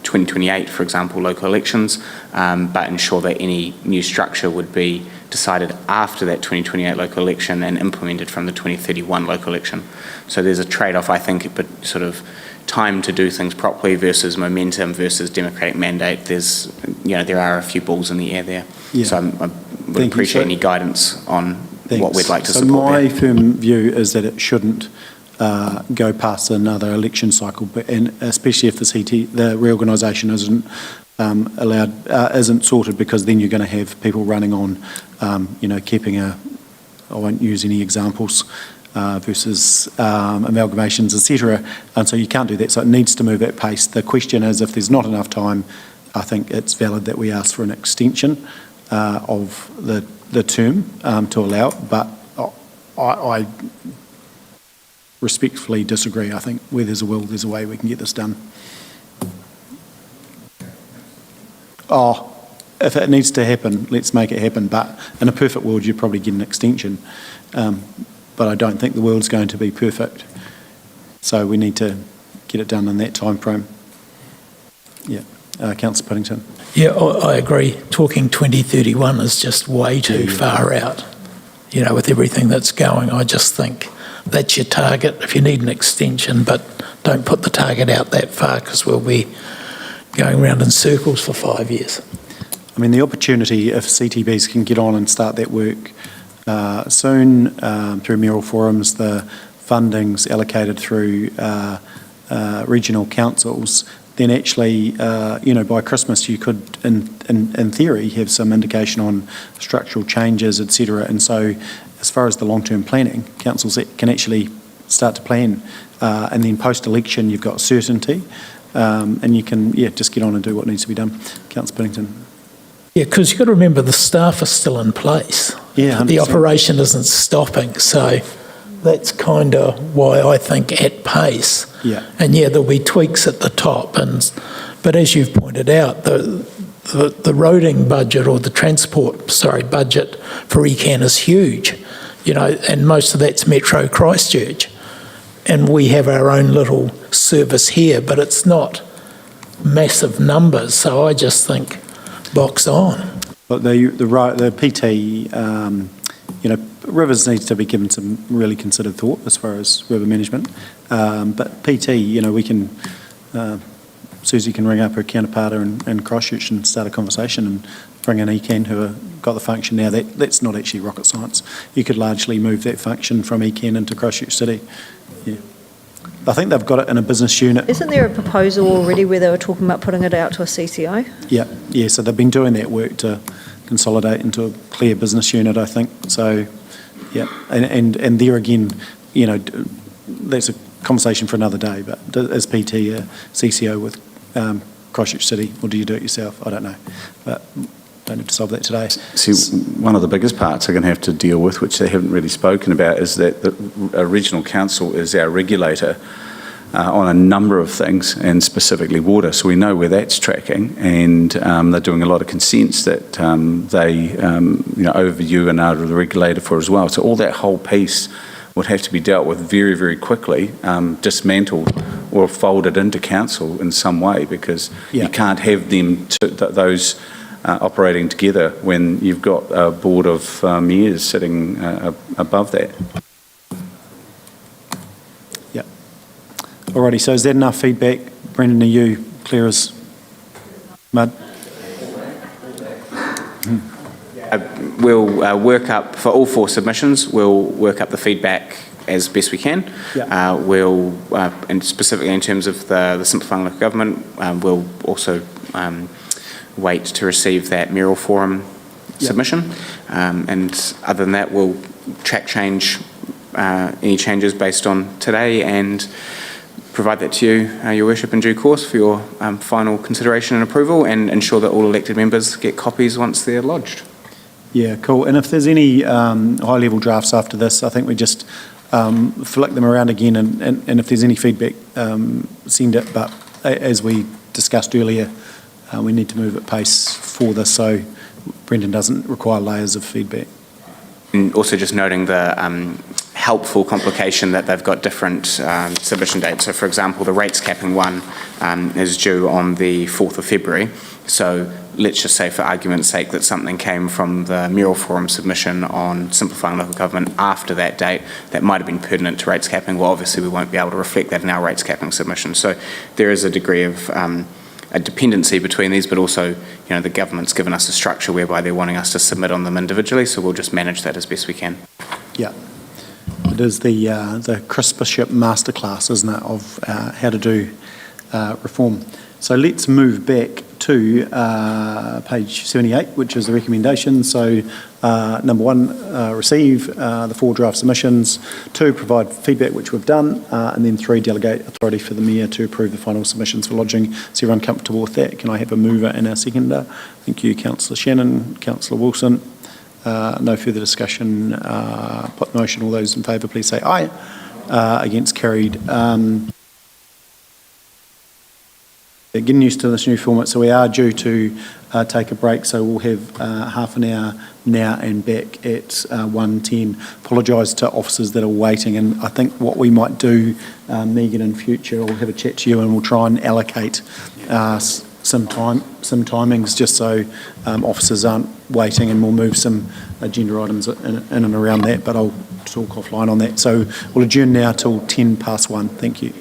2028, for example, local elections, but ensure that any new structure would be decided after that 2028 local election and implemented from the 2031 local election. So there's a trade-off, I think, but sort of time to do things properly versus momentum versus democratic mandate. There are a few balls in the air there. Yeah. So I would appreciate any guidance on what we'd like to So support my there. firm view is that it shouldn't go past another election cycle, and especially if the reorganisation isn't isn't sorted, because then you're going to have people running on, keeping I won't use any examples, versus amalgamations, etc. And so you can't do that. So it needs to move at pace. The question is, if there's not enough time, I think it's valid that we ask for an extension of the term to allow it. But I respectfully disagree. I think where there's a will, there's a way we can get this done. If it needs to happen, let's make it happen. But in a perfect world, you'd probably get an extension. But I don't think the world's going to be perfect. So we need to get it done in that time frame. Yeah. Councillor Puddington. Yeah, I agree. Talking 2031 is just way too far out, with everything that's going. I just think that's your target if you need an extension, but don't put the target out that far, because we'll be going round in circles for 5 years. I mean, the opportunity, if CTBs can get on and start that work soon through mayoral forums, the funding's allocated through regional councils, then actually, by Christmas you could, in theory, have some indication on structural changes, etc. And so, as far as the long-term planning, councils can actually start to plan, and then post-election you've got certainty, and you can, just get on and do what needs to be done. Councillor Puddington. Yeah, because you've got to remember the staff are still in place. Yeah, 100%. The operation isn't stopping, so that's kind of why I think at pace. Yeah. And there'll be tweaks at the top, but as you've pointed out, the roading budget or the budget for ECAN is huge, and most of that's Metro Christchurch, and we have our own little service here, but it's not massive numbers. So I just think box on. But the PT, rivers needs to be given some really considered thought as far as river management. But PT, we can, Susie can ring up her counterpart in Christchurch and start a conversation and bring in ECAN who have got the function now. That's not actually rocket science. You could largely move that function from ECAN into Christchurch City. Yeah. I think they've got it in a business unit. Isn't there a proposal already where they were talking about putting it out to a CCO? Yeah, so they've been doing that work to consolidate into a clear business unit, I think. So, yeah, and there again, that's a conversation for another day, but is PT a CCO with Christchurch City, or do you do it yourself? I don't know, but don't have to solve that today. See, one of the biggest parts they're going to have to deal with, which they haven't really spoken about, is that the regional council is our regulator on a number of things, and specifically water. So we know where that's tracking, and they're doing a lot of consents that they overview and are the regulator for as well. So all that whole piece would have to be dealt with very, very quickly, dismantled or folded into council in some way, because you can't have them those operating together when you've got a board of mayors sitting above that. Yeah. Alrighty, so is that enough feedback? Brendan, are you clear as mud? We'll work up, for all 4 submissions, we'll work up the feedback as best we can. And specifically in terms of the simplifying local government, we'll also wait to receive that mayoral forum submission. And other than that, we'll track any changes based on today and provide that to you, Your Worship, in due course for your final consideration and approval, and ensure that all elected members get copies once they're lodged. Yeah, cool. And if there's any high-level drafts after this, I think we just flick them around again, and if there's any feedback, send it. But as we discussed earlier, we need to move at pace for this, so Brendan doesn't require layers of feedback. And also just noting the helpful complication that they've got different submission dates. So for example, the rates capping one is due on the 4th of February. So let's just say for argument's sake that something came from the Mural Forum submission on simplifying local government after that date that might have been pertinent to rates capping. Well, obviously we won't be able to reflect that in our rates capping submission. So there is a degree of a dependency between these, but also, the government's given us a structure whereby they're wanting us to submit on them individually, so we'll just manage that as best we can. Yeah. It is the Crispiship Masterclass, isn't it, of how to do reform. So let's move back to page 78, which is the recommendation. So number 1, receive the 4 draft submissions. 2, provide feedback, which we've done. And then 3, delegate authority for the Mayor to approve the final submissions for lodging. Is everyone comfortable with that? Can I have a mover and a seconder? Thank you, Councillor Shannon. Councillor Wilson. No further discussion. Put the motion. All those in favour, please say aye. Against, carried. Getting used to this new format, so we are due to take a break, so we'll have half an hour now and back at 1:10. Apologise to officers that are waiting, and I think what we might do, Megan, in future, I'll have a chat to you and we'll try and allocate some timings just so officers aren't waiting, and we'll move some agenda items in and around that, but I'll talk offline on that. So we'll adjourn now till 1:10. Thank you.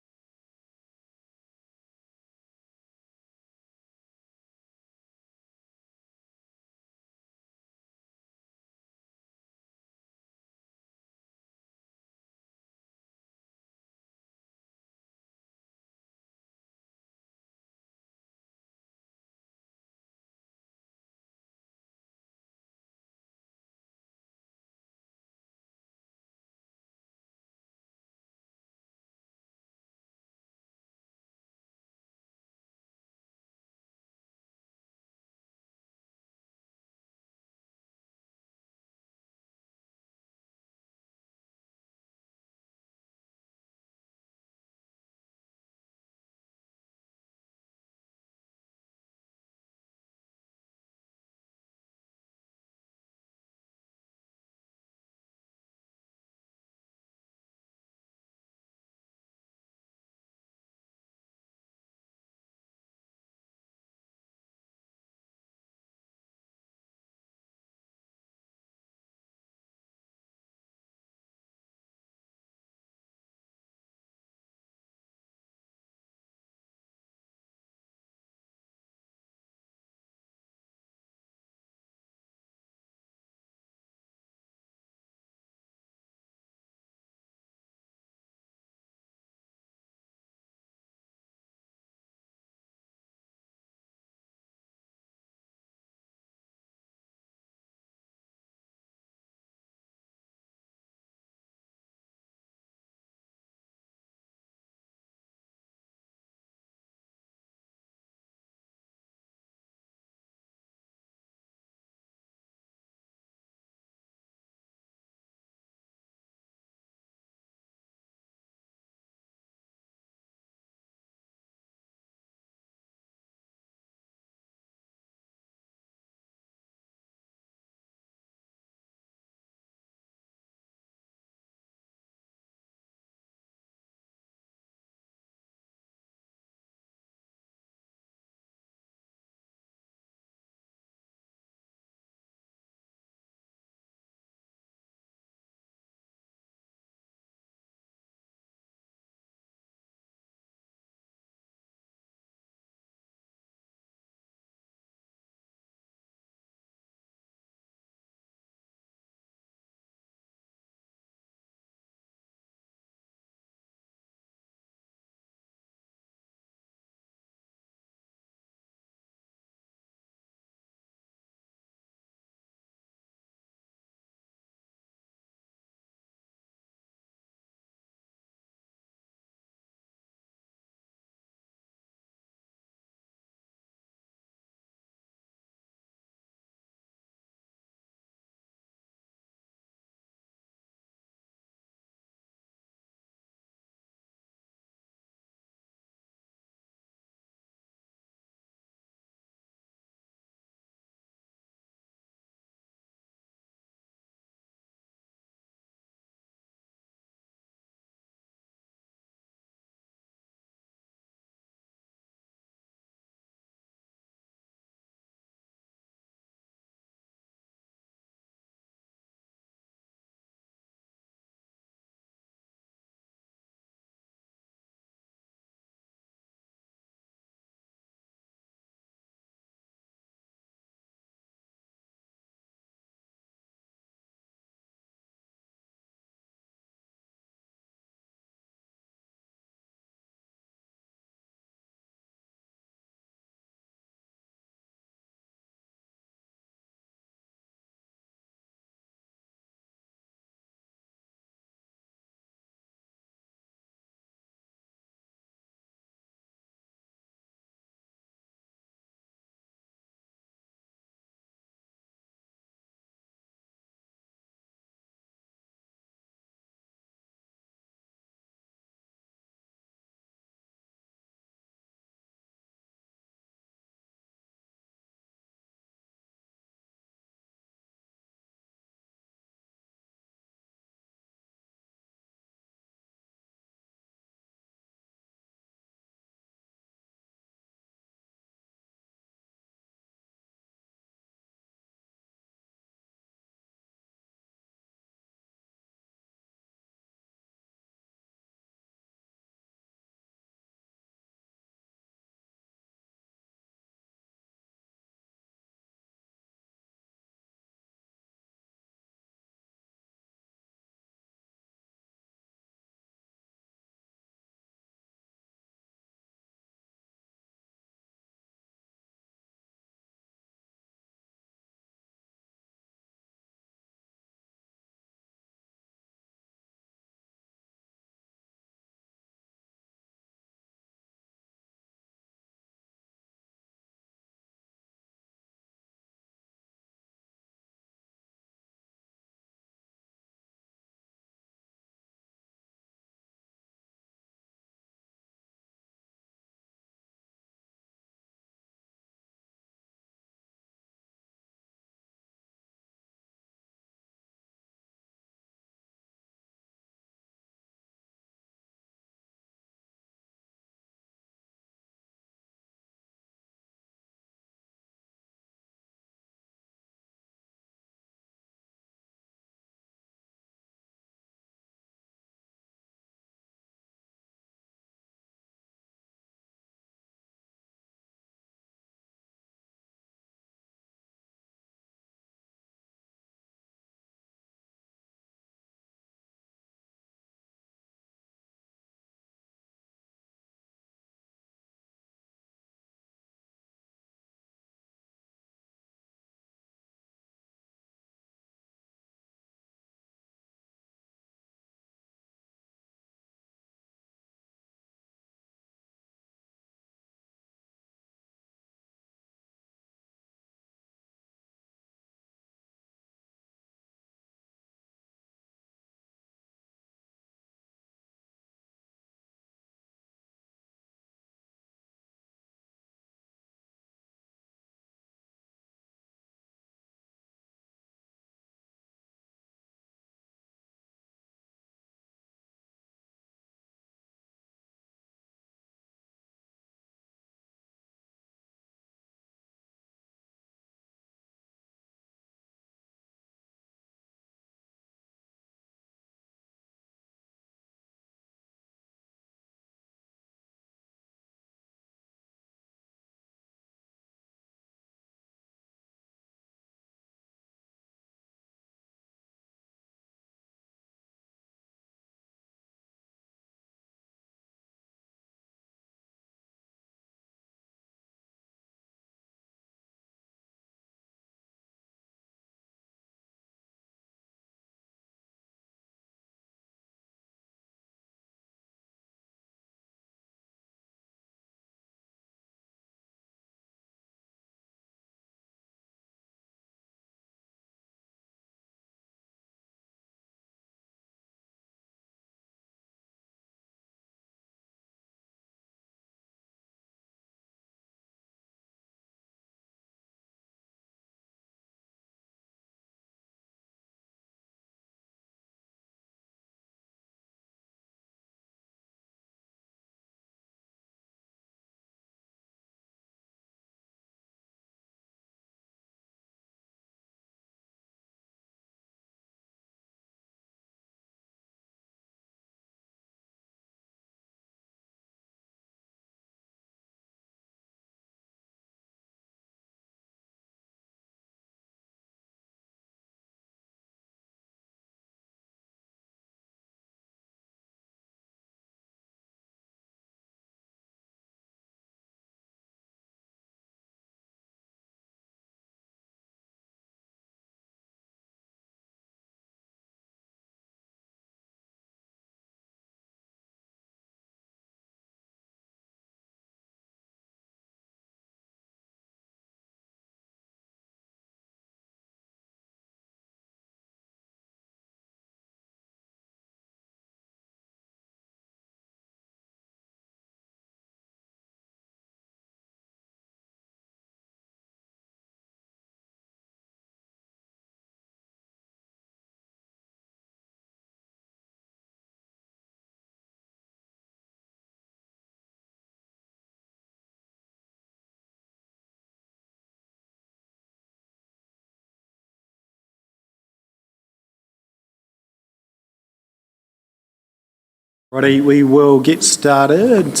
Righty, we will get started.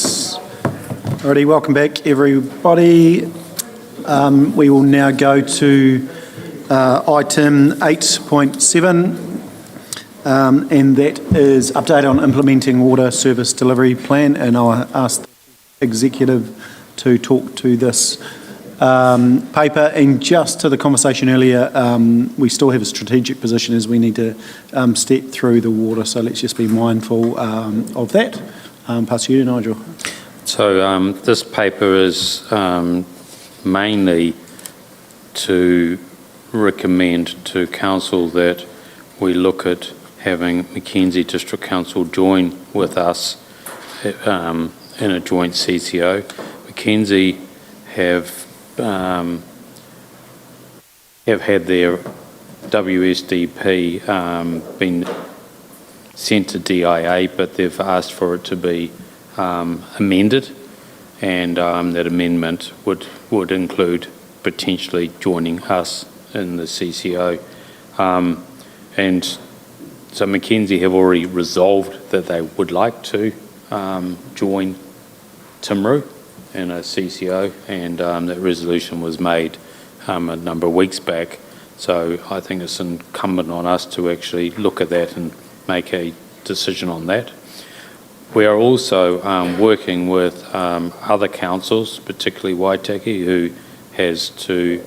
Righty, welcome back everybody. We will now go to item 8.7, and that is update on implementing water service delivery plan, and I'll ask the executive to talk to this paper. And just to the conversation earlier, we still have a strategic position as we need to step through the water, so let's just be mindful of that. Pass you to Nigel. So this paper is mainly to recommend to Council that we look at having Mackenzie District Council join with us in a joint CCO. Mackenzie have had their WSDP been sent to DIA, but they've asked for it to be amended, and that amendment would include potentially joining us in the CCO. And so Mackenzie have already resolved that they would like to join Timaru in a CCO, and that resolution was made a number of weeks back. So I think it's incumbent on us to actually look at that and make a decision on that. We are also working with other councils, particularly Waitaki, who has to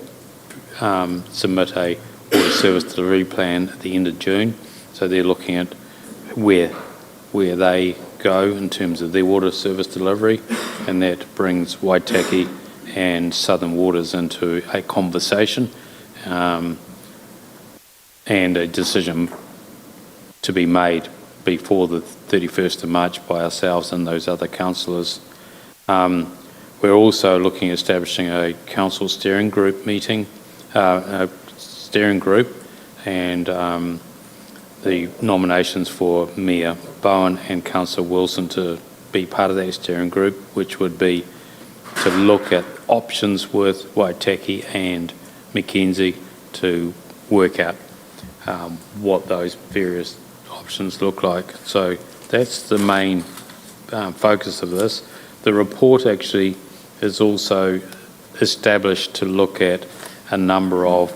submit a water service delivery plan at the end of June. So they're looking at where they go in terms of their water service delivery, and that brings Waitaki and Southern Waters into a conversation and a decision to be made before the 31st of March by ourselves and those other councillors. We're also looking at establishing a council steering group meeting, and the nominations for Mayor Bowen and Councillor Wilson to be part of that steering group, which would be to look at options with Waitaki and Mackenzie to work out what those various options look like. So that's the main focus of this. The report actually is also established to look at a number of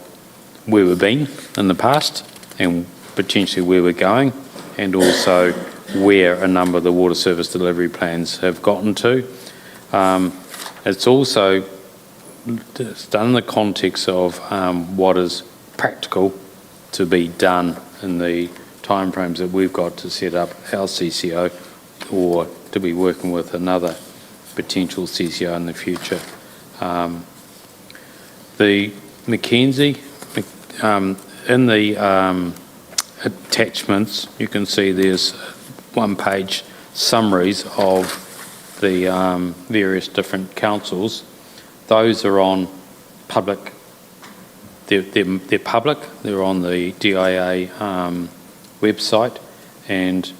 where we've been in the past and potentially where we're going, and also where a number of the water service delivery plans have gotten to. It's also done in the context of what is practical to be done in the timeframes that we've got to set up our CCO, or to be working with another potential CCO in the future. The Mackenzie, in the attachments, you can see there's one-page summaries of the various different councils. Those are on public. They're public. They're on the DIA website, and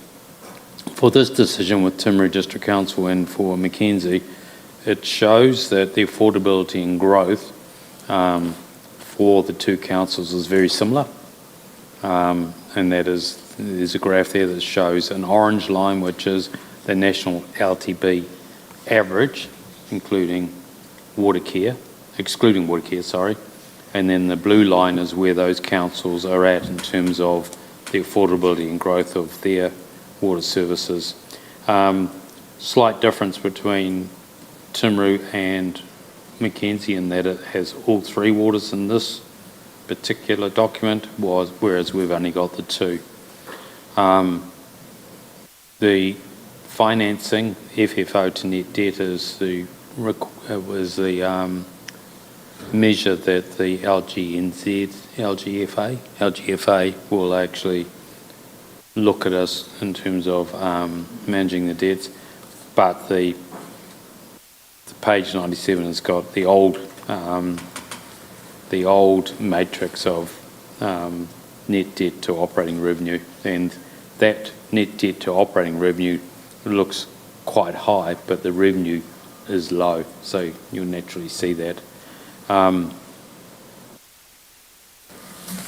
for this decision with Timaru District Council and for Mackenzie, it shows that the affordability and growth for the two councils is very similar, and that is, there's a graph there that shows an orange line, which is the national LTB average, excluding water care, sorry, and then the blue line is where those councils are at in terms of the affordability and growth of their water services. Slight difference between Timaru and Mackenzie in that it has all three waters in this particular document, whereas we've only got the two. The financing, FFO to net debt, is the measure that the LGFA will actually look at us in terms of managing the debts, but the page 97 has got the old matrix of net debt to operating revenue, and that net debt to operating revenue looks quite high, but the revenue is low, so you'll naturally see that.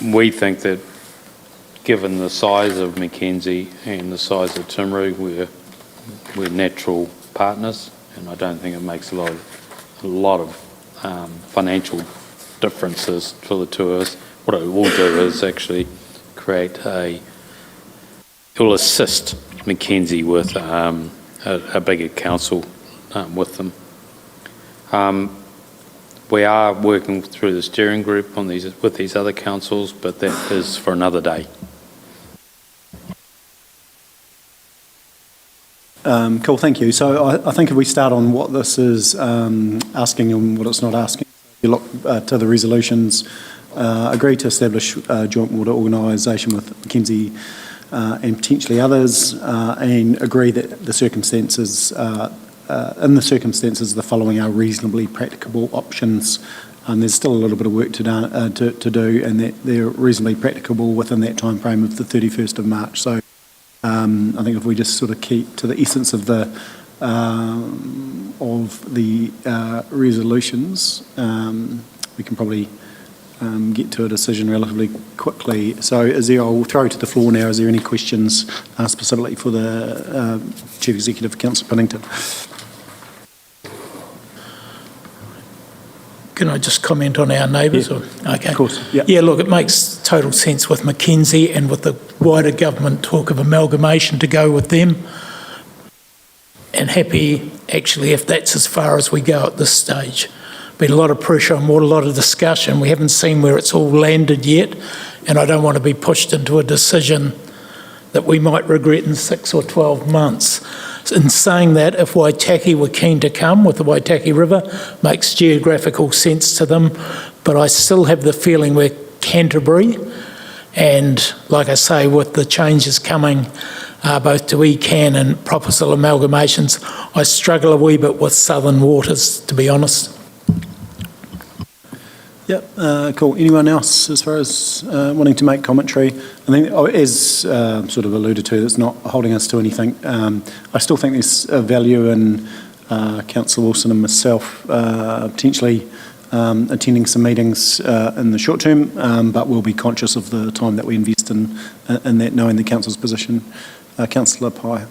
We think that given the size of Mackenzie and the size of Timaru, we're we're natural partners, and I don't think it makes a lot of financial differences for the two of us. What it will do is actually it will assist Mackenzie with a bigger council with them. We are working through the steering group with these other councils, but that is for another day. Cool, thank you. So I think if we start on what this is asking and what it's not asking, you look to the resolutions, agree to establish a joint water organisation with Mackenzie and potentially others, and agree that the circumstances, the following are reasonably practicable options. There's still a little bit of work to do, and that they're reasonably practicable within that time frame of the 31st of March. So I think if we just sort of keep to the essence of the resolutions, we can probably get to a decision relatively quickly. So I'll throw to the floor now. Is there any questions specifically for the Chief Executive, Councillor Pinnington? Can I just comment on our neighbours? Yeah, okay. of course. Yeah. Yeah, look, it makes total sense with Mackenzie and with the wider government talk of amalgamation to go with them. And happy, actually, if that's as far as we go at this stage. Been a lot of pressure on water, a lot of discussion. We haven't seen where it's all landed yet, and I don't want to be pushed into a decision that we might regret in 6 or 12 months. In saying that, if Waitaki were keen to come with the Waitaki River, makes geographical sense to them, but I still have the feeling we're Canterbury, and like I say, with the changes coming both to ECAN and proposal amalgamations, I struggle a wee bit with Southern Waters, to be honest. Yep, cool. Anyone else as far as wanting to make commentary? I think, as sort of alluded to, it's not holding us to anything. I still think there's a value in Councillor Wilson and myself potentially attending some meetings in the short term, but we'll be conscious of the time that we invest in that, knowing the council's position. Councillor Pye.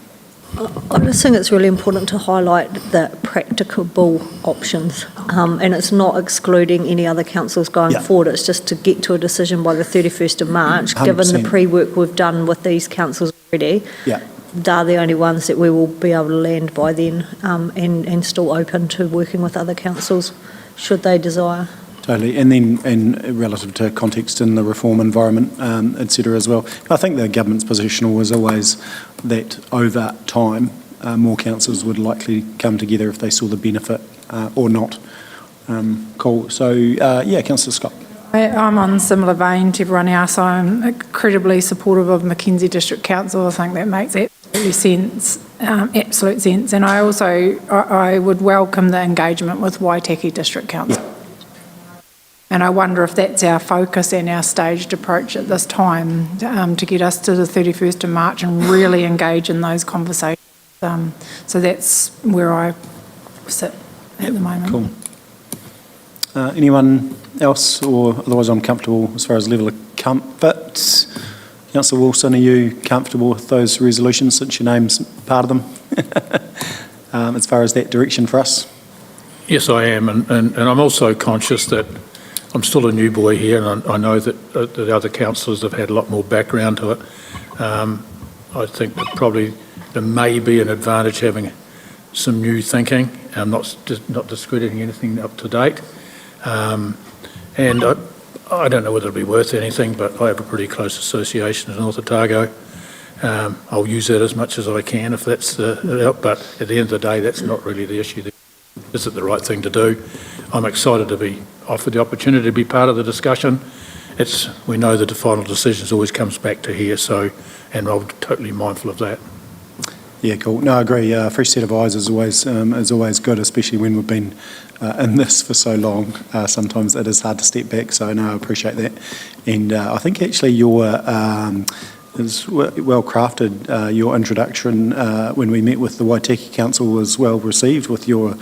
I just think it's really important to highlight the practicable options, and it's not excluding any other councils going forward. It's just to get to a decision by the 31st of March, 100%. Given the pre-work we've done with these councils already. Yeah. They're the only ones that we will be able to land by then, and still open to working with other councils should they desire. Totally, and relative to context in the reform environment, etc. as well. I think the government's position was always that over time, more councils would likely come together if they saw the benefit or not. Cool. So, Councillor Scott. I'm on similar vein to everyone else. I'm incredibly supportive of Mackenzie District Council. I think that makes absolute sense. And I would welcome the engagement with Waitaki District Council. Yeah. And I wonder if that's our focus and our staged approach at this time to get us to the 31st of March and really engage in those conversations. So that's where I sit at the moment. Cool. Anyone else, or otherwise I'm comfortable as far as level of comfort. Councillor Wilson, are you comfortable with those resolutions since your name's part of them? As far as that direction for us? Yes, I am, and I'm also conscious that I'm still a new boy here, and I know that the other councillors have had a lot more background to it. I think that probably there may be an advantage having some new thinking. I'm not discrediting anything up to date. And I don't know whether it'll be worth anything, but I have a pretty close association in North Otago. I'll use that as much as I can if that's the help, but at the end of the day, that's not really the issue. Is it the right thing to do? I'm excited to be offered the opportunity to be part of the discussion. We know that the final decision always comes back to here, and I'm totally mindful of that. Yeah, cool. No, I agree. Fresh set of eyes is always good, especially when we've been in this for so long. Sometimes it is hard to step back, so no, I appreciate that. And I think actually your is well crafted. Your introduction when we met with the Waitaki Council was well received with your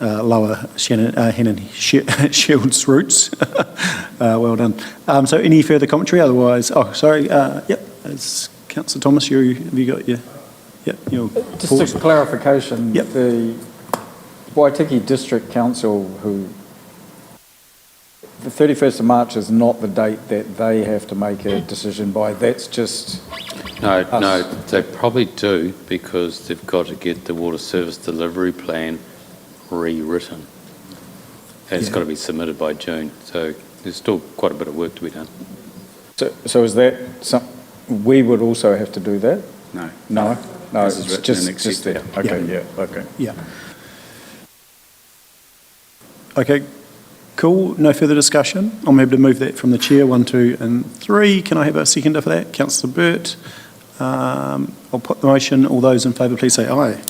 lower Hannon Shields roots. Well done. So any further commentary? Otherwise, Councillor Thomas, have you got your... Yeah, Just a clarification. Yep. The Waitiki District Council, who the 31st of March is not the date that they have to make a decision by. That's just No, us. no, they probably do because they've got to get the water service delivery plan rewritten. And it's got to be submitted by June, so there's still quite a bit of work to be done. So is that we would also have to do that? No. No? No, This is it's written just, and just accepted. that. Okay, yeah, okay. Yeah. Okay, cool. No further discussion. I'm happy to move that from the chair, 1, 2 and 3. Can I have a seconder for that? Councillor Burt. I'll put the motion. All those in favour, please say aye.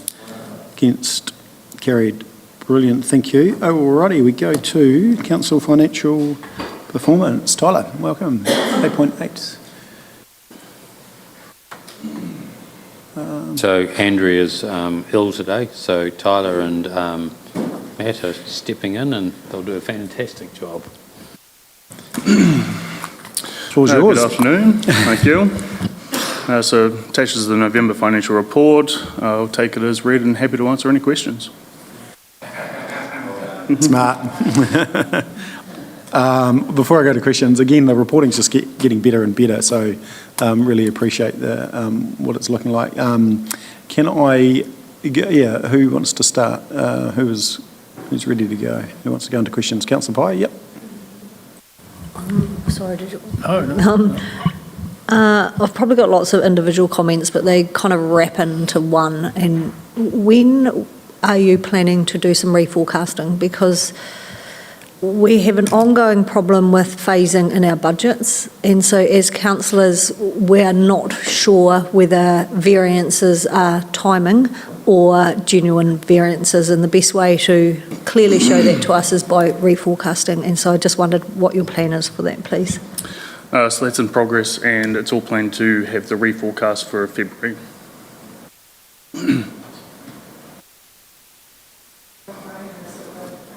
Against? Carried. Brilliant, thank you. Alrighty, we go to Council Financial Performance. Tyler, welcome. 8.8. So Andrea's ill today, so Tyler and Matt are stepping in and they'll do a fantastic job. Floor's yours. Good afternoon. Thank you. So attached is the November financial report. I'll take it as read and happy to answer any questions. Smart. Before I go to questions, again, the reporting's just getting better and better, so really appreciate what it's looking like. Can I, who wants to start? Who's ready to go? Who wants to go into questions? Councillor Pye, yep. Sorry, did you? Oh, no. I've probably got lots of individual comments, but they kind of wrap into one. And when are you planning to do some reforecasting? Because we have an ongoing problem with phasing in our budgets, and so as councillors, we're not sure whether variances are timing or genuine variances, and the best way to clearly show that to us is by reforecasting. And so I just wondered what your plan is for that, please. So that's in progress, and it's all planned to have the reforecast for February.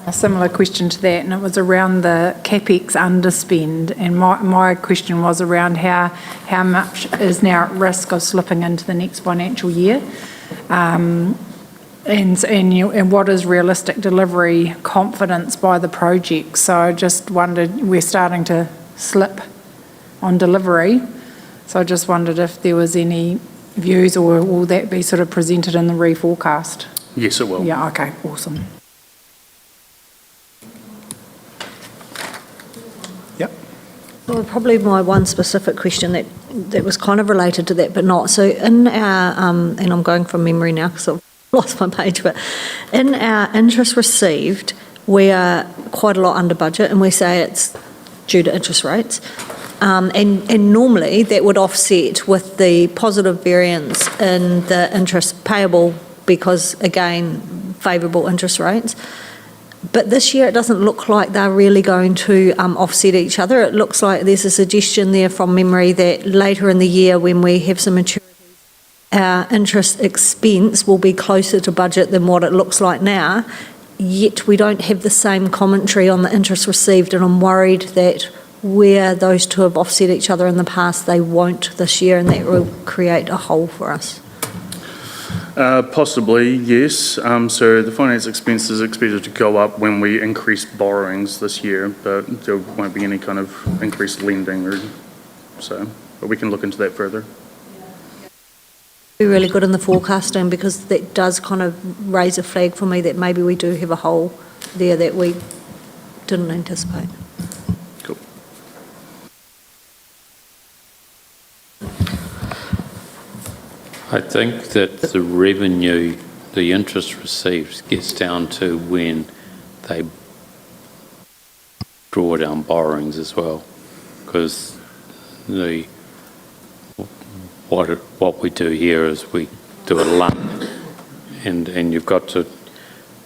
A similar question to that, and it was around the CapEx underspend, and my question was around how much is now at risk of slipping into the next financial year, and what is realistic delivery confidence by the project. So I just wondered, we're starting to slip on delivery, so I just wondered if there was any views, or will that be sort of presented in the reforecast? Yes, it will. Yeah, okay, awesome. Well, probably my one specific question that was kind of related to that, but not. So in our, and I'm going from memory now because I've lost my page, but in our interest received, we are quite a lot under budget, and we say it's due to interest rates. And normally that would offset with the positive variance in the interest payable because, again, favourable interest rates. But this year it doesn't look like they're really going to offset each other. It looks like there's a suggestion there from memory that later in the year when we have some maturities, our interest expense will be closer to budget than what it looks like now, yet we don't have the same commentary on the interest received, and I'm worried that where those two have offset each other in the past, they won't this year, and that will create a hole for us. Possibly, yes. So the finance expense is expected to go up when we increase borrowings this year, but there won't be any kind of increased lending, but we can look into that further. Be really good in the forecasting, because that does kind of raise a flag for me that maybe we do have a hole there that we didn't anticipate. Cool. I think that the revenue, the interest received, gets down to when they draw down borrowings as well, because what we do here is we do a lump, and you've got to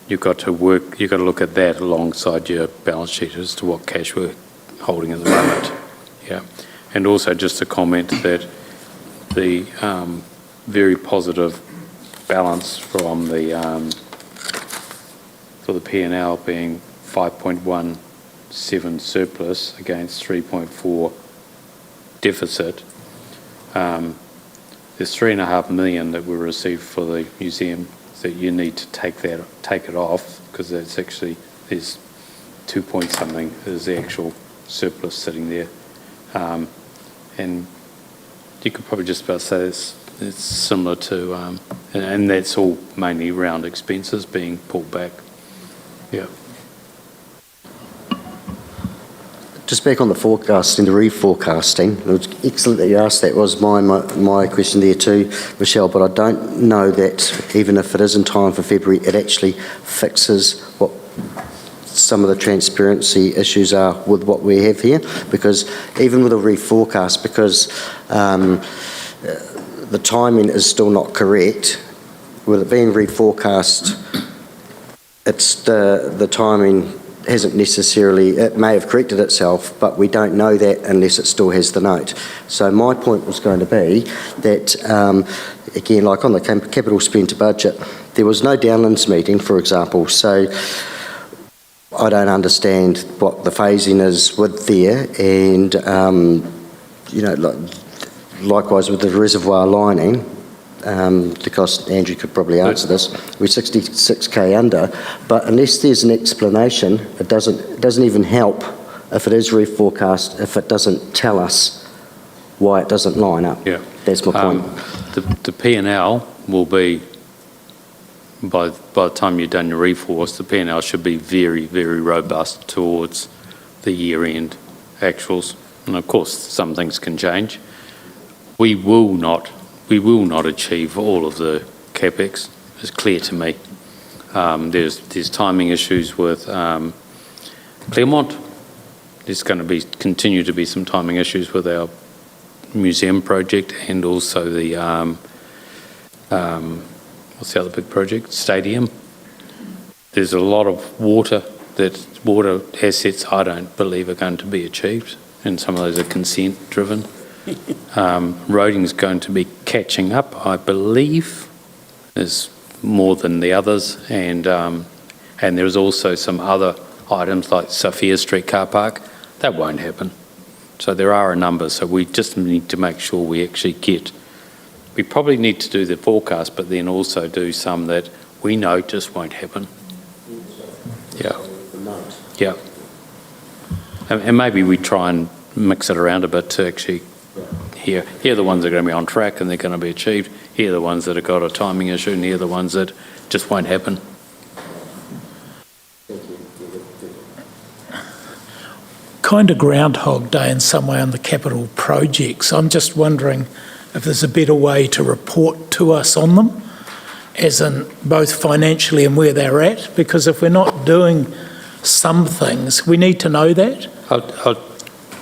look at that alongside your balance sheet as to what cash we're holding at the moment. Yeah, and also just a comment that the very positive balance from the for the P&L being 5.17 surplus against 3.4 deficit there's 3.5 million that we received for the museum that you need to take it off, because that's actually, there's 2 point something is the actual surplus sitting there. And you could probably just about say it's similar to, and that's all mainly around expenses being pulled back. Yeah. Just back on the forecasting, the reforecasting, it was excellent that you asked that. Was my question there too, Michelle, but I don't know that even if it is in time for February, it actually fixes what some of the transparency issues are with what we have here, because even with a reforecast, because the timing is still not correct, with it being reforecast, it's the timing hasn't necessarily, it may have corrected itself, but we don't know that unless it still has the note. So my point was going to be that, again, like on the capital spend to budget, there was no Downlands meeting, for example, so I don't understand what the phasing is with there, and, you know, likewise with the reservoir lining, because Andrew could probably answer this, we're 66k under, but unless there's an explanation, it doesn't even help if it is reforecast, if it doesn't tell us why it doesn't line up. Yeah. That's my point. The P&L will be, by the time you've done your reforce, the P&L should be very, very robust towards the year-end actuals. And of course, some things can change. We will not achieve all of the capex. It's clear to me. There's timing issues with Claremont. There's going to continue to be some timing issues with our museum project, and also the what's the other big project? Stadium. There's a lot of water assets I don't believe are going to be achieved, and some of those are consent driven. Roading's going to be catching up, I believe. There's more than the others, and there's also some other items like Sophia Street car park. That won't happen. So there are a number, so we just need to make sure we actually we probably need to do the forecast, but then also do some that we know just won't happen. Yeah. Yeah. And maybe we try and mix it around a bit to actually here are the ones that are going to be on track and they're going to be achieved. Here are the ones that have got a timing issue, and here are the ones that just won't happen. Kind of Groundhog Day in some way on the capital projects. I'm just wondering if there's a better way to report to us on them, as in both financially and where they're at, because if we're not doing some things, we need to know that.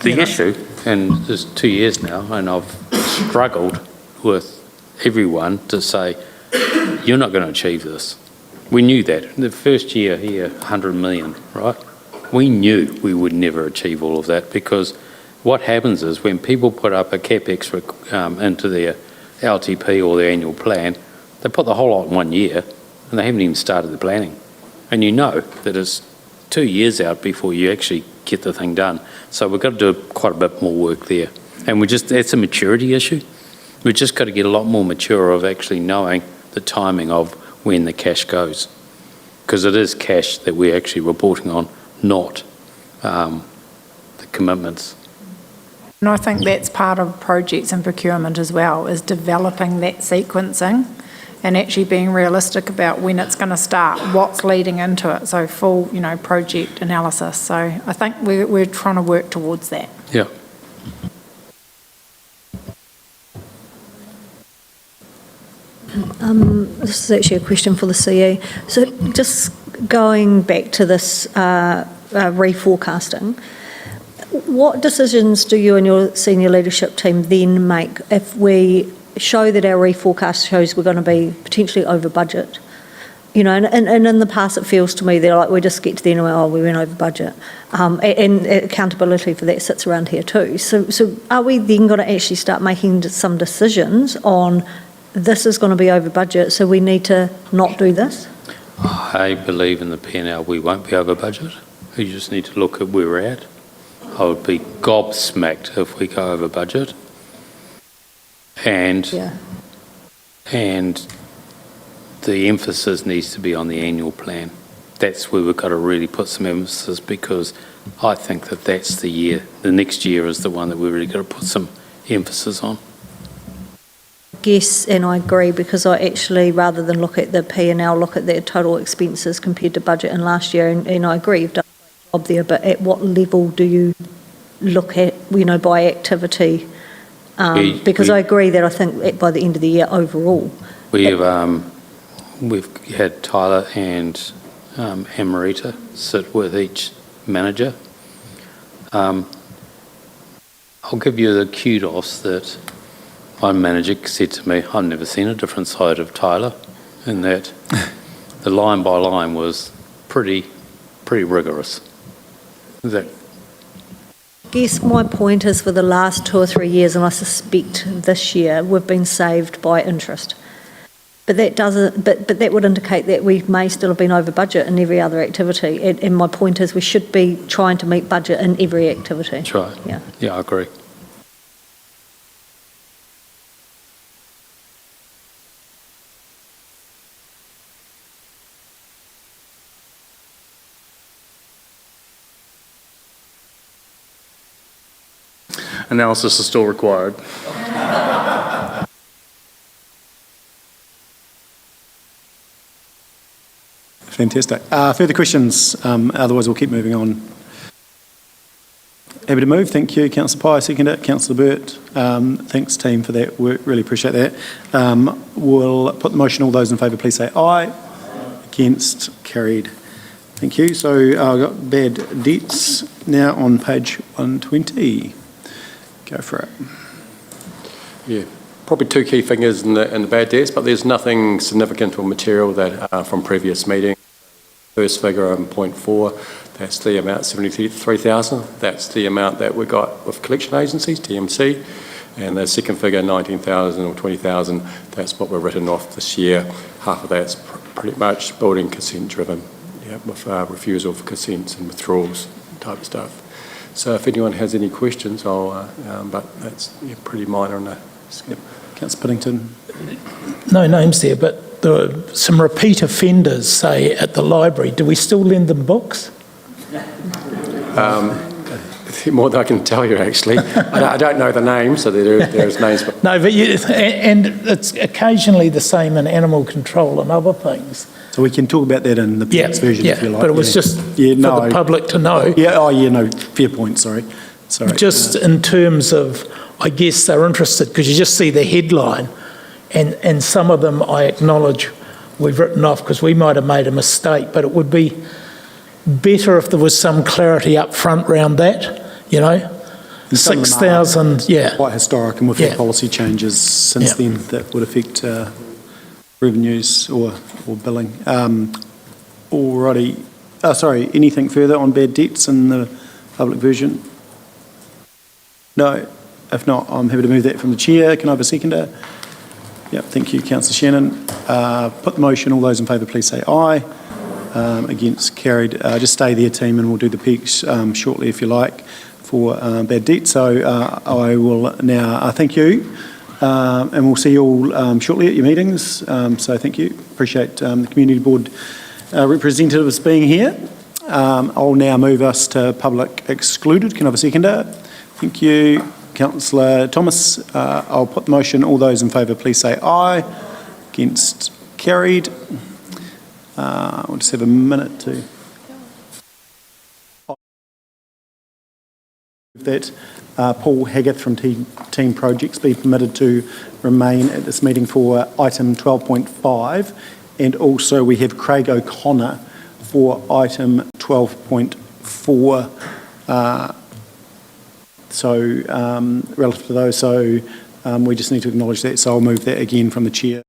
The issue, and it's 2 years now, and I've struggled with everyone to say, you're not going to achieve this. We knew that. The first year here, 100 million, right? We knew we would never achieve all of that, because what happens is when people put up a capex into their LTP or their annual plan, they put the whole lot in 1 year and they haven't even started the planning. And you know that it's 2 years out before you actually get the thing done. So we've got to do quite a bit more work there. And it's a maturity issue. We've just got to get a lot more mature of actually knowing the timing of when the cash goes. Because it is cash that we're actually reporting on, not the commitments. And I think that's part of projects and procurement as well, is developing that sequencing and actually being realistic about when it's going to start, what's leading into it. So full, project analysis. So I think we're trying to work towards that. Yeah. This is actually a question for the CE. So just going back to this reforecasting, what decisions do you and your senior leadership team then make if we show that our reforecast shows we're going to be potentially over budget? And in the past it feels to me that we just get to the end and we went over budget. And accountability for that sits around here too. So are we then going to actually start making some decisions on this is going to be over budget, so we need to not do this? I believe in the P&L we won't be over budget. You just need to look at where we're at. I would be gobsmacked if we go over budget. And And the emphasis needs to be on the annual plan. That's where we've got to really put some emphasis, because I think that that's the year, the next year is the one that we've really got to put some emphasis on. Yes, and I agree, because I actually, rather than look at the P&L, look at their total expenses compared to budget in last year, and I agree, you've done a great job there, but at what level do you look at, by activity? Because I agree that I think by the end of the year overall. We've had Tyler and Amarita sit with each manager. I'll give you the kudos that one manager said to me, I've never seen a different side of Tyler, in that the line by line was pretty rigorous. Is that? I guess my point is, for the last 2 or 3 years, and I suspect this year, we've been saved by interest. But that doesn't. But that would indicate that we may still have been over budget in every other activity. And my point is, we should be trying to meet budget in every activity. That's right. Yeah. Yeah, I agree. Analysis is still required. Fantastic. Further questions? Otherwise, we'll keep moving on. Happy to move. Thank you, Councillor Pye. Second it, Councillor Burt. Thanks, team, for that work. Really appreciate that. We'll put the motion. All those in favour, please say aye. Against? Carried. Thank you. So I've got bad debts now on page 120. Go for it. Yeah, probably two key figures in the bad debts, but there's nothing significant or material that from previous meetings. First figure on 0.4, that's the amount, 73,000. That's the amount that we got with collection agencies, TMC. And the second figure, 19,000 or 20,000, that's what we're written off this year. Half of that's pretty much building consent driven, with refusal for consents and withdrawals type of stuff. So if anyone has any questions, but that's pretty minor on that. Yep. Councillor Piddington. No names there, but there are some repeat offenders, say, at the library. Do we still lend them books? More than I can tell you, actually. I don't know the names, so there's names. But No, but and it's occasionally the same in animal control and other things. So we can talk about that in the next version, if you like. But it was just for the public to know. Fair point, sorry. Just in terms of, I guess they're interested, because you just see the headline, and some of them I acknowledge we've written off because we might have made a mistake, but it would be better if there was some clarity up front around that, 6,000, quite historic, and we've had policy changes since then that would affect revenues or billing. Alrighty. Sorry, anything further on bad debts in the public version? No. If not, I'm happy to move that from the chair. Can I have a seconder? Thank you, Councillor Shannon. Put the motion. All those in favour, please say aye. Against? Carried. Just stay there, team, and we'll do the peaks shortly, if you like, for bad debt. So I will now thank you, and we'll see you all shortly at your meetings. So thank you. Appreciate the Community Board representatives being here. I'll now move us to public excluded. Can I have a seconder? Thank you. Councillor Thomas, I'll put the motion. All those in favour, please say aye. Against? Carried. We'll just have a minute to... that Paul Haggith from Team Projects be permitted to remain at this meeting for item 12.5, and also we have Craig O'Connor for item 12.4. Relative to those, we just need to acknowledge that, so I'll move that again from the chair.